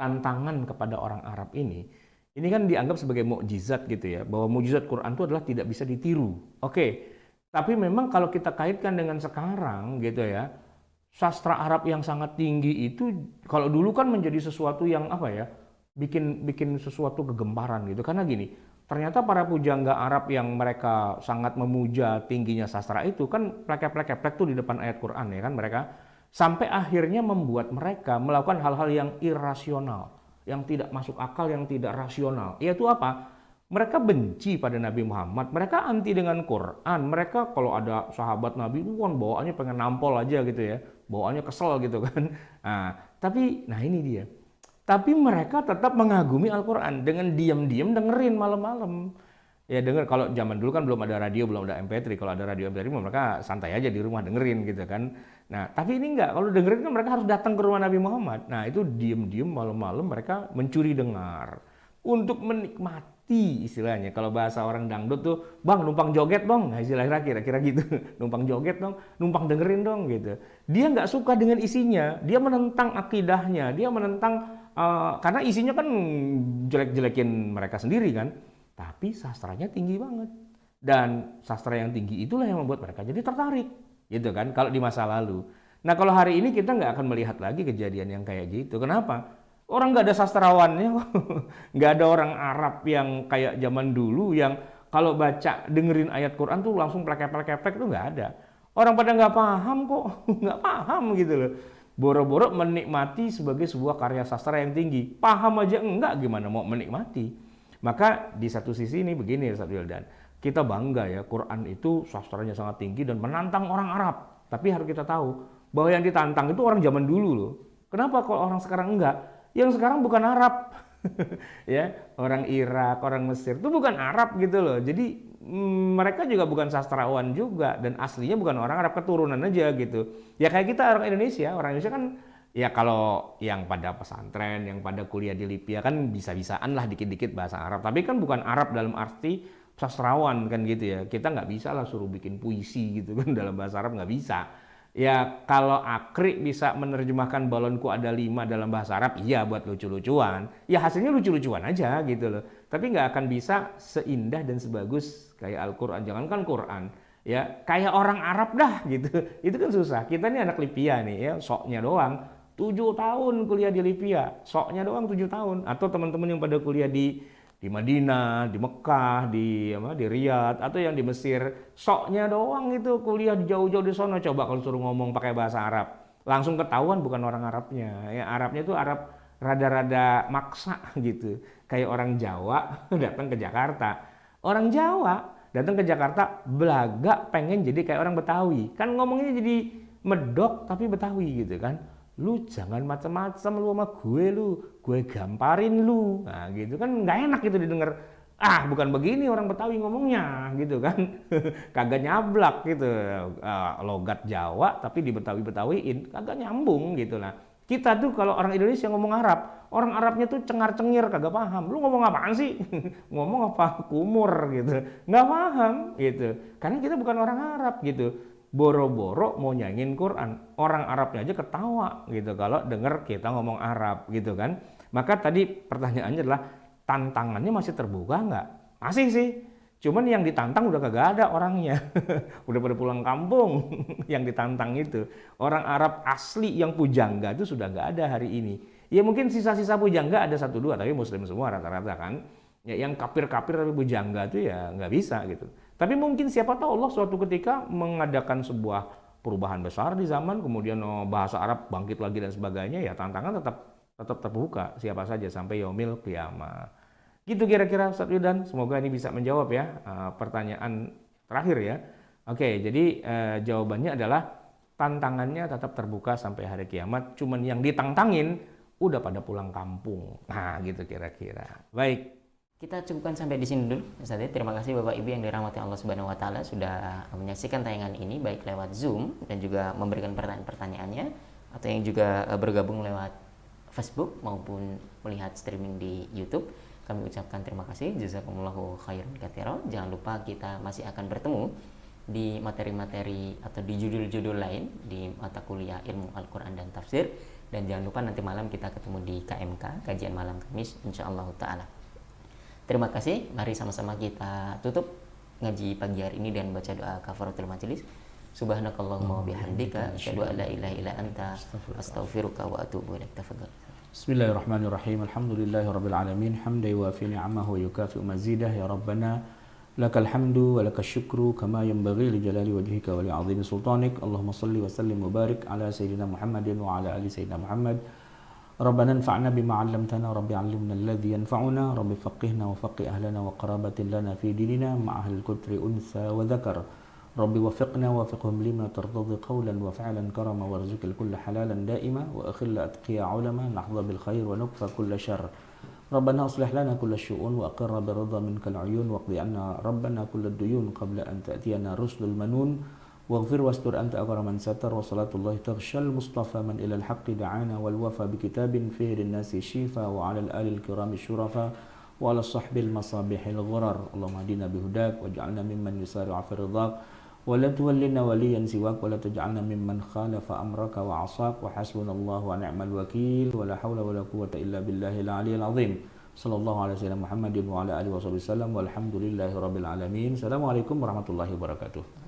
tantangan kepada orang Arab ini kan dianggap sebagai mukjizat gitu ya, bahwa mukjizat Quran itu adalah tidak bisa ditiru. Oke. Tapi memang kalau kita kaitkan dengan sekarang gitu ya, sastra Arab yang sangat tinggi itu kalau dulu kan menjadi sesuatu yang bikin sesuatu kegemparan gitu. Karena gini, ternyata para pujangga Arab yang mereka sangat memuja tingginya sastra itu kan plek tuh di depan ayat Quran ya kan mereka. Sampai akhirnya membuat mereka melakukan hal-hal yang irasional, yang tidak masuk akal, yang tidak rasional. Yaitu apa? Mereka benci pada Nabi Muhammad, mereka anti dengan Quran. Mereka kalau ada sahabat Nabi itu kan bawaannya pengen nampol aja gitu ya, bawaannya kesel gitu kan. Nah ini dia. Tapi mereka tetap mengagumi Al-Quran dengan diam-diam dengerin malam-malam. Ya denger, kalau zaman dulu kan belum ada radio, belum ada MP3. Kalau ada radio MP3 mereka santai aja di rumah dengerin gitu kan. Nah tapi ini enggak, kalau dengerin kan mereka harus datang ke rumah Nabi Muhammad. Nah itu diem-diem malam-malam mereka mencuri dengar untuk menikmati istilahnya. Kalau bahasa orang dangdut tuh, bang numpang joget dong, nah istilahnya kira-kira gitu. Numpang joget dong, numpang dengerin dong gitu. Dia nggak suka dengan isinya, dia menentang akidahnya, dia menentang karena isinya kan jelek-jelekin mereka sendiri kan. Tapi sastranya tinggi banget. Dan sastra yang tinggi itulah yang membuat mereka jadi tertarik. Gitu kan, kalau di masa lalu. Nah kalau hari ini kita nggak akan melihat lagi kejadian yang kayak gitu. Kenapa? Orang nggak ada sastrawannya. Nggak ada orang Arab yang kayak zaman dulu yang kalau baca dengerin ayat Quran tuh langsung plek-plek tuh nggak ada. Orang pada nggak paham kok. Nggak paham gitu loh. Boro-boro menikmati sebagai sebuah karya sastra yang tinggi. Paham aja enggak, gimana mau menikmati. Maka di satu sisi ini begini Ustaz Wildan, kita bangga ya Quran itu sastranya sangat tinggi dan menantang orang Arab. Tapi harus kita tahu bahwa yang ditantang itu orang zaman dulu loh. Kenapa kalau orang sekarang enggak? Yang sekarang bukan Arab. Ya, orang Irak, orang Mesir itu bukan Arab gitu loh. Jadi mereka juga bukan sastrawan juga dan aslinya bukan orang Arab, keturunan aja gitu. Ya kayak kita orang Indonesia kan ya kalau yang pada pesantren, yang pada kuliah di Libya kan bisa-bisaan lah dikit-dikit bahasa Arab. Tapi kan bukan Arab dalam arti sastrawan kan gitu ya. Kita nggak bisa lah suruh bikin puisi gitu kan dalam bahasa Arab, nggak bisa. Ya kalau Akri bisa menerjemahkan balonku ada 5 dalam bahasa Arab, iya buat lucu-lucuan. Ya hasilnya lucu-lucuan aja gitu loh. Tapi nggak akan bisa seindah dan sebagus kayak Al-Quran. Jangankan Quran. Ya kayak orang Arab dah gitu. Itu kan susah. Kita nih anak Libya nih ya, soknya doang. 7 tahun kuliah di Libya, soknya doang 7 tahun. Atau teman-teman yang pada kuliah di Madinah, di Mekah, di Riyadh, atau yang di Mesir, soknya doang itu kuliah jauh-jauh di sono. Coba kalau suruh ngomong pakai bahasa Arab, langsung ketahuan bukan orang Arabnya. Ya Arabnya itu Arab rada-rada maksa gitu, kayak orang Jawa datang ke Jakarta. Orang Jawa datang ke Jakarta belaga pengen jadi kayak orang Betawi, kan ngomongnya jadi medok tapi Betawi gitu kan. Lu jangan macam-macam lu sama gue gamparin lu. Nah gitu kan nggak enak gitu didengar. Bukan begini orang Betawi ngomongnya gitu kan. Kagak nyablak gitu. Logat Jawa tapi di Betawi-Betawiin kagak nyambung gitu lah. Kita tuh kalau orang Indonesia ngomong Arab, orang Arabnya tuh cengar-cengir kagak paham. Lu ngomong apaan sih? Ngomong apa? Kumur gitu. Nggak paham gitu. Karena kita bukan orang Arab gitu. Boro-boro mau nyanyiin Quran, orang Arabnya aja ketawa gitu kalau denger kita ngomong Arab gitu kan. Maka tadi pertanyaannya adalah tantangannya masih terbuka nggak? Masih sih, cuman yang ditantang udah kagak ada orangnya. Udah pada pulang kampung yang ditantang itu. Orang Arab asli yang pujangga itu sudah nggak ada hari ini. Ya mungkin sisa-sisa pujangga ada 1-2, tapi muslim semua rata-rata kan. Ya yang kafir-kafir tapi pujangga itu ya nggak bisa gitu. Tapi mungkin siapa tahu Allah suatu ketika mengadakan sebuah perubahan besar di zaman, kemudian bahasa Arab bangkit lagi dan sebagainya, ya tantangan tetap terbuka siapa saja sampai yaumil qiyamah. Gitu kira-kira Ustaz Wildan, semoga ini bisa menjawab ya pertanyaan terakhir ya. Oke, jadi jawabannya adalah tantangannya tetap terbuka sampai hari kiamat, cuman yang ditantangin udah pada pulang kampung. Nah, gitu kira-kira. Baik. Kita cukupkan sampai di sini dulu, Ustaz. Terima kasih Bapak Ibu yang dirahmati Allah Subhanahu wa taala sudah menyaksikan tayangan ini baik lewat Zoom dan juga memberikan pertanyaan-pertanyaannya, atau yang juga bergabung lewat Facebook maupun melihat streaming di YouTube. Kami ucapkan terima kasih, jazakumullahu khairan katsiran. Jangan lupa kita masih akan bertemu di materi-materi atau di judul-judul lain di mata kuliah Ilmu Al-Quran dan Tafsir. Dan jangan lupa nanti malam kita ketemu di KMK, kajian malam Kamis, insyaallah ta'ala. Terima kasih, mari sama-sama kita tutup ngaji pagi hari ini dan baca doa kafaratul majelis. Subhanakallahumma wa bihamdika asyhadu an la ilaha illa anta astaghfiruka wa atubu ilaik. Tafadhal. Bismillahirrahmanirrahim. Alhamdulillahirabbil alamin. Hamdan yuwafi ni'amahu wa yukafi'u mazidah. Ya Rabbana Lakal hamdu wa lakal syukru kama yanbaghi li jalali wajhika wa li 'azimi sultanik. Allahumma salli wa sallim wa barik ala sayyidina Muhammadin wa ala ali sayyidina Muhammad. Rabbana anfa'na bima 'allamtana, rabbi 'allimna alladhi yanfa'una, rabbi faqihna wa faqih ahlana wa qarabatin lana fi dinina ma ahli al-kutri untha wa dhakar. Rabbi wafiqna wa wafiqhum lima tardadi qawlan wa fi'lan karama warzuqil kulla halalan daima wa akhilla atqiya ulama nahdha bil khair wa nukfa kulla syarr. Rabbana aslih lana kulla syu'un wa aqirra biridha minkal 'uyun wa qdi anna rabbana kulla duyun qabla an ta'tiyana rusulul manun waghfir wastur anta akraman satar wa salatullahi taghshal mustafa man ila al-haqqi da'ana wal wafa bi kitabin fihi lin-nasi shifa wa 'ala al-ali al-kirami syurafa wa 'ala sahbil masabihil ghurar. Allahumma hadina bihudak waj'alna mimman yusari'u fi ridhak wa la tuwallina waliyan siwak wa la taj'alna mimman khalafa amraka wa 'asak wa hasbunallahu wa ni'mal wakil wa la hawla wa la quwwata illa billahil 'aliyyil 'azim. Sallallahu alaihi wasallam Muhammadin wa ala alihi wasallam walhamdulillahi rabbil alamin. Assalamualaikum warahmatullahi wabarakatuh.